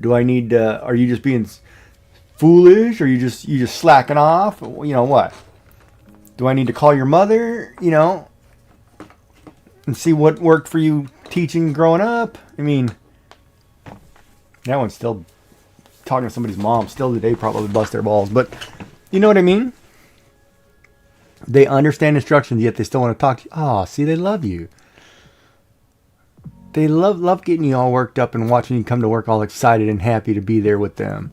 Do I need are you just being foolish? Or you just slacking off? What? Do I need to call your mother, and see what worked for you teaching growing up? I mean, that one's still talking to somebody's mom. Still today probably bust their balls. But you know what I mean? They understand instructions, yet they still want to talk to you. Oh, see, they love you. They love getting you all worked up and watching you come to work all excited and happy to be there with them.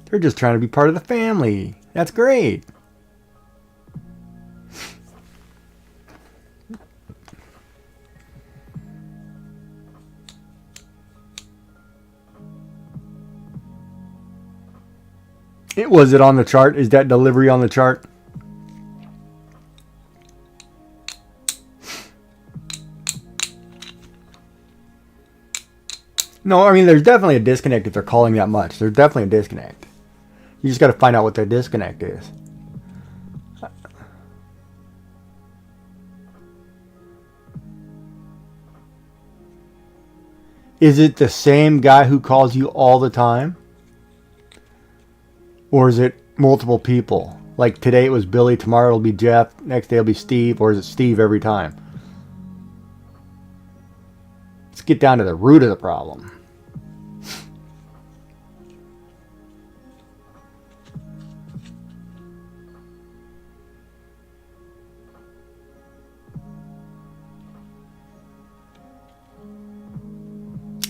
They're just trying to be part of the family. That's great. Was it on the chart? Is that delivery on the chart? No, I mean, there's definitely a disconnect if they're calling that much. There's definitely a disconnect. You just got to find out what that disconnect is. Is it the same guy who calls you all the time? Or is it multiple people? Like today it was Billy, tomorrow it'll be Jeff, next day it'll be Steve, or is it Steve every time? Let's get down to the root of the problem.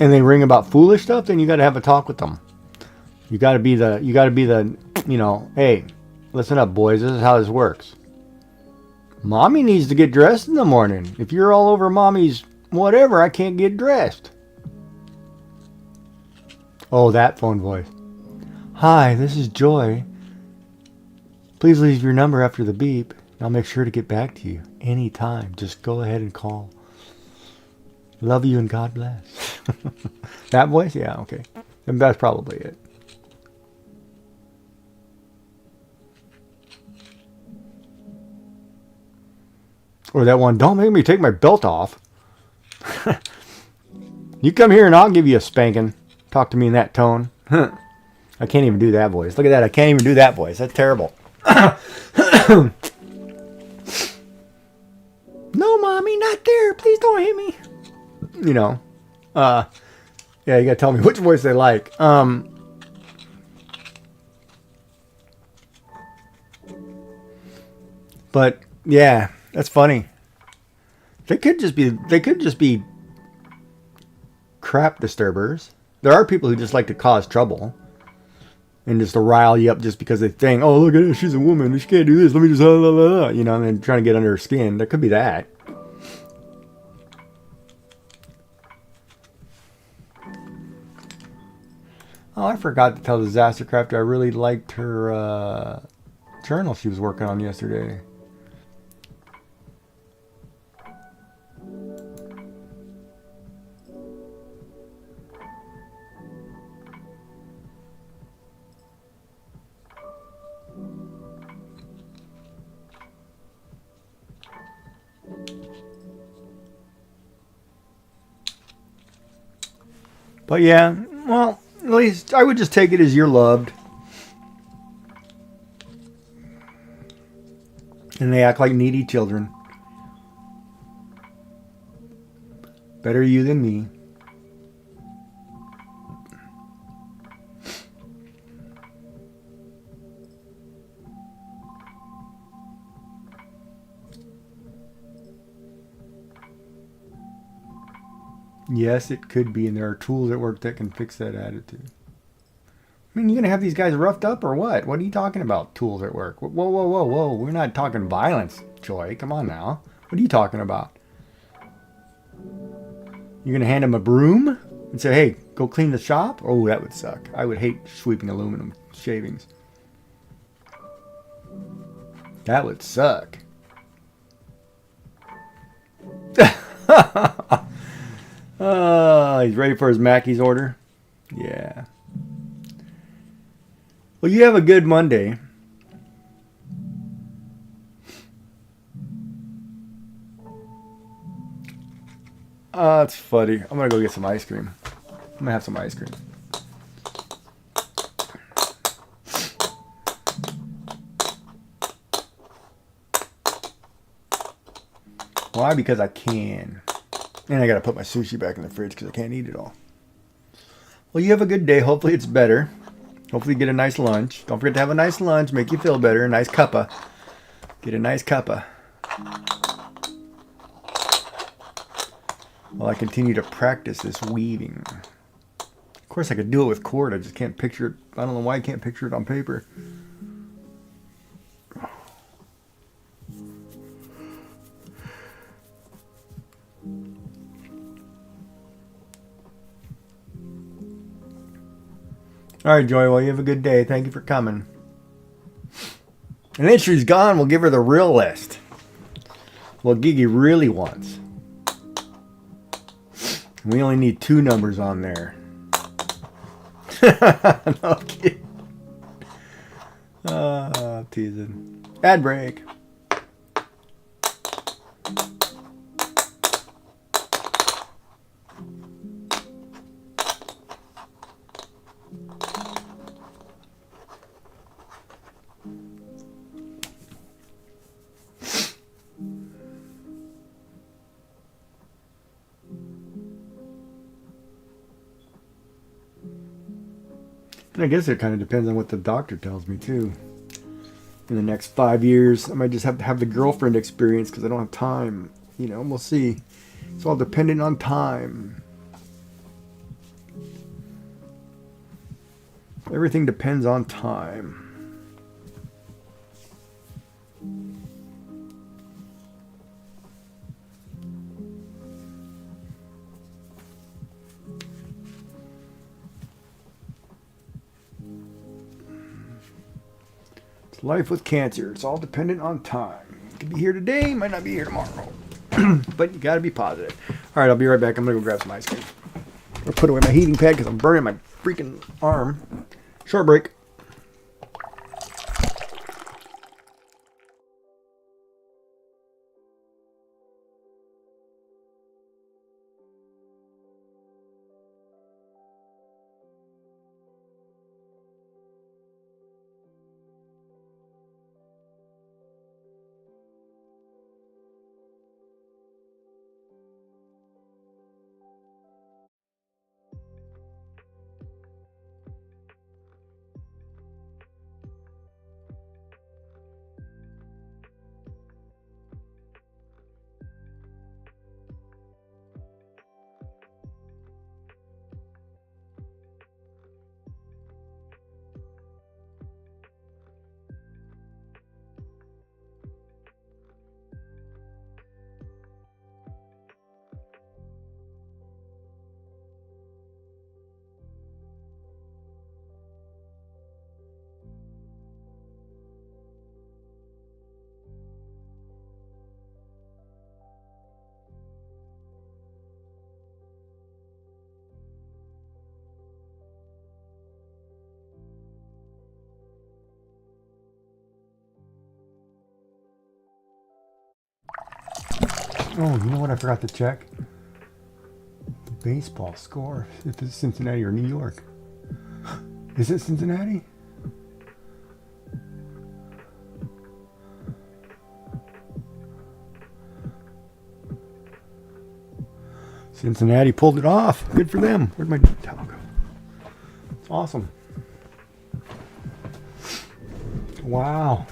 And they ring about foolish stuff, then you got to have a talk with them. You got to be the, hey, listen up, boys. This is how this works. Mommy needs to get dressed in the morning. If you're all over mommy's whatever, I can't get dressed. Oh, that phone voice. Hi, this is Joy. Please leave your number after the beep. I'll make sure to get back to you anytime. Just go ahead and call. Love you and God bless. That voice? Yeah, okay. And that's probably it. Or that one, don't make me take my belt off. You come here and I'll give you a spanking. Talk to me in that tone. I can't even do that voice. Look at that. I can't even do that voice. That's terrible. No, Mommy, not there. Please don't hit me. Yeah, you gotta tell me which voice they like. But yeah, that's funny. They could just be crap disturbers. There are people who just like to cause trouble and just to rile you up just because they think, oh, look at her, she's a woman, she can't do this. Let me just and then trying to get under her skin. There could be that. Oh, I forgot to tell Disaster Crafter I really liked her journal she was working on yesterday. But yeah, well, at least I would just take it as you're loved. And they act like needy children. Better you than me. Yes, it could be, and there are tools at work that can fix that attitude. I mean, you're going to have these guys roughed up or what? What are you talking about, tools at work? Whoa, whoa, whoa, whoa. We're not talking violence, Joy. Come on now. What are you talking about? You're going to hand them a broom and say, hey, go clean the shop? Oh, that would suck. I would hate sweeping aluminum shavings. That would suck. Oh, he's ready for his Mackey's order? Yeah. Well, you have a good Monday. That's funny. I'm going to go get some ice cream. I'm going to have some ice cream. Why? Because I can. And I got to put my sushi back in the fridge because I can't eat it all. Well, you have a good day. Hopefully it's better. Hopefully you get a nice lunch. Don't forget to have a nice lunch. Make you feel better. A nice cuppa. Get a nice cuppa. While I continue to practice this weaving. Of course I could do it with cord. I just can't picture it. I don't know why I can't picture it on paper. All right, Joy. Well, you have a good day. Thank you for coming. And then she's gone. We'll give her the real list. What Gigi really wants. We only need 2 numbers on there. No kidding. Teasing. Ad break. And I guess it kind of depends on what the doctor tells me, too. In the next 5 years, I might just have to have the girlfriend experience because I don't have time. You know, we'll see. It's all dependent on time. Everything depends on time. Life with cancer. It's all dependent on time. You could be here today, might not be here tomorrow. But you got to be positive. All right, I'll be right back. I'm going to go grab some ice cream. Or put away my heating pad because I'm burning my freaking arm. Short break. Oh, you know what I forgot to check? The baseball score. If it's Cincinnati or New York. Is it Cincinnati? Cincinnati pulled it off. Good for them. Where'd my towel go? It's awesome. Wow.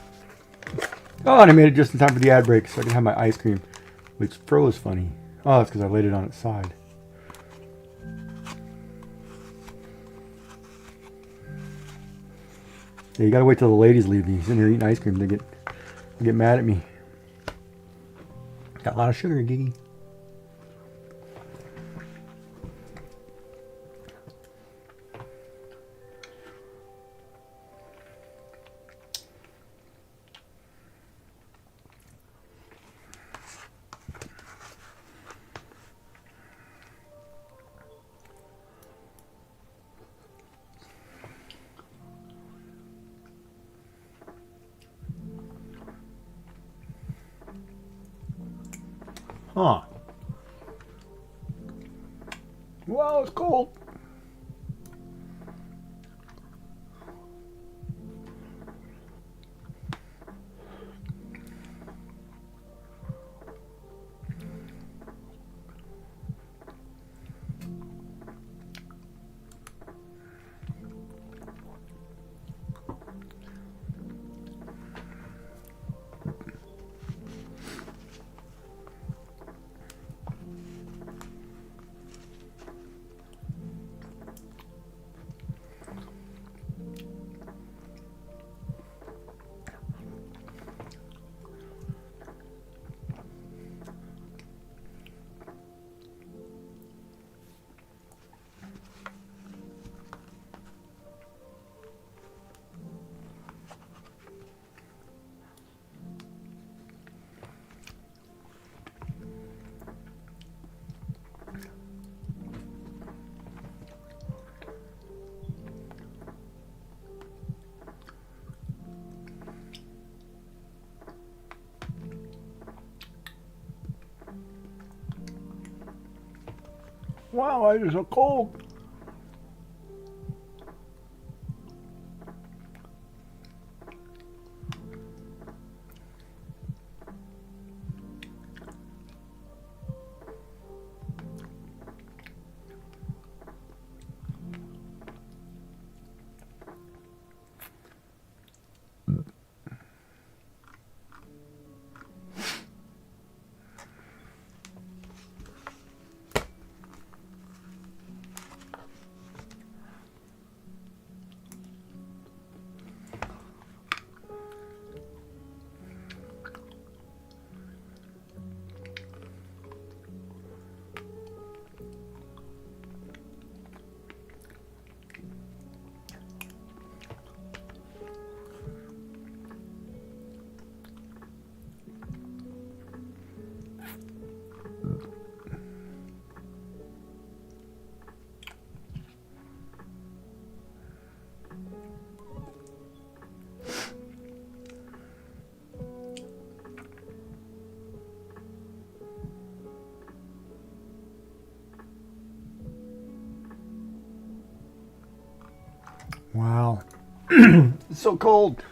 Oh, and I made it just in time for the ad break so I can have my ice cream, which froze funny. Oh, that's because I laid it on its side. Yeah, you gotta wait till the ladies leave. He's in here eating ice cream. They get mad at me. Got a lot of sugar, Giggy. Huh. Wow, it's cold. Wow, it is so cold. Wow. It's so cold.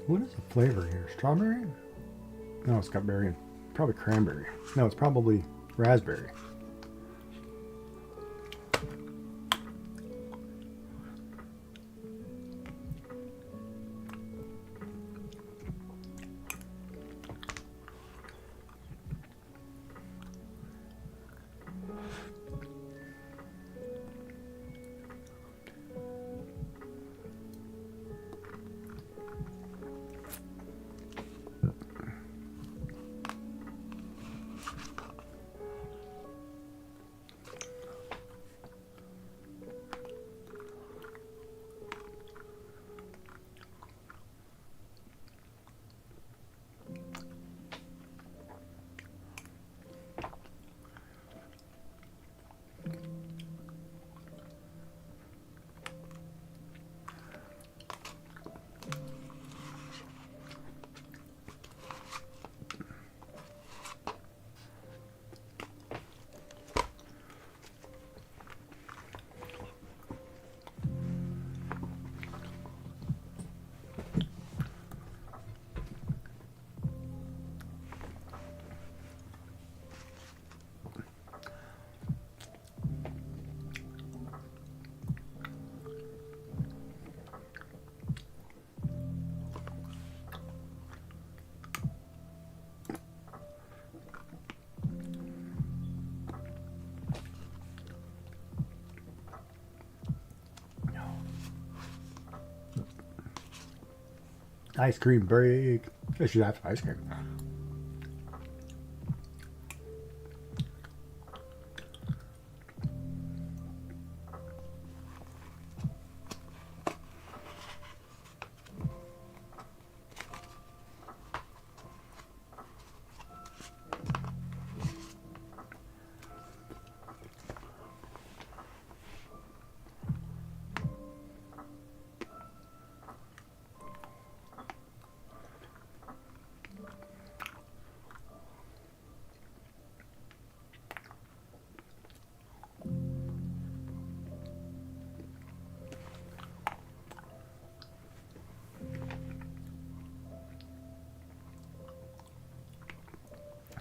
What is the flavor here? Strawberry? No, it's got berry. Probably cranberry. No, it's probably raspberry. Ice cream break. I should have ice cream.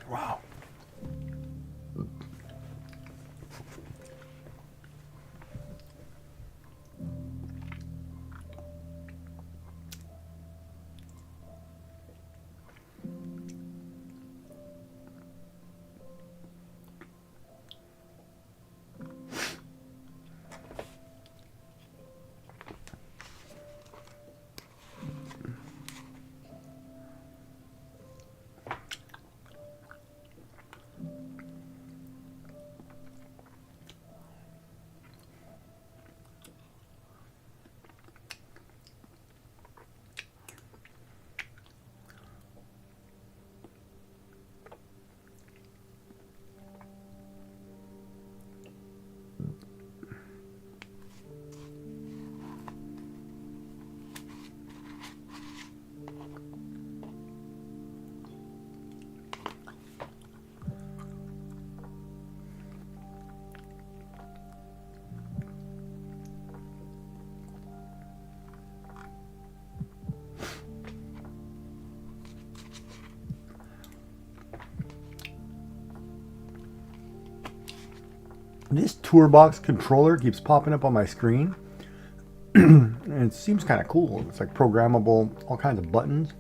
Wow. This Tourbox controller keeps popping up on my screen. And it seems kind of cool. It's like programmable, all kinds of buttons.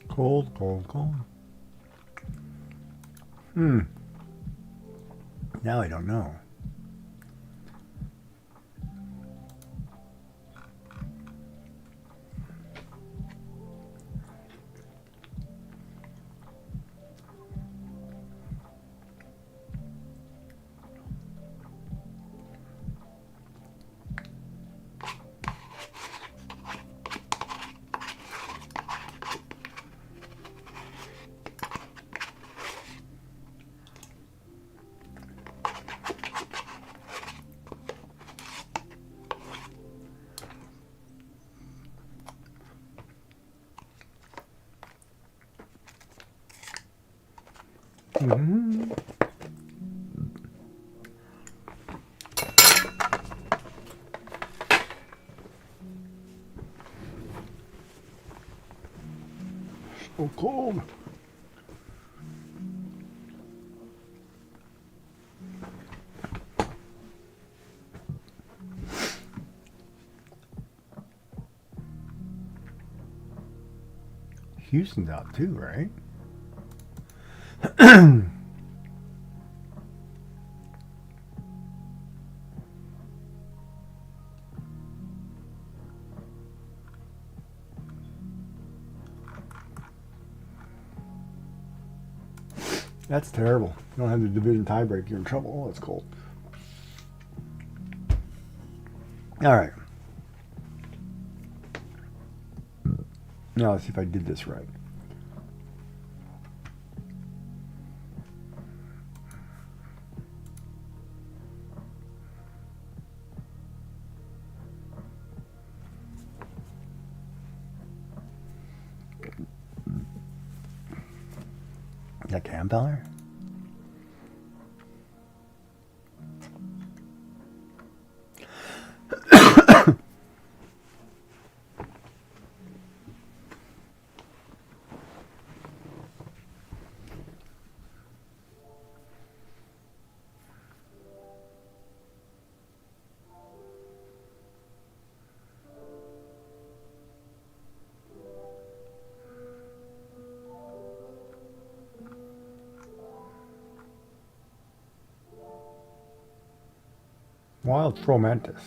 Cold, cold, cold. Now I don't know. Mm-hmm. So cold. Houston's out too, right? That's terrible. You don't have the division tiebreak, you're in trouble. Oh, that's cold. All right. Now let's see if I did this right. Is that Campeller? Wild Fromentus.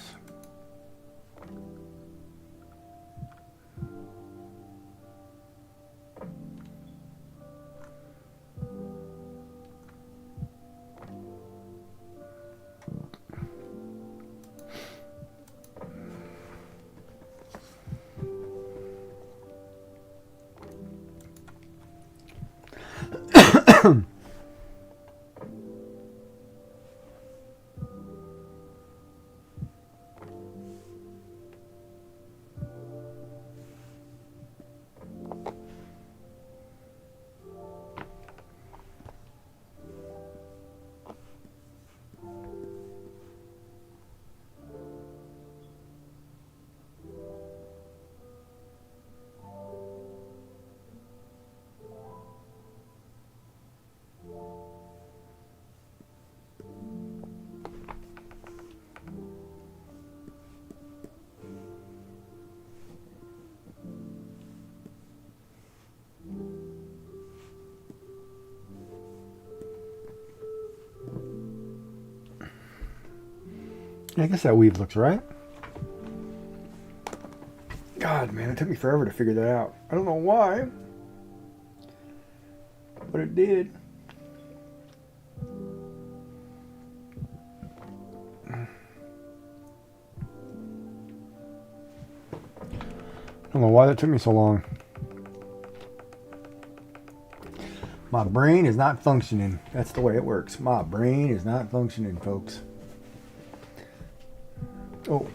Yeah, I guess that weave looks right. God, man, it took me forever to figure that out. I don't know why, but it did. I don't know why that took me so long. My brain is not functioning. That's the way it works. My brain is not functioning, folks. Oh.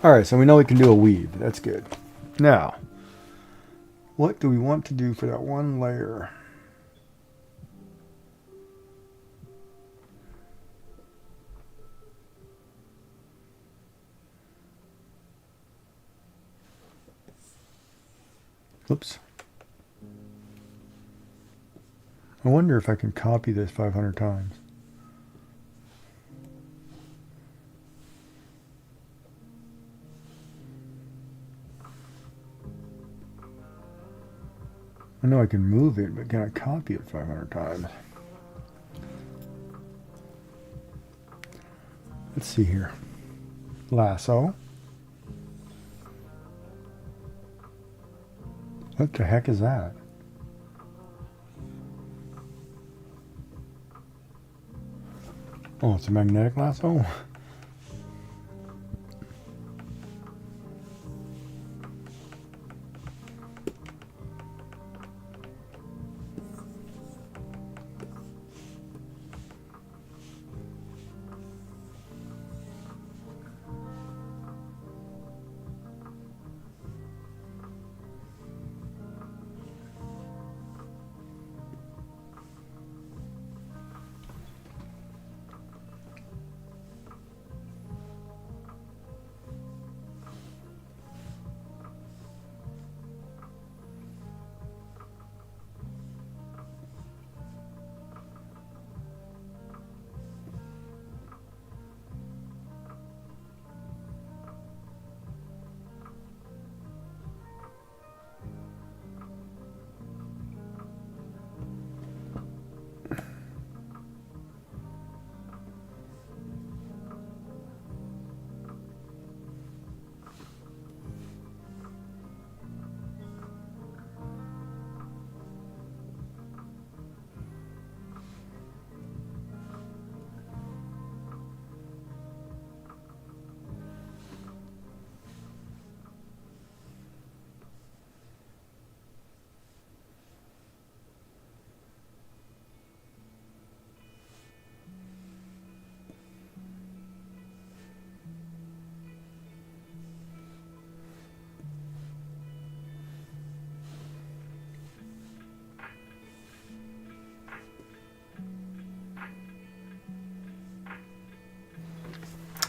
Alright, so we know we can do a weave. That's good. Now, what do we want to do for that one layer? Oops. I wonder if I can copy this 500 times. I know I can move it, but can I copy it 500 times? Let's see here. Lasso. What the heck is that? Oh, it's a magnetic lasso?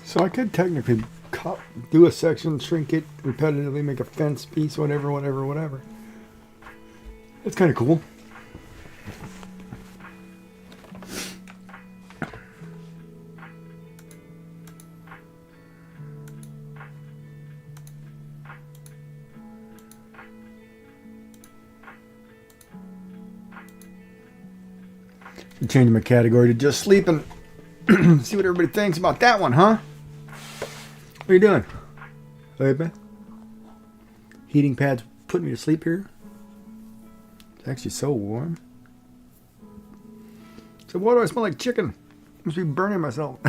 So I could technically do a section, shrink it repetitively, make a fence piece, whatever. That's kind of cool. Change my category to just sleeping. See what everybody thinks about that one, huh? What are you doing? Hey, man. Heating pads put me to sleep here. It's actually so warm. So why do I smell like chicken? Must be burning myself.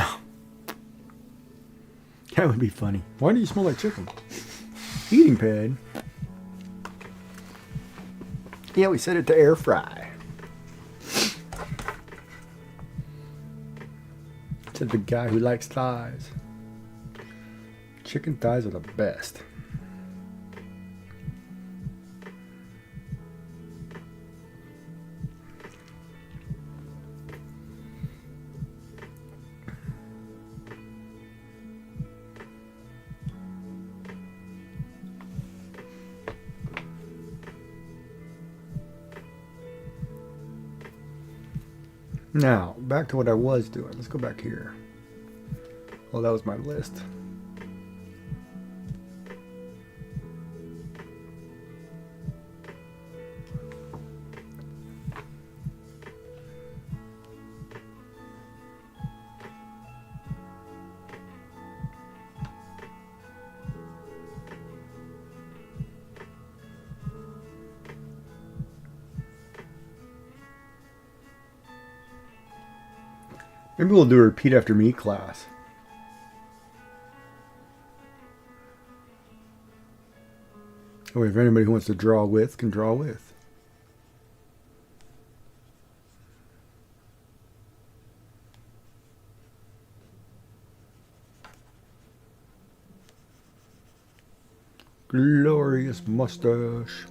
That would be funny. Why do you smell like chicken? Heating pad. Yeah, we set it to air fry. Said the guy who likes thighs. Chicken thighs are the best. Now, back to what I was doing. Let's go back here. Oh, that was my list. Maybe we'll do a repeat after me class. Or if anybody who wants to draw with can draw with. Glorious mustache.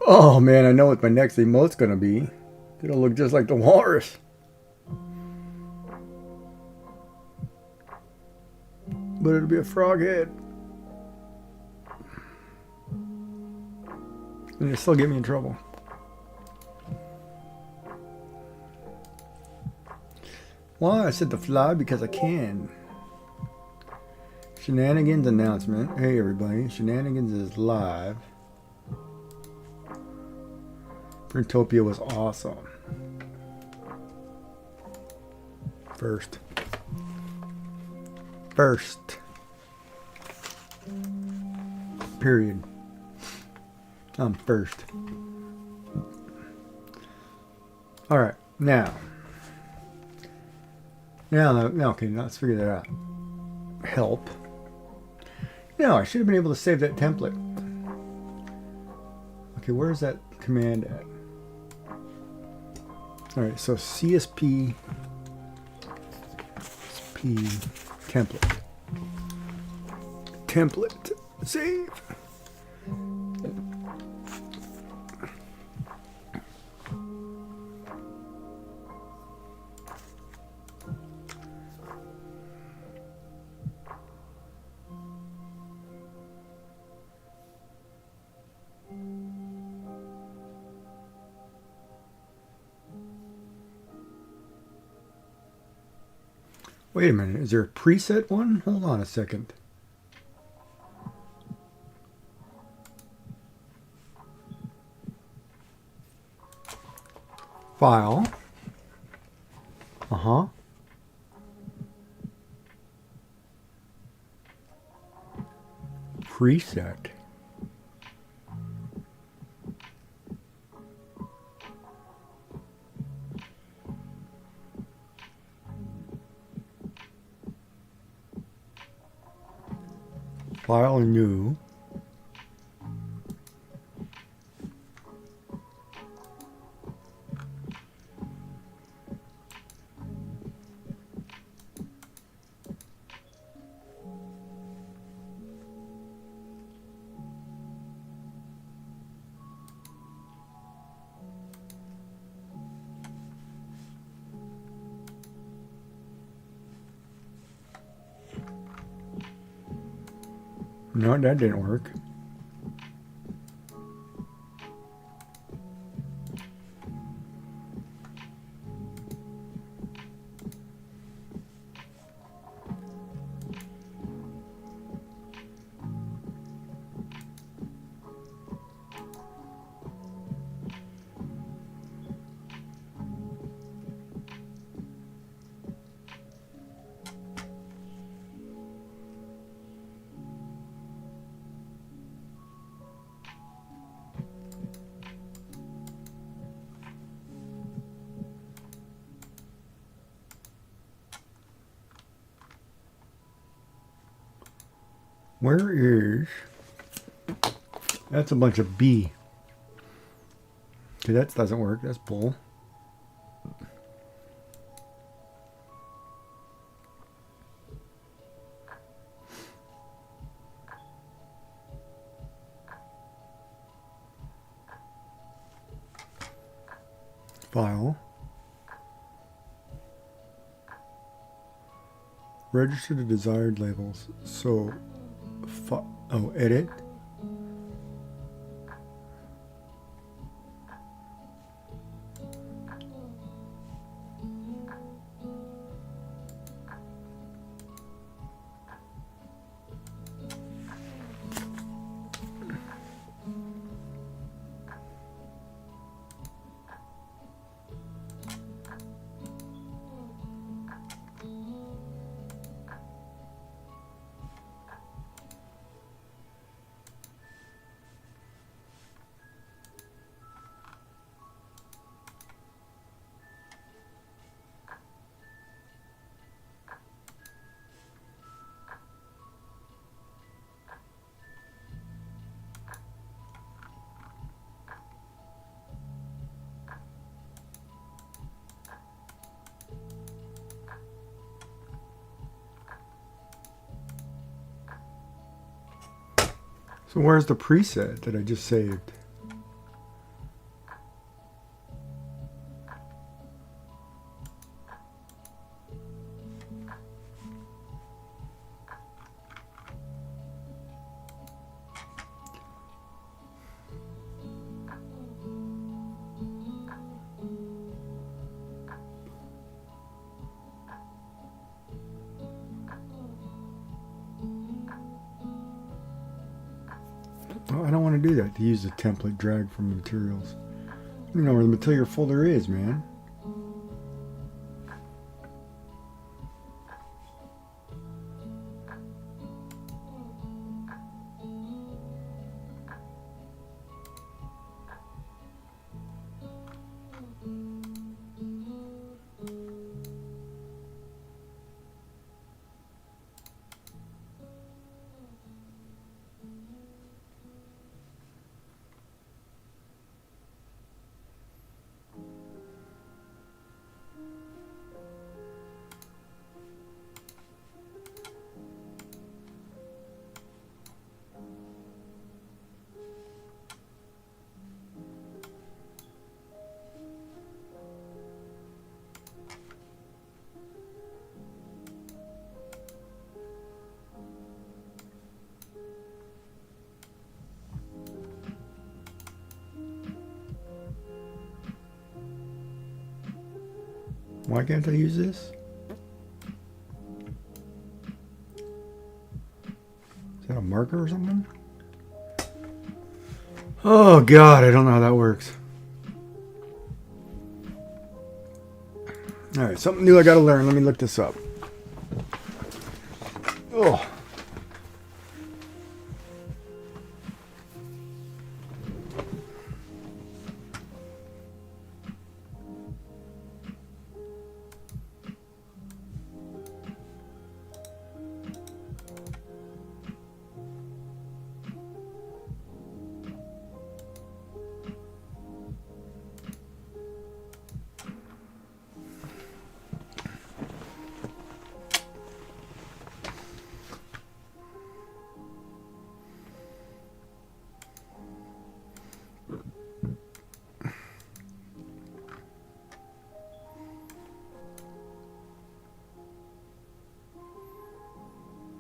Oh man, I know what my next emote's gonna be. It'll look just like the walrus. But it'll be a frog head. And it'll still get me in trouble. Why? I said to fly because I can. Shenanigans announcement. Hey everybody, Shenanigans is live. Printopia was awesome. First. Period. I'm first. Alright, now. Okay, now let's figure that out. Help. No, I should have been able to save that template. Okay, where's that command at? Alright, so CSP template. Save. Wait a minute, is there a preset one? Hold on a second. File. Preset. File new. No, that didn't work. Where is... That's a bunch of B. Okay, that doesn't work. That's bull. File. Register the desired labels. So, edit. So where's the preset that I just saved? Oh, I don't want to do that, to use the template drag from materials. I don't know where the material folder is, man. Why can't I use this? Is that a marker or something? Oh God, I don't know how that works. All right, something new I gotta learn. Let me look this up. Oh.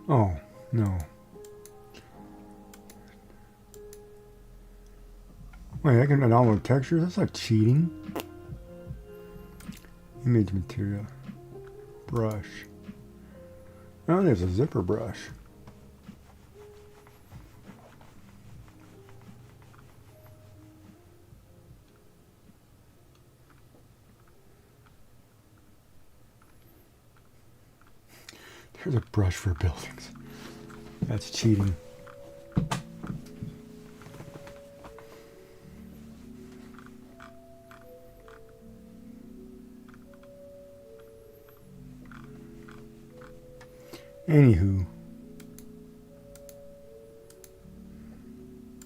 Oh, no. Wait, I can download textures? That's not cheating. Image material. Brush. Oh, there's a zipper brush. There's a brush for buildings. That's cheating. Anywho.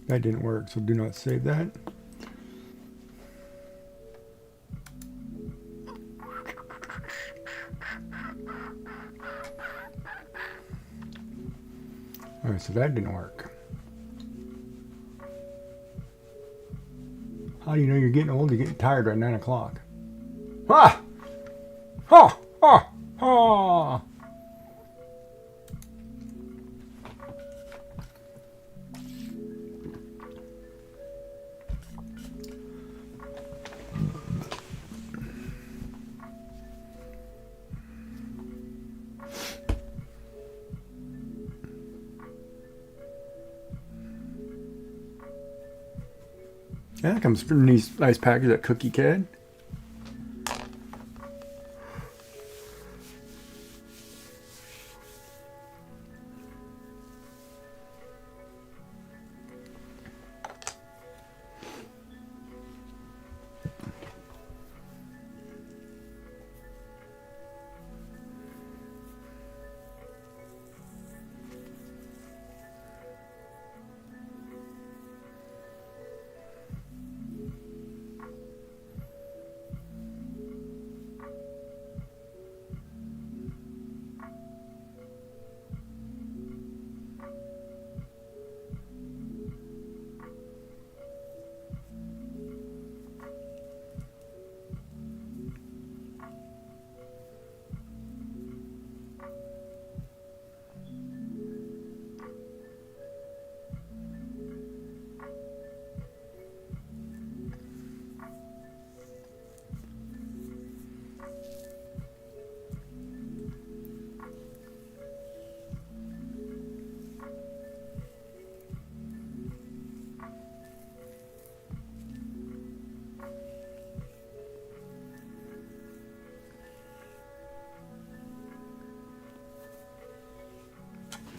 That didn't work, so do not save that. Alright, so that didn't work. How do you know you're getting old? You're getting tired at 9 o'clock. Ah! Ha! Ha! Ha! Yeah, that comes from these nice package, that cookie CAD.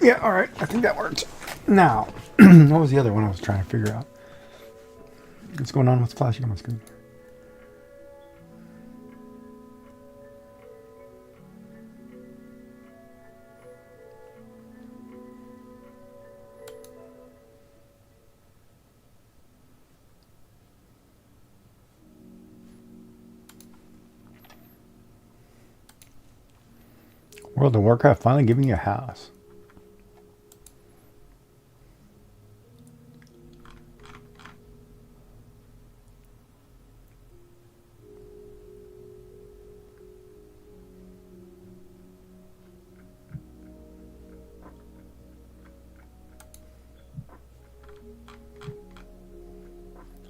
Yeah, alright, I think that worked. Now, what was the other one I was trying to figure out? What's going on? What's flashing on my screen? World of Warcraft finally giving you a house.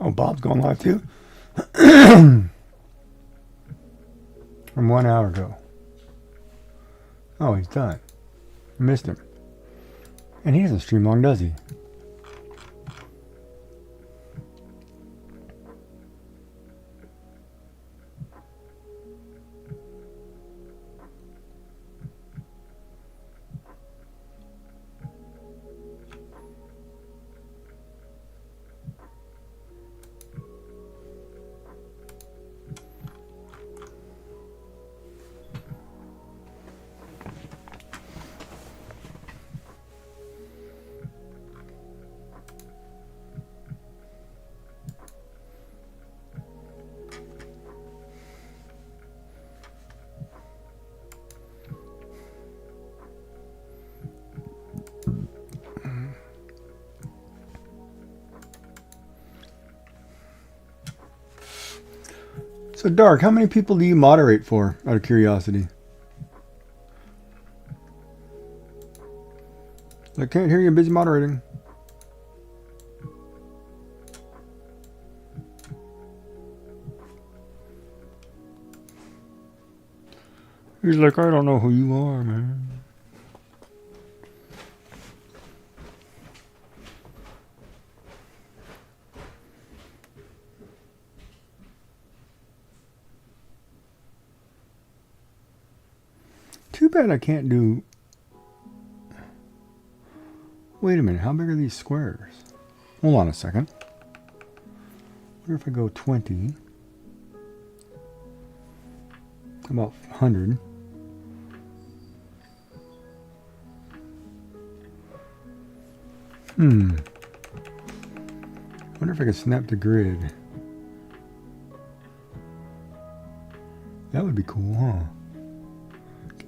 Oh, Bob's going live too? From 1 hour ago. Oh, he's done. Missed him. And he doesn't stream long, does he? So, Dark, how many people do you moderate for, out of curiosity? I can't hear you, busy moderating. He's like, I don't know who you are, man. Too bad I can't do... Wait a minute, how big are these squares? Hold on a second. What if I go 20? About 100. Wonder if I could snap the grid. That would be cool, huh?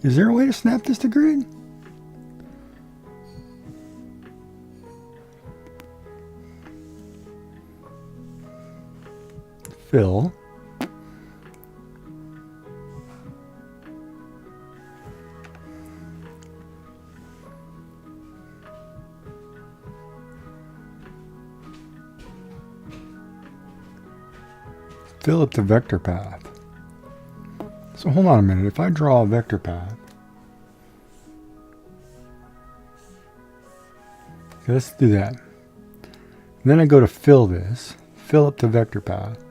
Is there a way to snap this to grid? Fill. Fill up the vector path. So hold on a minute. If I draw a vector path, okay, let's do that. And then I go to fill this. Fill up the vector path.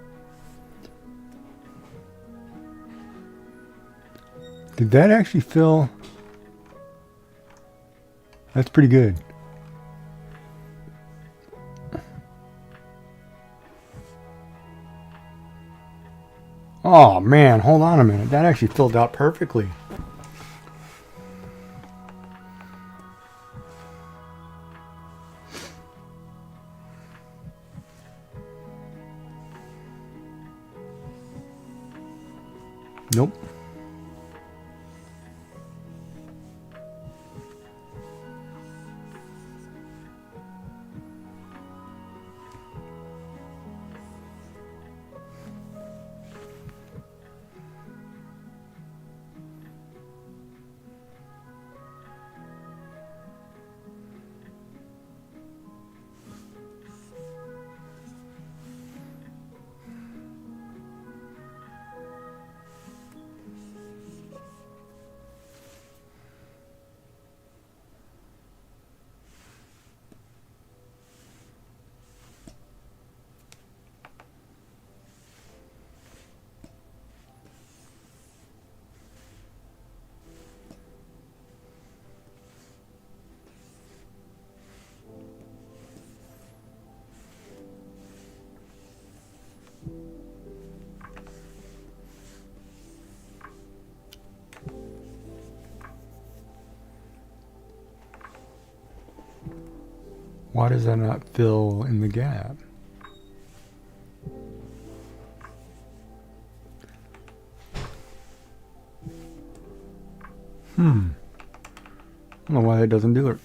Did that actually fill? That's pretty good. Oh man, hold on a minute. That actually filled out perfectly. Nope. Why does that not fill in the gap? I don't know why that doesn't do it.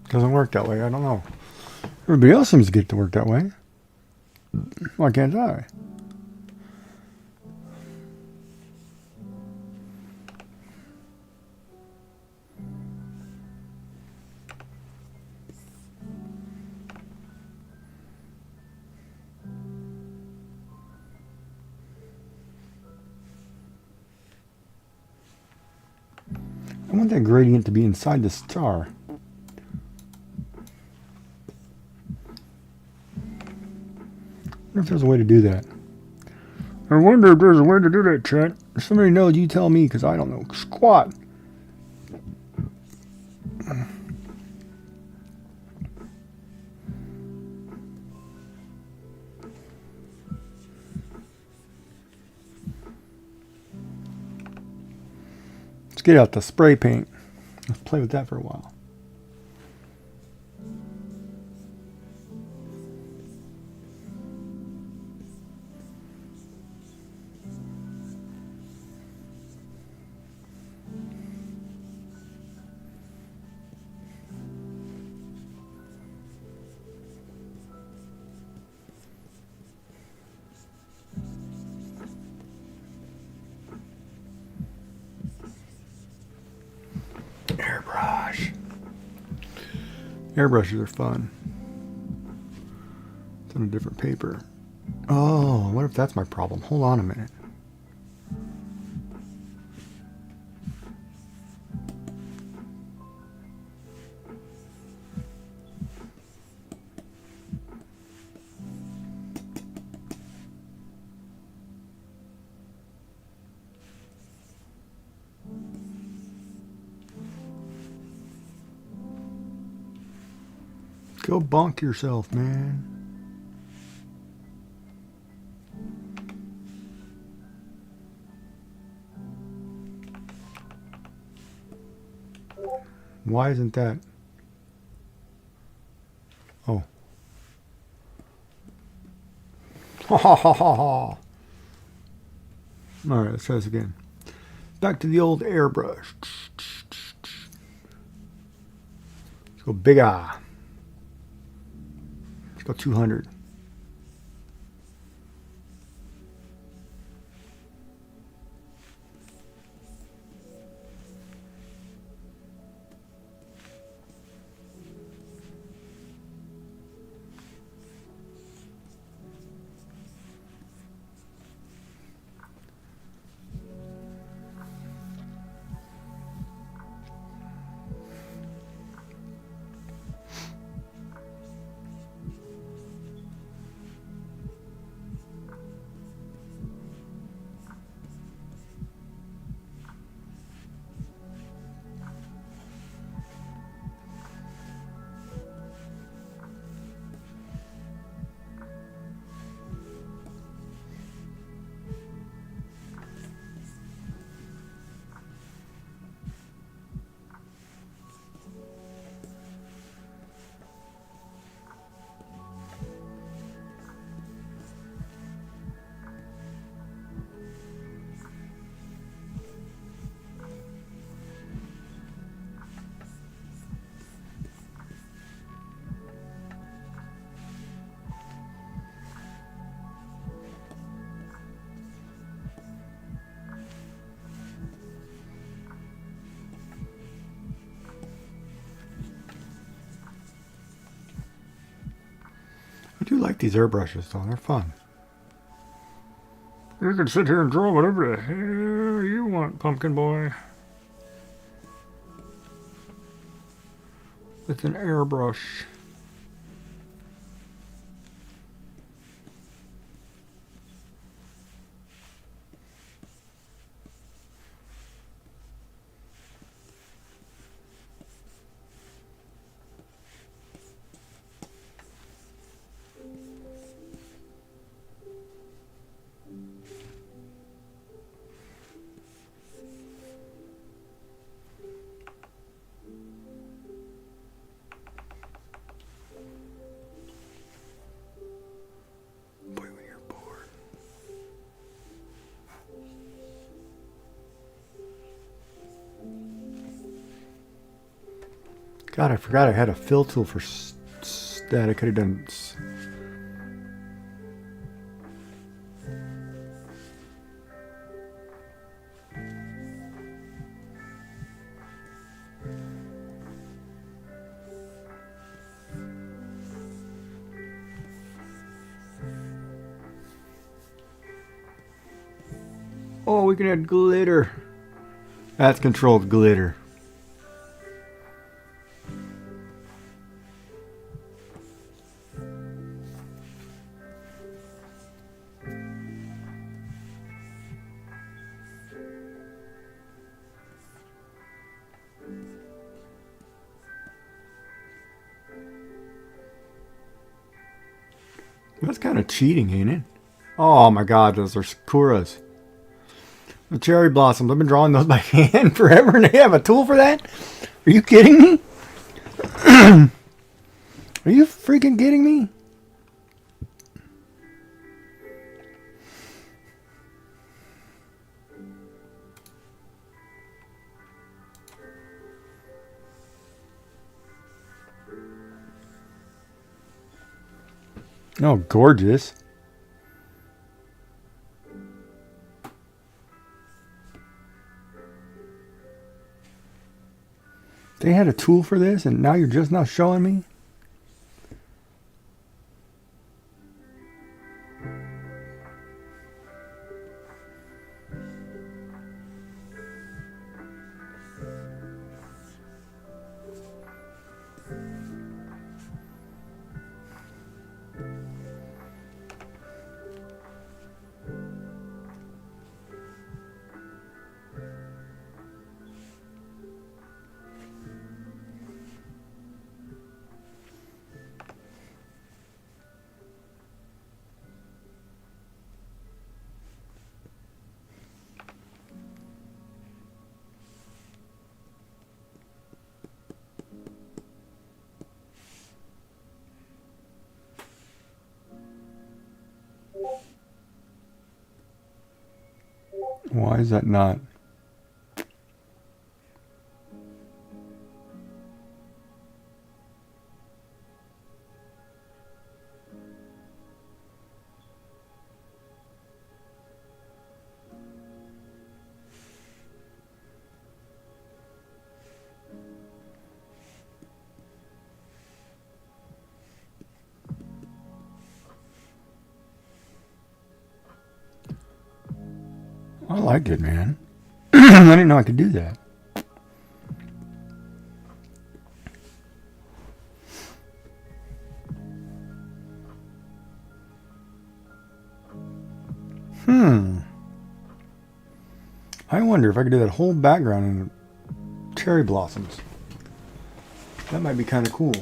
Doesn't work that way. I don't know. Everybody else seems to get it to work that way. Why can't I? I want that gradient to be inside the star. I wonder if there's a way to do that. I wonder if there's a way to do that, chat. If somebody knows, you tell me, because I don't know squat. Let's get out the spray paint. Let's play with that for a while. Airbrush. Airbrushes are fun. It's on a different paper. Oh, what if that's my problem? Hold on a minute. Go bonk yourself, man. Why isn't that? Oh. Ha ha ha ha ha. Alright, let's try this again. Back to the old airbrush. Let's go big eye. Let's go 200. I do like these airbrushes though, they're fun. You can sit here and draw whatever the hell you want, pumpkin boy. With an airbrush. God, I forgot I had a fill tool for that. I could have done. Oh, we can add glitter. That's controlled glitter. That's kind of cheating, ain't it? Oh my god, those are Sakuras. The cherry blossoms. I've been drawing those by hand forever and they have a tool for that? Are you kidding me? Are you freaking kidding me? Oh, gorgeous. They had a tool for this and now you're just now showing me? Why is that not? I like it, man. I didn't know I could do that. I wonder if I could do that whole background in cherry blossoms. That might be kind of cool.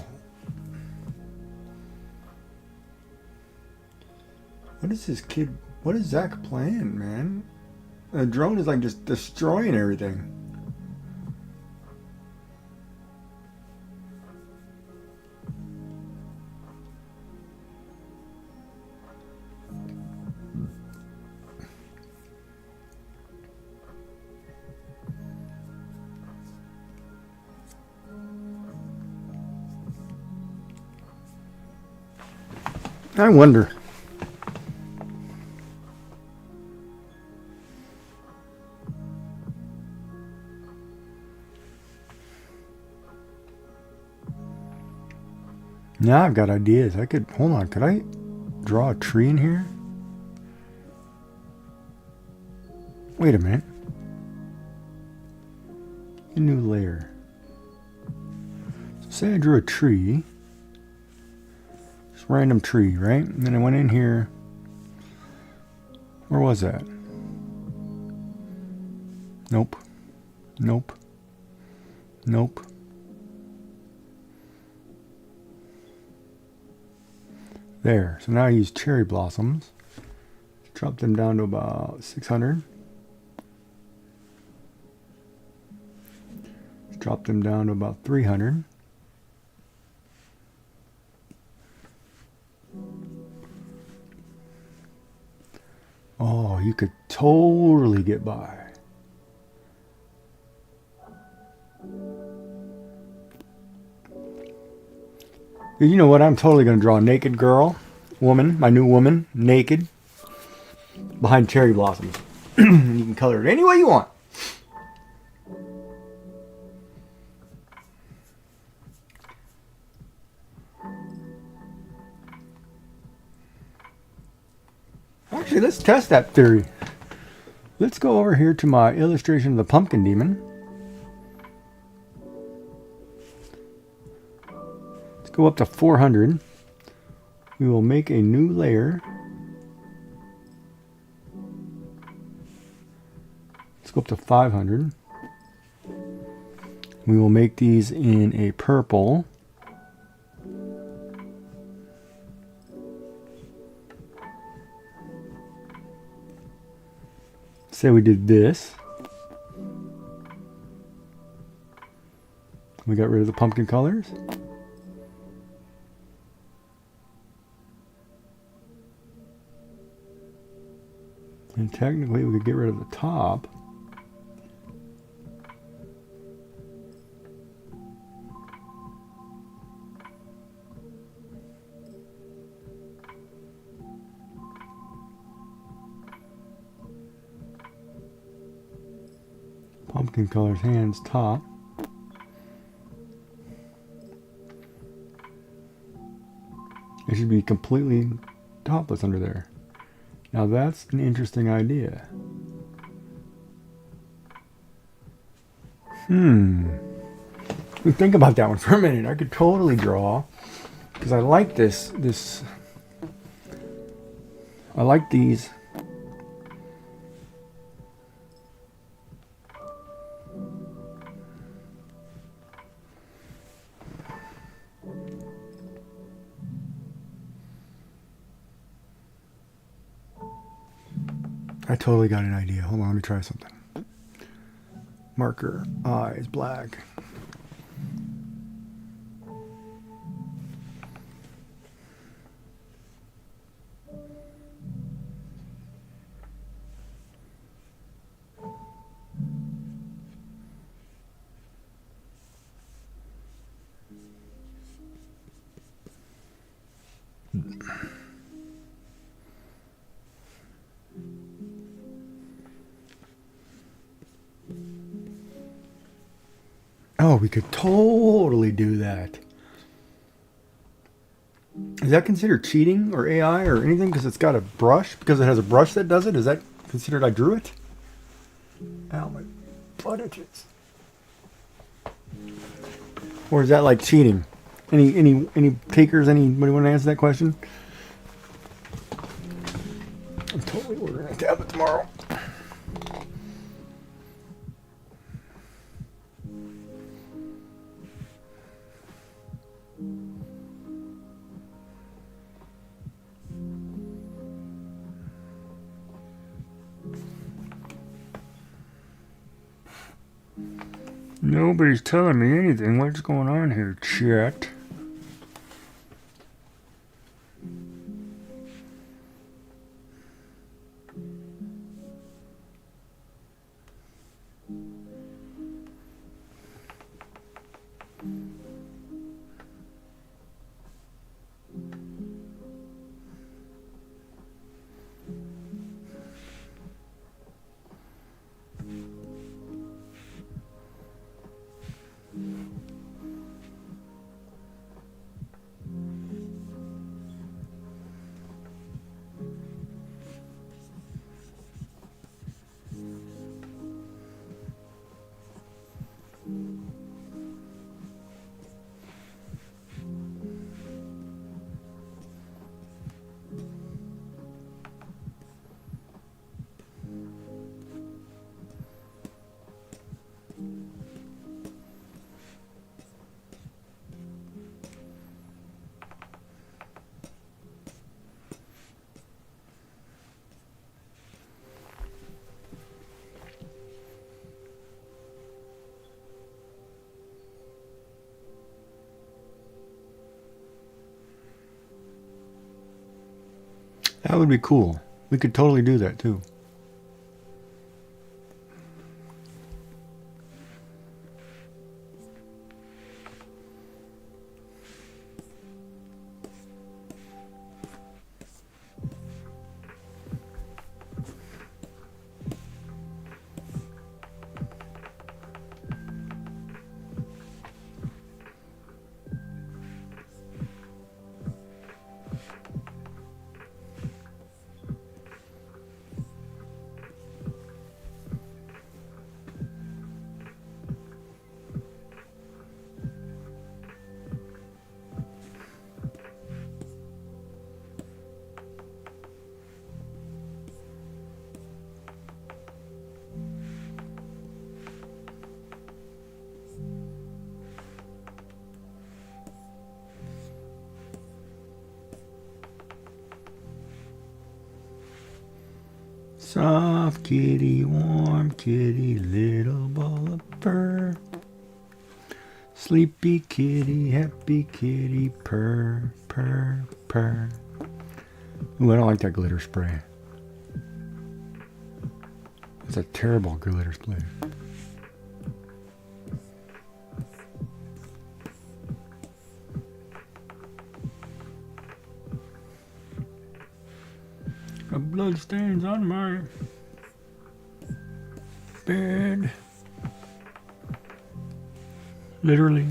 What is this kid? What is Zach playing, man? The drone is like just destroying everything. I wonder. Now I've got ideas. I could, hold on, could I draw a tree in here? Wait a minute. A new layer. So say I drew a tree. Just random tree, right? And then I went in here. Where was that? Nope. Nope. Nope. There. So now I use cherry blossoms. Drop them down to about 600. Drop them down to about 300. Oh, you could totally get by. You know what? I'm totally going to draw a naked girl, woman, my new woman, naked, behind cherry blossoms. You can color it any way you want. Actually, let's test that theory. Let's go over here to my illustration of the pumpkin demon. Go up to 400. We will make a new layer. Let's go up to 500. We will make these in a purple. Say we did this. We got rid of the pumpkin colors. And technically we could get rid of the top. Pumpkin colors, hands, top. It should be completely topless under there. Now that's an interesting idea. Let me think about that one for a minute. I could totally draw, because I like this. I like these. I totally got an idea. Hold on, let me try something. Marker, eyes, black. Oh, we could totally do that. Is that considered cheating or AI or anything because it's got a brush? Because it has a brush that does it? Is that considered I drew it? Ow, my butt itches. Or is that like cheating? Any takers? Anybody want to answer that question? I'm totally ordering a tablet tomorrow. Nobody's telling me anything. What's going on here, chat? That would be cool. We could totally do that too. Soft kitty, warm kitty, little ball of fur. Sleepy kitty, happy kitty, purr, purr, purr. Ooh, I don't like that glitter spray. It's a terrible glitter spray. Blood stains on my bed. Literally.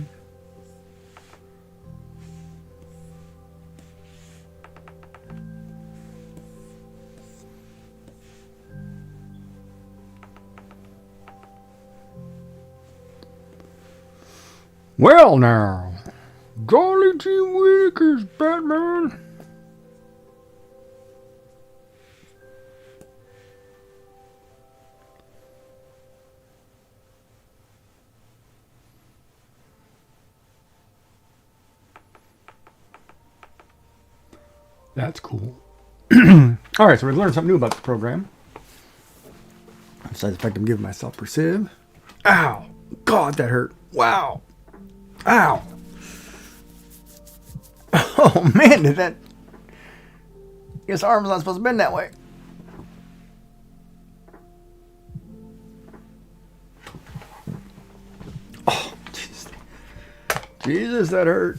Well now, golly gee whittakers, Batman. That's cool. All right, so we learned something new about the program. Besides the fact I'm giving myself persiv. Ow! God, that hurt. Wow. Ow. Oh, man, did that... His arm's not supposed to bend that way. Oh, Jesus. Jesus, that hurt.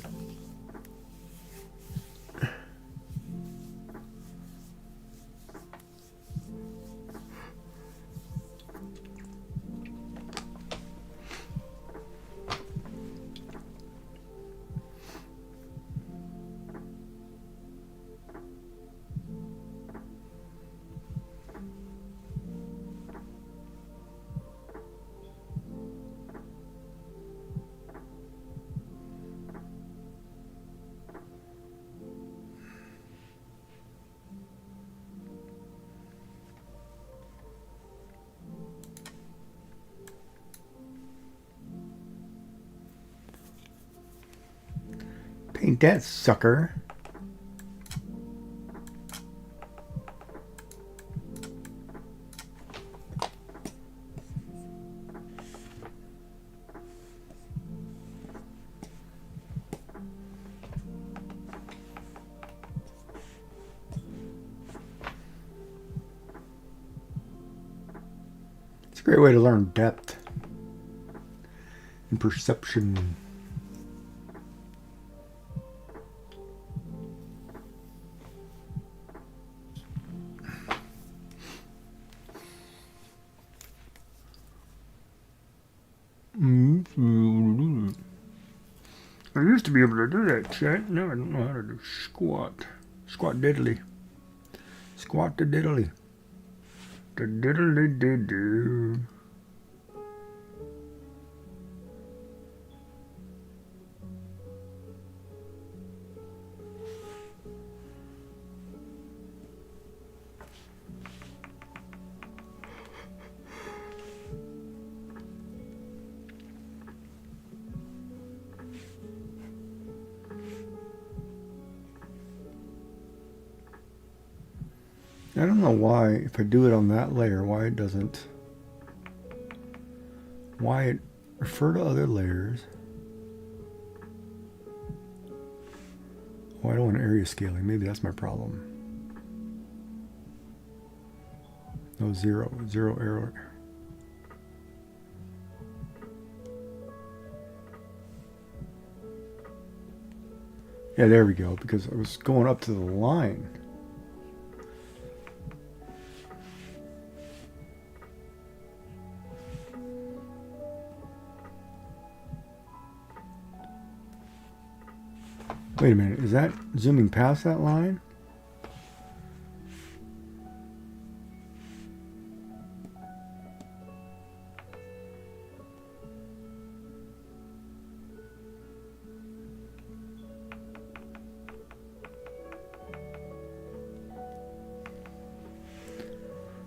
Paint that sucker. It's a great way to learn depth and perception. I used to be able to do that, chat. Now I don't know how to do squat. Squat diddly. Squat the diddly. The diddly diddle. I don't know why, if I do it on that layer, why it doesn't. Why it refer to other layers. Oh, I don't want area scaling. Maybe that's my problem. No, zero error. Yeah, there we go, because I was going up to the line. Wait a minute, is that zooming past that line?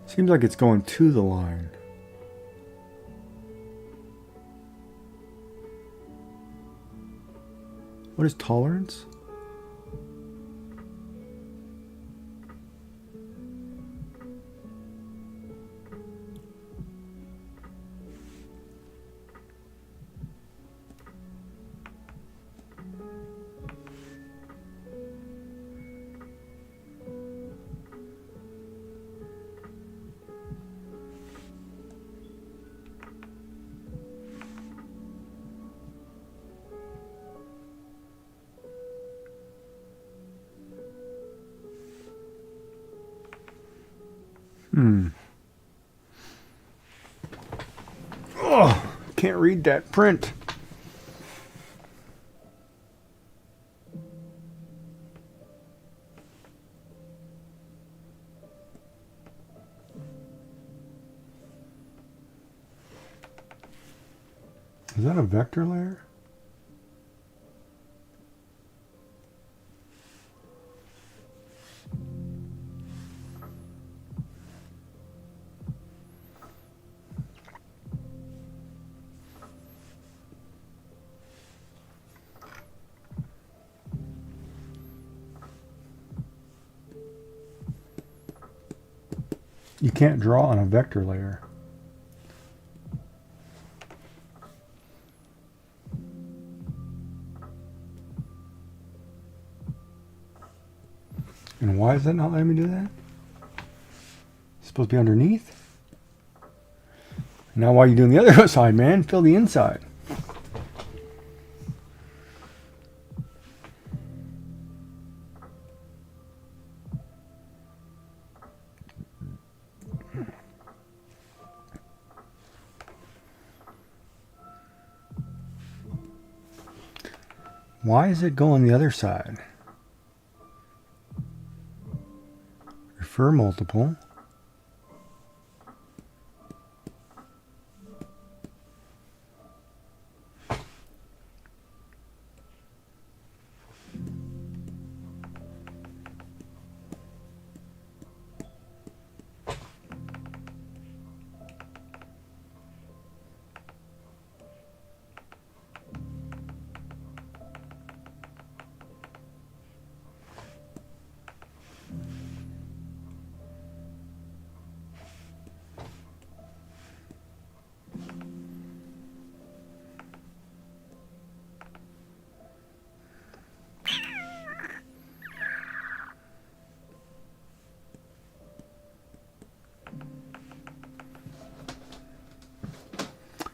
Seems like it's going to the line. What is tolerance? Oh, can't read that print. Is that a vector layer? You can't draw on a vector layer. And why is that not letting me do that? It's supposed to be underneath. Now why are you doing the other side, man? Fill the inside. Why is it going the other side? Refer multiple.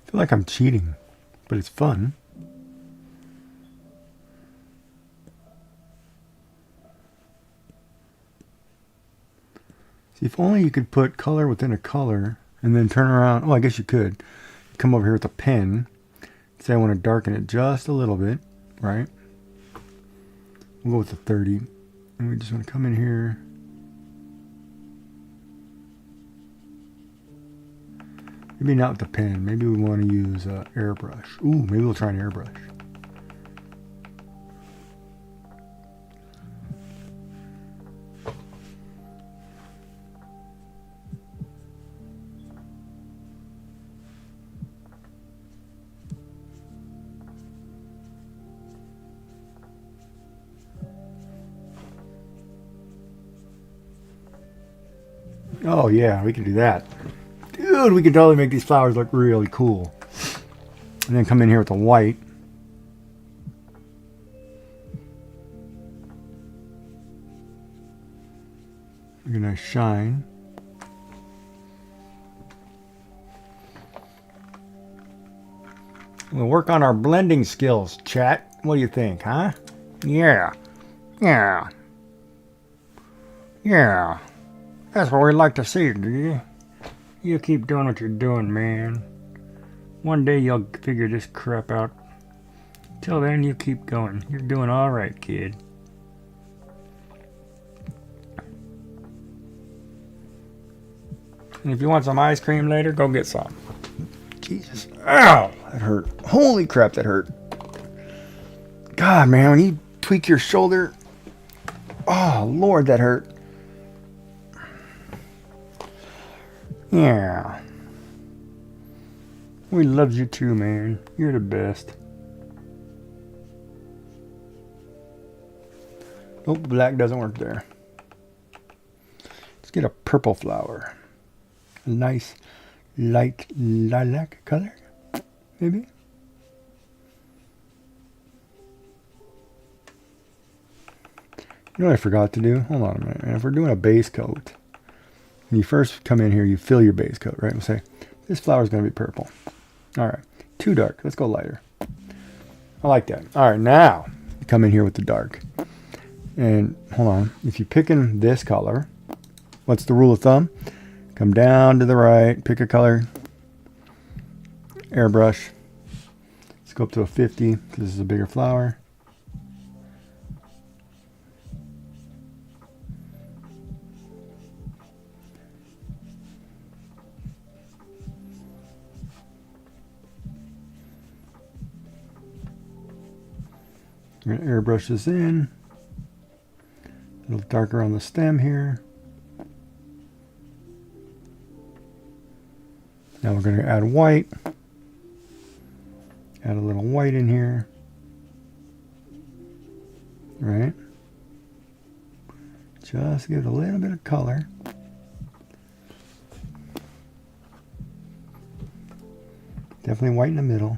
I feel like I'm cheating, but it's fun. See, if only you could put color within a color and then turn around. Oh, I guess you could. Come over here with a pen. Say I want to darken it just a little bit, right? We'll go with the 30. And we just want to come in here. Maybe not with the pen. Maybe we want to use airbrush. Ooh, maybe we'll try an airbrush. Oh yeah, we can do that. Dude, we can totally make these flowers look really cool. And then come in here with the white. Make a nice shine. We'll work on our blending skills, chat. What do you think, huh? Yeah. Yeah. Yeah. That's what we'd like to see, do you? You keep doing what you're doing, man. One day you'll figure this crap out. Till then, you keep going. You're doing all right, kid. And if you want some ice cream later, go get some. Jesus. Ow! That hurt. Holy crap, that hurt. God, man, when you tweak your shoulder. Oh, Lord, that hurt. Yeah. We love you too, man. You're the best. Oh, black doesn't work there. Let's get a purple flower. A nice light lilac color, maybe? You know what I forgot to do? Hold on a minute, man. If we're doing a base coat, when you first come in here, you fill your base coat, right? We'll say, this flower is going to be purple. All right. Too dark. Let's go lighter. I like that. All right. Now, you come in here with the dark. And hold on. If you're picking this color, what's the rule of thumb? Come down to the right, pick a color. Airbrush. Let's go up to a 50 because this is a bigger flower. We're going to airbrush this in. A little darker on the stem here. Now we're going to add white. Add a little white in here. Right? Just give it a little bit of color. Definitely white in the middle.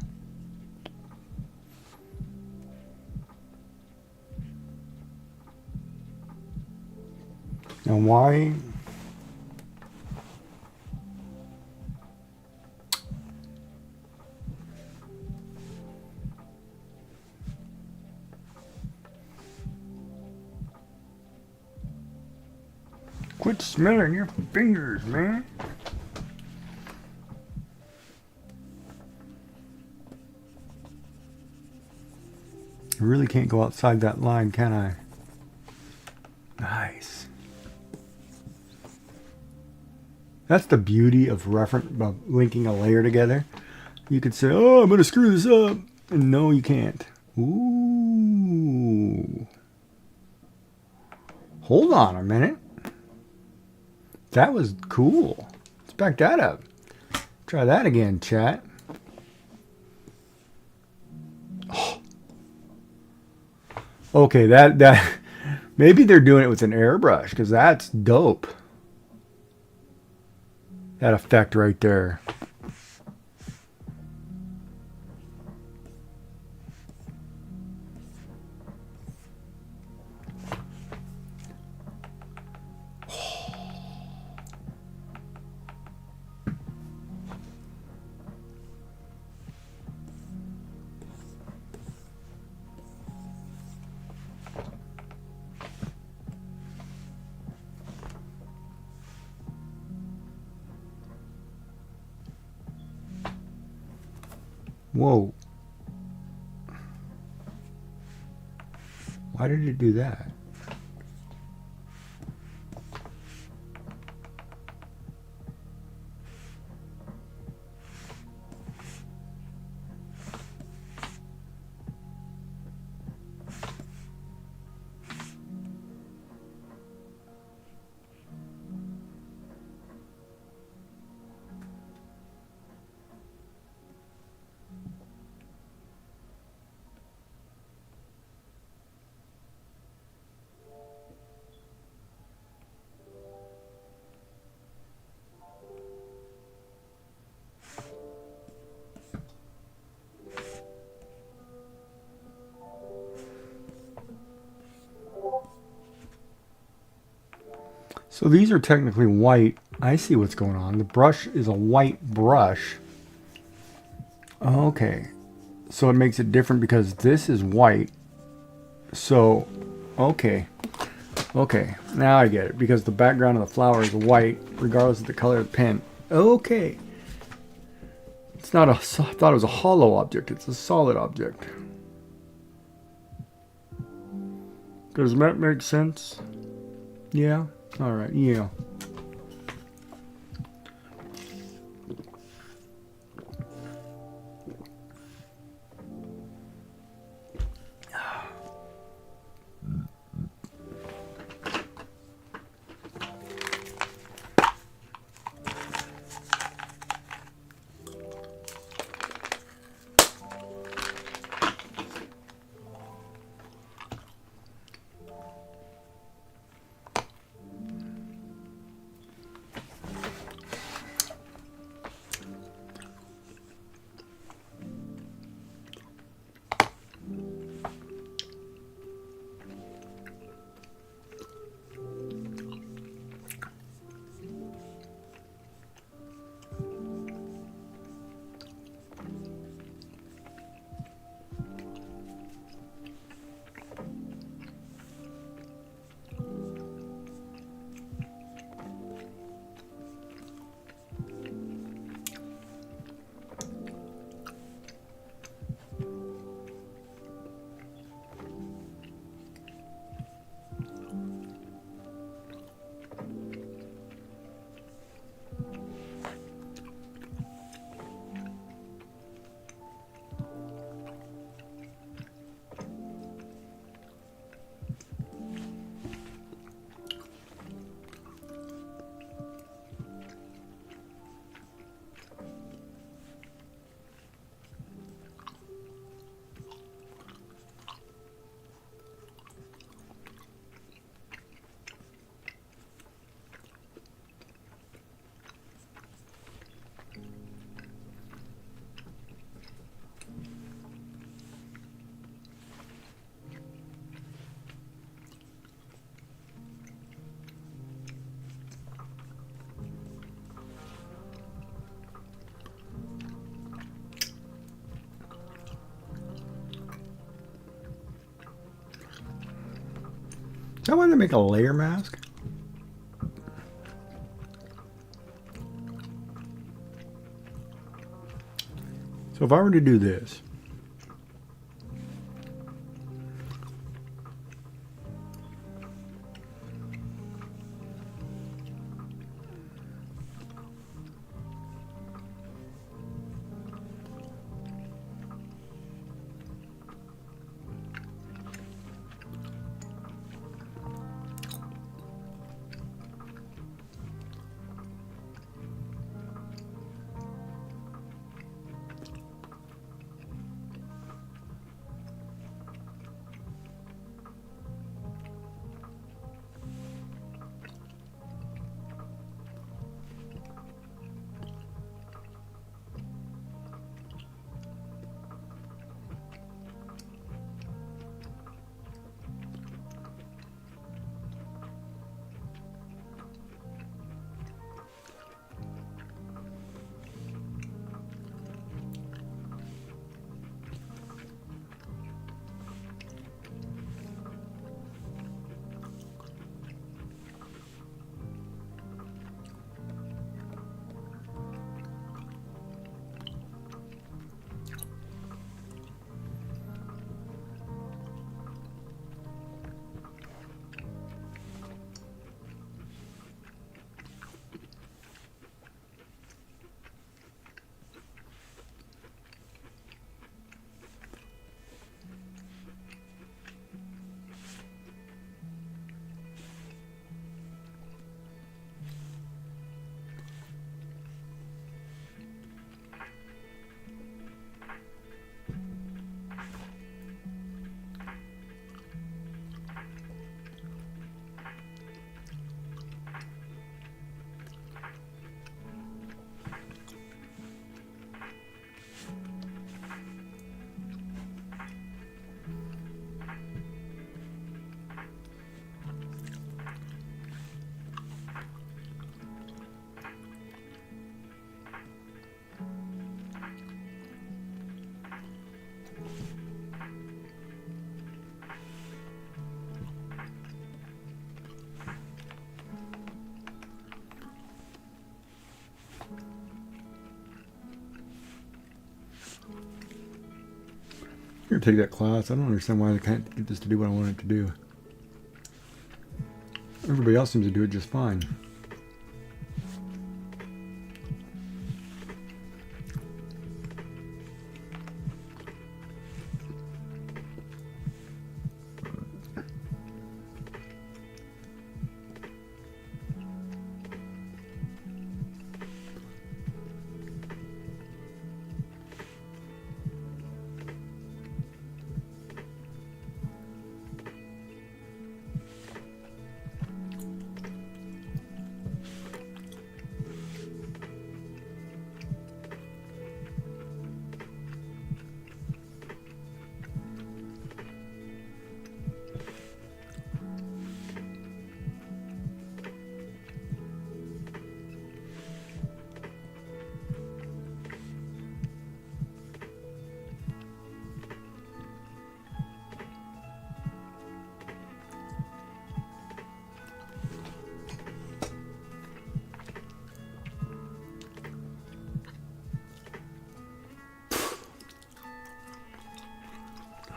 Now why? Quit smelling your fingers, man. I really can't go outside that line, can I? Nice. That's the beauty of linking a layer together. You could say, oh, I'm going to screw this up. And no, you can't. Ooh. Hold on a minute. That was cool. Let's back that up. Try that again, chat. Oh. Okay, that maybe they're doing it with an airbrush because that's dope. That effect right there. Whoa. Why did it do that? So these are technically white. I see what's going on. The brush is a white brush. Okay. So it makes it different because this is white. So, okay. Okay. Now I get it. Because the background of the flower is white, regardless of the color of the pen. Okay. It's not a... I thought it was a hollow object. It's a solid object. Does that make sense? Yeah? All right, yeah. I want to make a layer mask. So if I were to do this, I'm gonna take that class. I don't understand why I can't get this to do what I want it to do. Everybody else seems to do it just fine.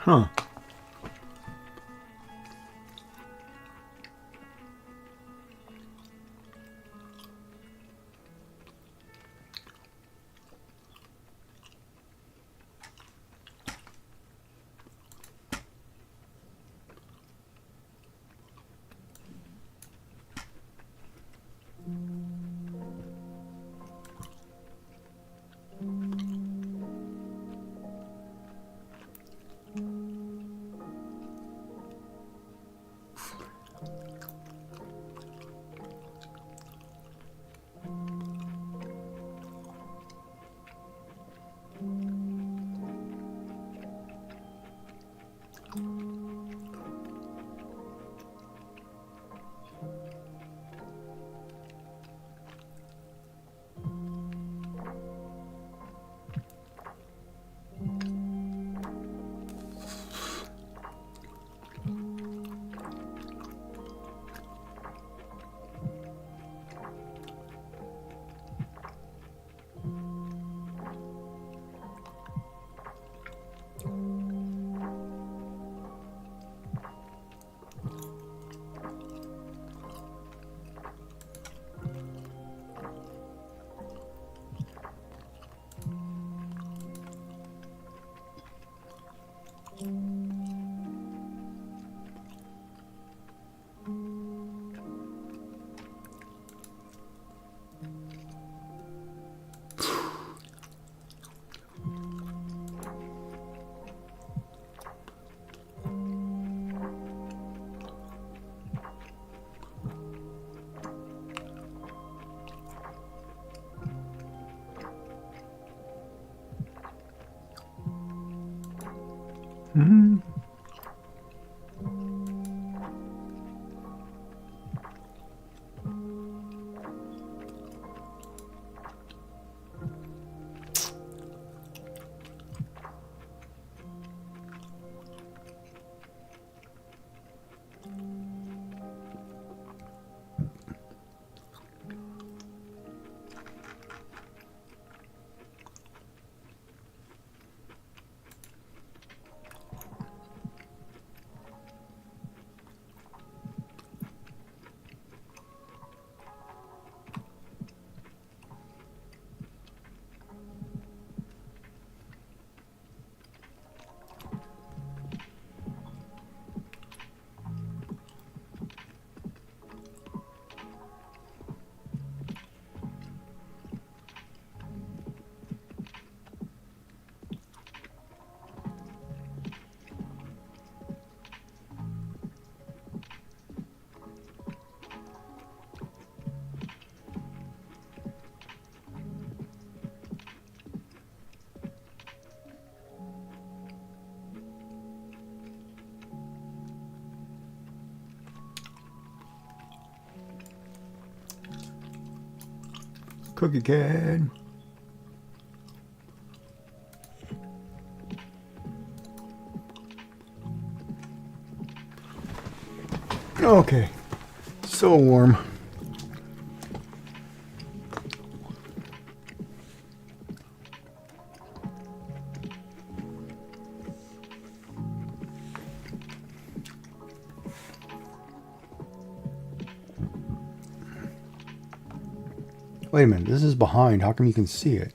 Huh. Hmm. Cookie can. Okay. So warm. Wait a minute, this is behind. How come you can see it?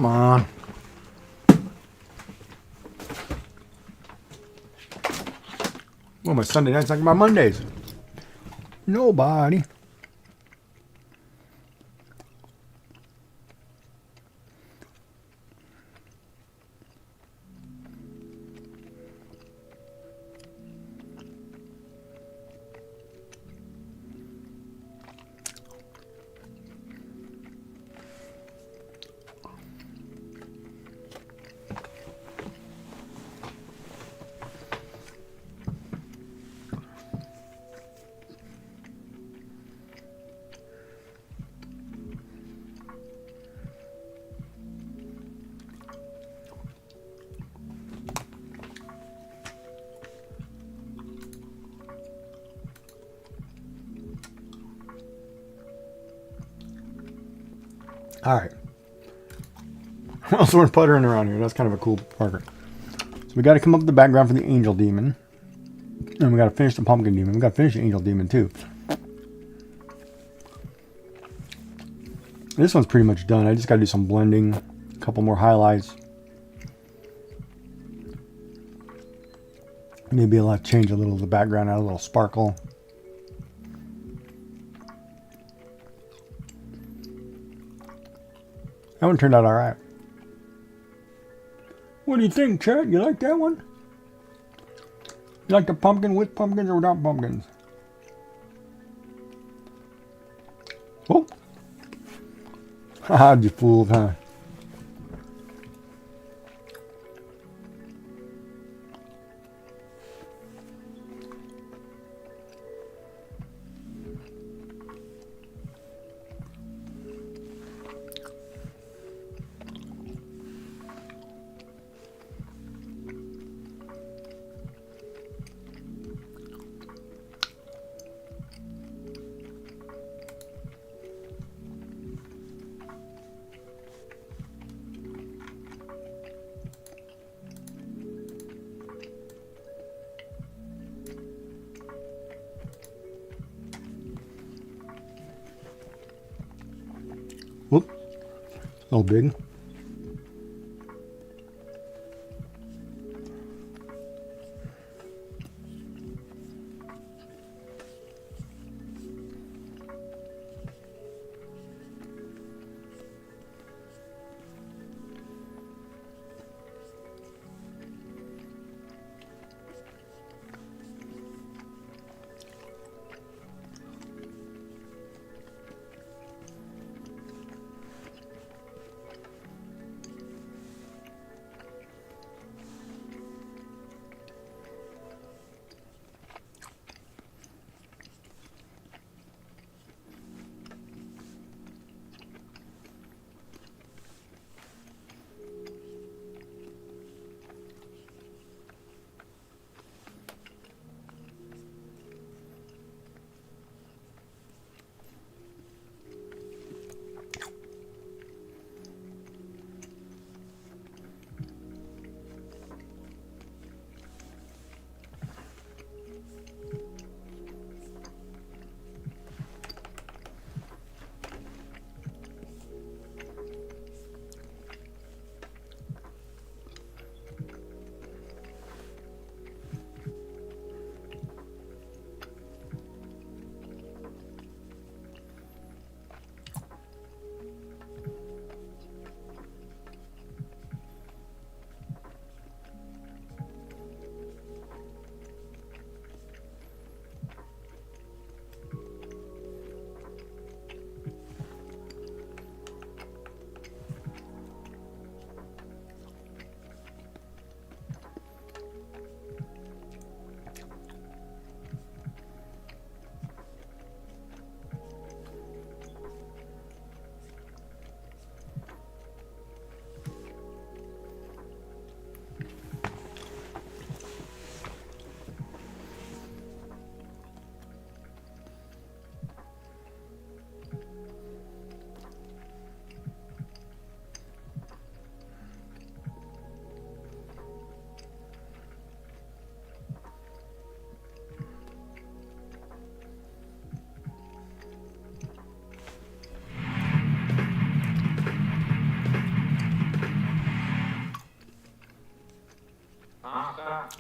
Come on. Well, my Sunday nights like my Mondays. Nobody. All right. Well, so we're puttering around here. That's kind of a cool marker. So we got to come up with the background for the angel demon. And we got to finish the pumpkin demon. We got to finish the angel demon too. This one's pretty much done. I just got to do some blending. A couple more highlights. Maybe I'll have to change a little of the background, add a little sparkle. That one turned out all right. What do you think, Chet? You like that one? You like the pumpkin with pumpkins or without pumpkins? Oh. Haha, you fooled, huh? Whoop. A little big.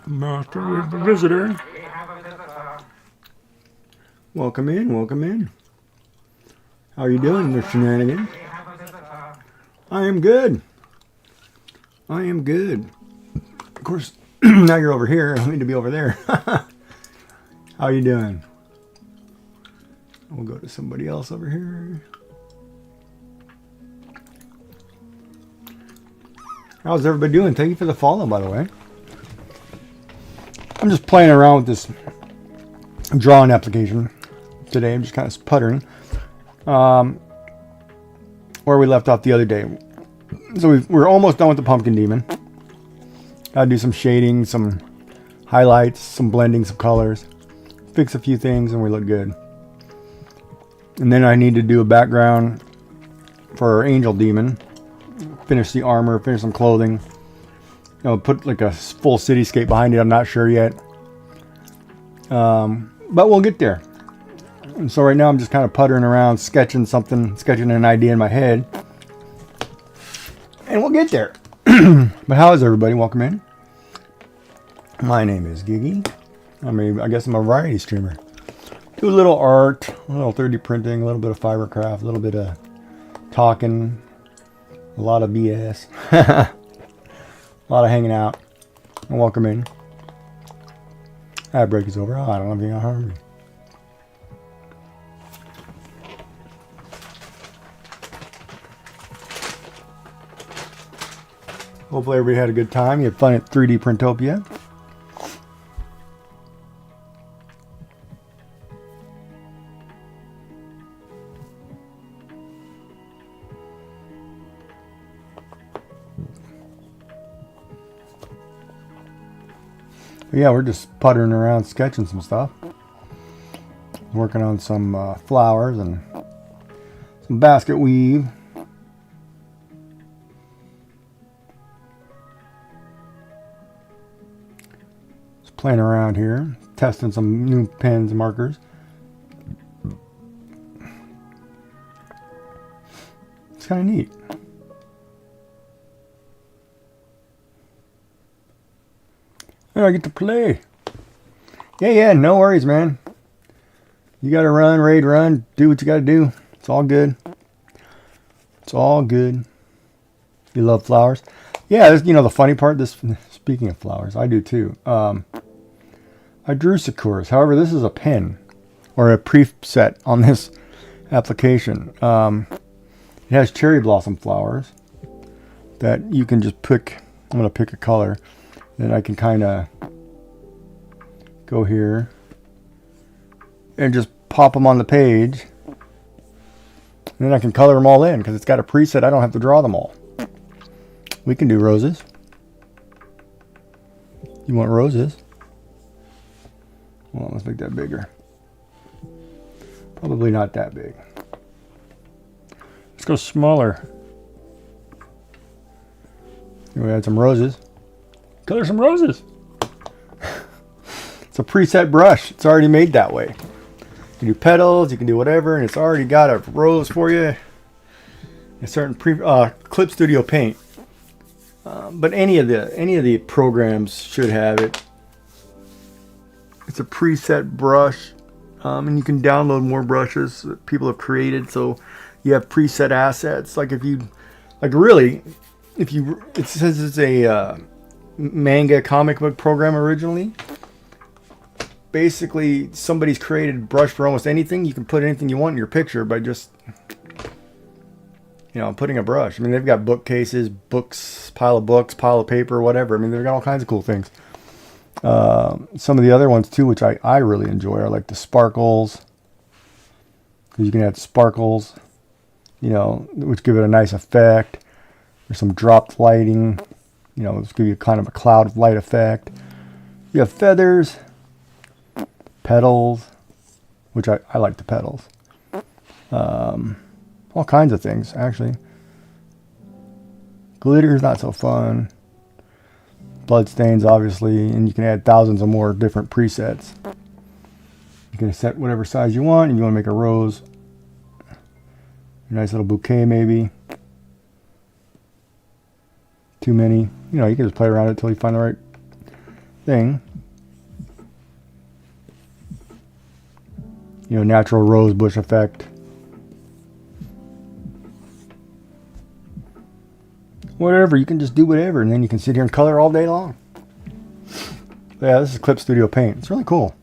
Master, we have a visitor. Welcome in, welcome in. How are you doing, Mr. Shenanigans? I am good. I am good. Of course, now you're over here. I need to be over there. How are you doing? We'll go to somebody else over here. How's everybody doing? Thank you for the follow, by the way. I'm just playing around with this drawing application today. I'm just kind of sputtering. Where we left off the other day. So we're almost done with the pumpkin demon. Gotta do some shading, some highlights, some blending, some colors. Fix a few things and we look good. And then I need to do a background for our angel demon. Finish the armor, finish some clothing. You know, put like a full cityscape behind it. I'm not sure yet. But we'll get there. And so right now I'm just kind of puttering around, sketching something, sketching an idea in my head. And we'll get there. But how is everybody? Welcome in. My name is Giggy. I guess I'm a variety streamer. Do a little art, a little 3D printing, a little bit of fibercraft, a little bit of talking, a lot of BS, a lot of hanging out. And welcome in. That break is over. Oh, I don't know if you're hungry. Hopefully everybody had a good time. You had fun at 3D Printopia. But yeah, we're just puttering around, sketching some stuff. Working on some flowers and some basket weave. Playing around here, testing some new pens and markers. It's kind of neat. And I get to play. Yeah, no worries, man. You gotta run, raid, run, do what you gotta do. It's all good. It's all good. You love flowers? Yeah, this, you know, the funny part, speaking of flowers, I do too. I drew Sakuras. However, this is a pen or a preset on this application. It has cherry blossom flowers that you can just pick. I'm going to pick a color. Then I can kind of go here and just pop them on the page. And then I can color them all in because it's got a preset. I don't have to draw them all. We can do roses. You want roses? Well, let's make that bigger. Probably not that big. Let's go smaller. Here we add some roses. Color some roses. It's a preset brush. It's already made that way. You can do petals, you can do whatever, and it's already got a rose for you. A certain Clip Studio Paint. But any of the programs should have it. It's a preset brush, and you can download more brushes that people have created. So you have preset assets. Like it says it's a manga comic book program originally. Basically, somebody's created a brush for almost anything. You can put anything you want in your picture by just, putting a brush. I mean, they've got bookcases, pile of paper, whatever. I mean, they've got all kinds of cool things. Some of the other ones too, which I really enjoy, are like the sparkles. Because you can add sparkles, which give it a nice effect. There's some dropped lighting, which give you kind of a cloud of light effect. You have feathers, petals, which I like the petals. All kinds of things, actually. Glitter's not so fun. Bloodstains, obviously, and you can add thousands of more different presets. You can set whatever size you want. If you want to make a rose, a nice little bouquet, maybe. Too many, you can just play around it until you find the thing. You know, natural rose bush effect. Whatever, you can just do whatever, and then you can sit here and color all day long. Yeah, this is Clip Studio Paint. It's really cool.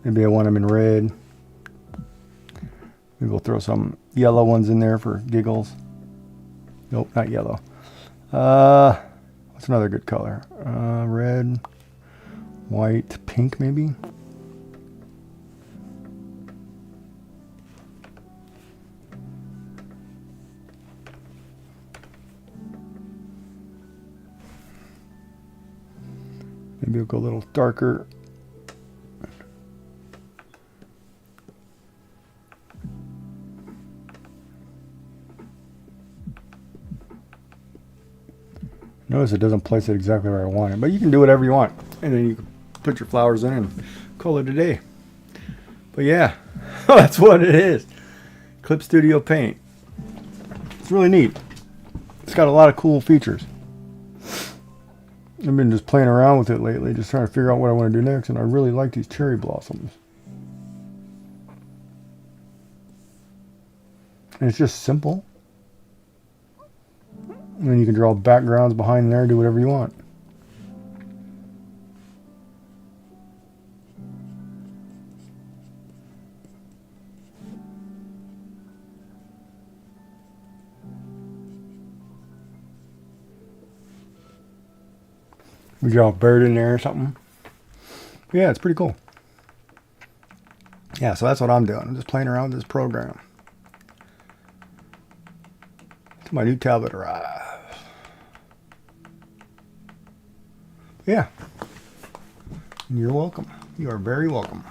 Maybe I want them in red. Maybe we'll throw some yellow ones in there for giggles. Nope, not yellow. What's another good color? Red, white, pink maybe? Maybe we'll go a little darker. Notice it doesn't place it exactly where I want it, but you can do whatever you want. And then you can put your flowers in and call it a day. But yeah, that's what it is. Clip Studio Paint. It's really neat. It's got a lot of cool features. I've been just playing around with it lately, just trying to figure out what I want to do next, and I really like these cherry blossoms. And it's just simple. And then you can draw backgrounds behind there, do whatever you want. We draw a bird in there or something. Yeah, it's pretty cool. Yeah, so that's what I'm doing. I'm just playing around with this program. Till my new tablet arrives. Yeah. You're welcome. You are very welcome.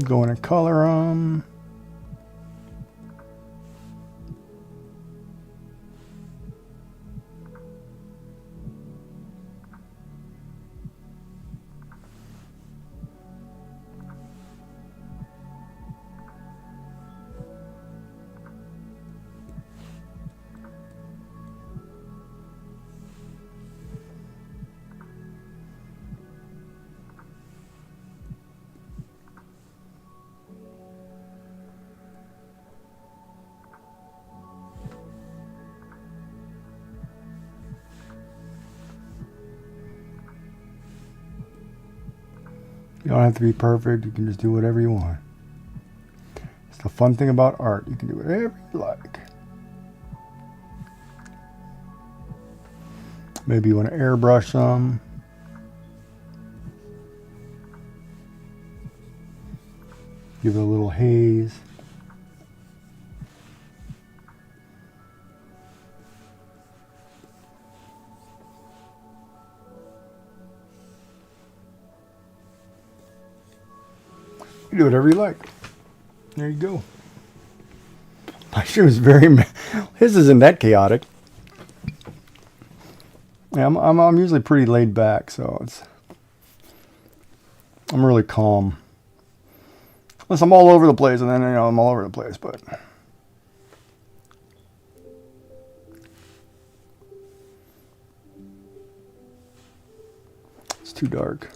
Going to color them. You don't have to be perfect. You can just do whatever you want. It's the fun thing about art. You can do whatever you like. Maybe you want to airbrush some. Give it a little haze. You do whatever you like. There you go. My shoe is his isn't that chaotic. Yeah, I'm usually pretty laid back, so I'm really calm. Unless I'm all over the place, and then I'm all over the place, but it's too dark.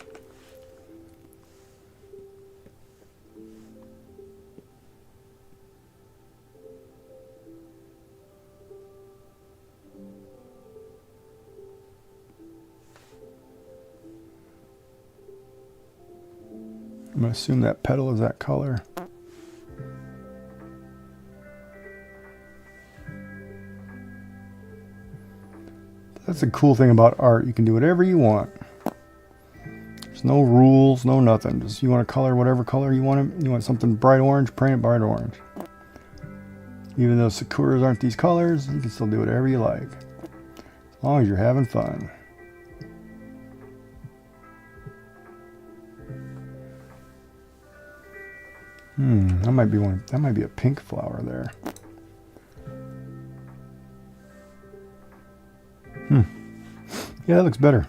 I'm going to assume that petal is that color. That's the cool thing about art. You can do whatever you want. There's no rules, no nothing. Just you want to color whatever color you want. You want something bright orange, paint it bright orange. Even though sakuras aren't these colors, you can still do whatever you like. As long as you're having fun. That might be one. That might be a pink flower there. Yeah, that looks better.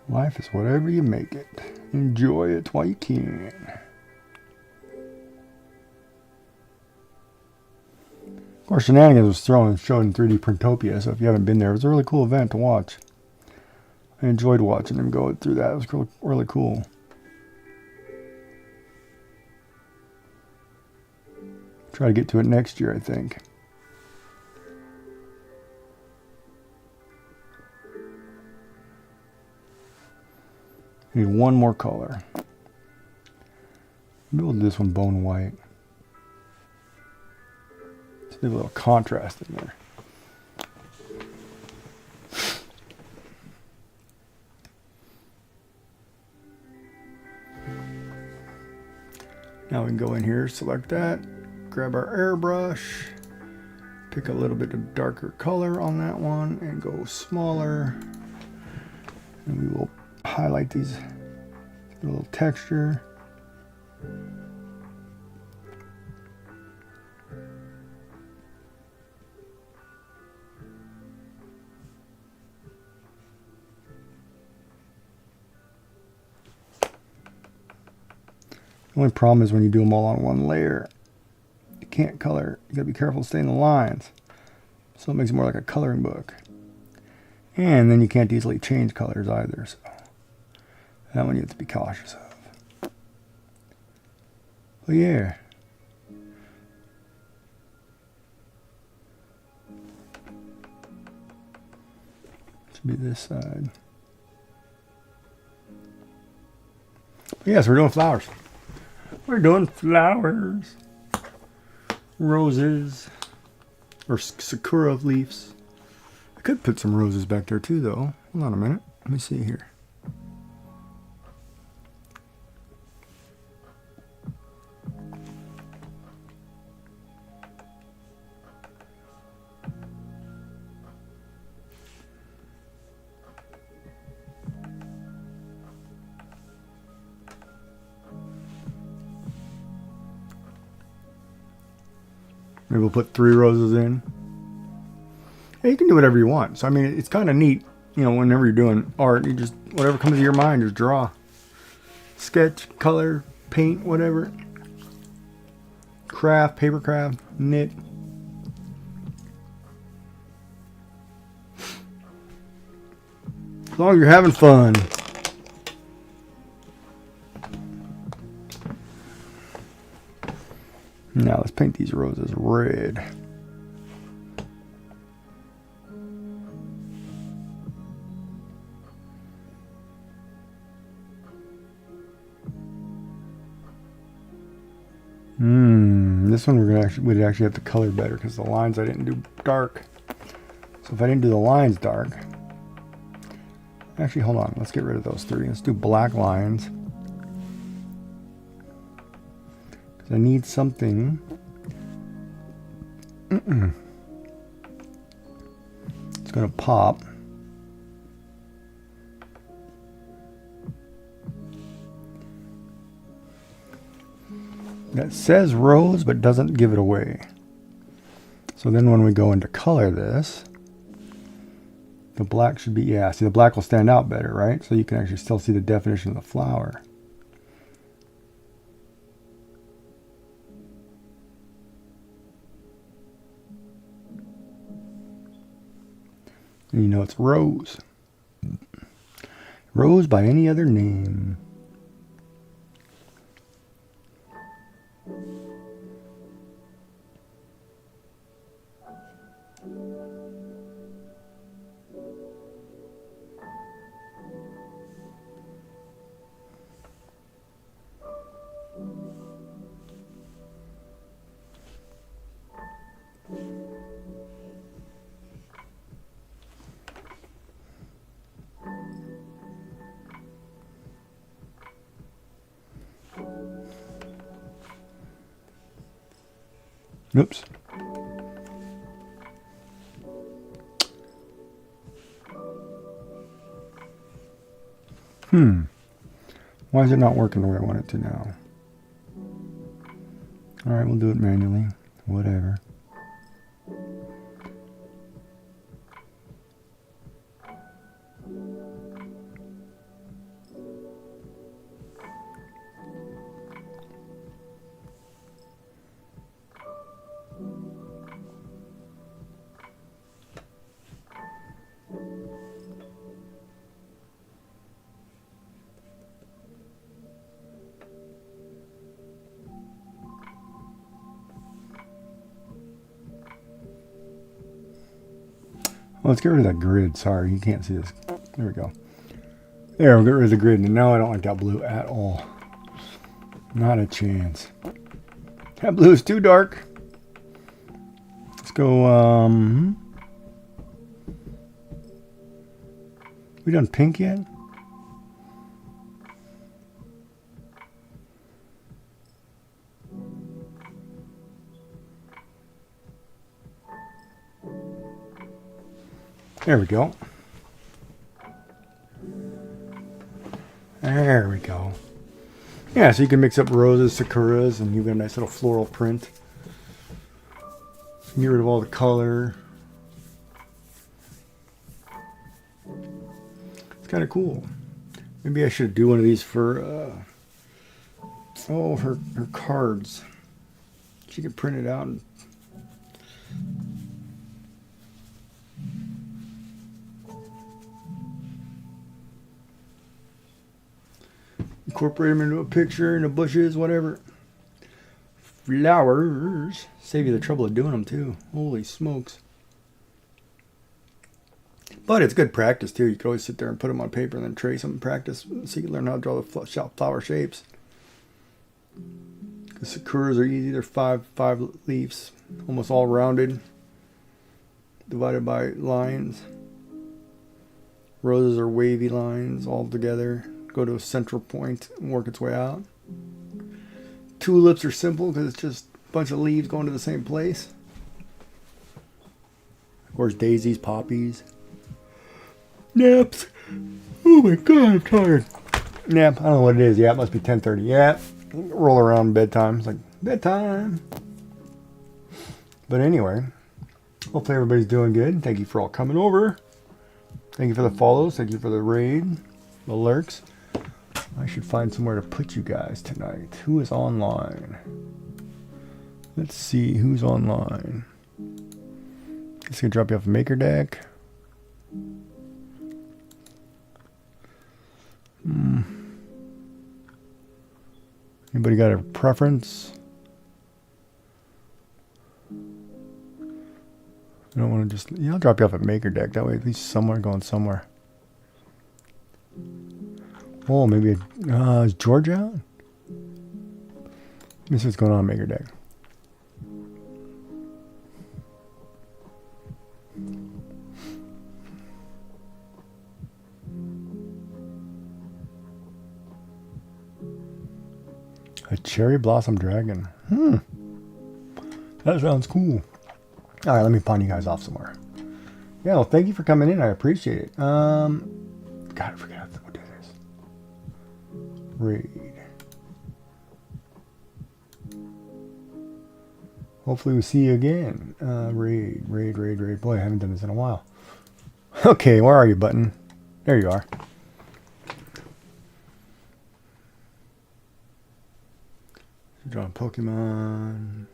Life is whatever you make it. Enjoy it while you can. Of course, Shenanigans was shown in 3D Printopia, so if you haven't been there, it was a really cool event to watch. I enjoyed watching them go through that. It was really, really cool. Try to get to it next year, I think. Need one more color. Maybe we'll do this one bone white. Let's leave a little contrast in there. Now we can go in here, select that, grab our airbrush, pick a little bit of darker color on that one, and go smaller. And we will highlight these, a little texture. The only problem is when you do them all on one layer, you can't color. You gotta be careful staying the lines. So it makes it more like a coloring book. And then you can't easily change colors either, so that one you have to be cautious of. But yeah. Should be this side. But yes, we're doing flowers. We're doing flowers. Roses. Or sakura leaves. I could put some roses back there too, though. Hold on a minute. Let me see here. Maybe we'll put 3 roses in. Yeah, you can do whatever you want. So, I mean, it's kind of neat, you know, whenever you're doing art, you just, whatever comes to your mind, just draw. Sketch, color, paint, whatever. Craft, paper craft, knit. As long as you're having fun. Now let's paint these roses red. This one we'd actually have to color better because the lines I didn't do dark. So if I didn't do the lines dark, actually hold on, let's get rid of those 3. Let's do black lines. Because I need something. It's gonna pop. That says rose, but doesn't give it away. So then when we go into color this, the black should be, yeah, see the black will stand out better, right? So you can actually still see the definition of the flower. And you know it's rose. Rose by any other name. Oops. Why is it not working the way I want it to now? Alright, we'll do it manually. Whatever. Well, let's get rid of that grid. Sorry, you can't see this. There we go. There, we'll get rid of the grid. And now I don't like that blue at all. Not a chance. That blue is too dark. Let's go, we done pink yet? There we go. There we go. Yeah, so you can mix up roses, sakuras, and you get a nice little floral print. Get rid of all the color. It's kind of cool. Maybe I should do one of these for, her cards. She could print it out and incorporate them into a picture, in the bushes, whatever. Flowers. Save you the trouble of doing them too. Holy smokes. But it's good practice too. You can always sit there and put them on paper and then trace them and practice so you can learn how to draw the flower shapes. The sakuras are easy. They're five leaves. Almost all rounded. Divided by lines. Roses are wavy lines all together. Go to a central point and work its way out. Tulips are simple because it's just a bunch of leaves going to the same place. Of course, daisies, poppies. Naps. Oh my god, I'm tired. Nap. I don't know what it is. Yeah, it must be 10:30. Yeah. Roll around bedtime. It's like, bedtime. But anyway, hopefully everybody's doing good. Thank you for all coming over. Thank you for the follows. Thank you for the raid. The lurks. I should find somewhere to put you guys tonight. Who is online? Let's see who's online. It's gonna drop you off a maker deck. Anybody got a preference? I don't want to just... Yeah, I'll drop you off a maker deck. That way at least somewhere going somewhere. Oh, maybe... is George out? Let me see what's going on maker deck. A cherry blossom dragon. That sounds cool. Alright, let me pawn you guys off somewhere. Yeah, well, thank you for coming in. I appreciate it. God, I forgot how to do this. Raid. Hopefully we see you again. Raid. Boy, I haven't done this in a while. Okay, where are you, button? There you are. Draw a Pokemon.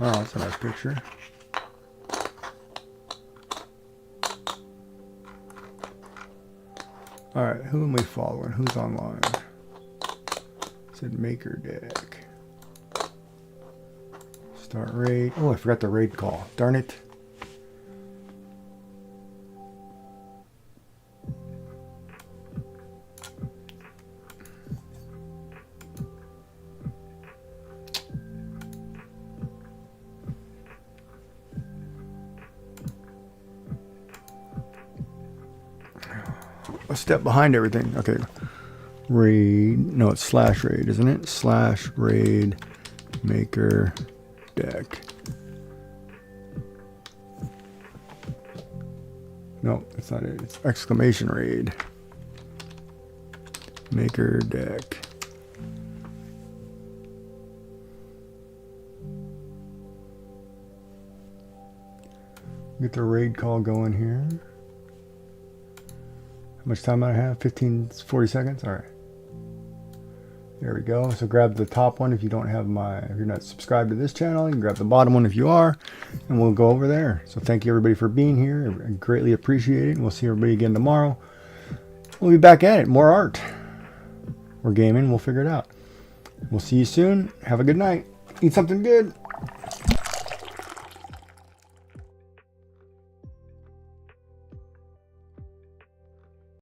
Oh, that's a nice picture. Alright, who am I following? Who's online? It said maker deck. Start raid. Oh, I forgot the raid call. Darn it. A step behind everything. Okay. Raid. No, it's slash raid, isn't it? Slash raid maker deck. No, that's not it. It's exclamation raid. Maker deck. Get the raid call going here. How much time do I have? 40 seconds? All right. There we go. So grab the top one if you don't have if you're not subscribed to this channel. You can grab the bottom one if you are, and we'll go over there. So thank you everybody for being here. I greatly appreciate it. We'll see everybody again tomorrow. We'll be back at it. More art. We're gaming. We'll figure it out. We'll see you soon. Have a good night. Eat something good.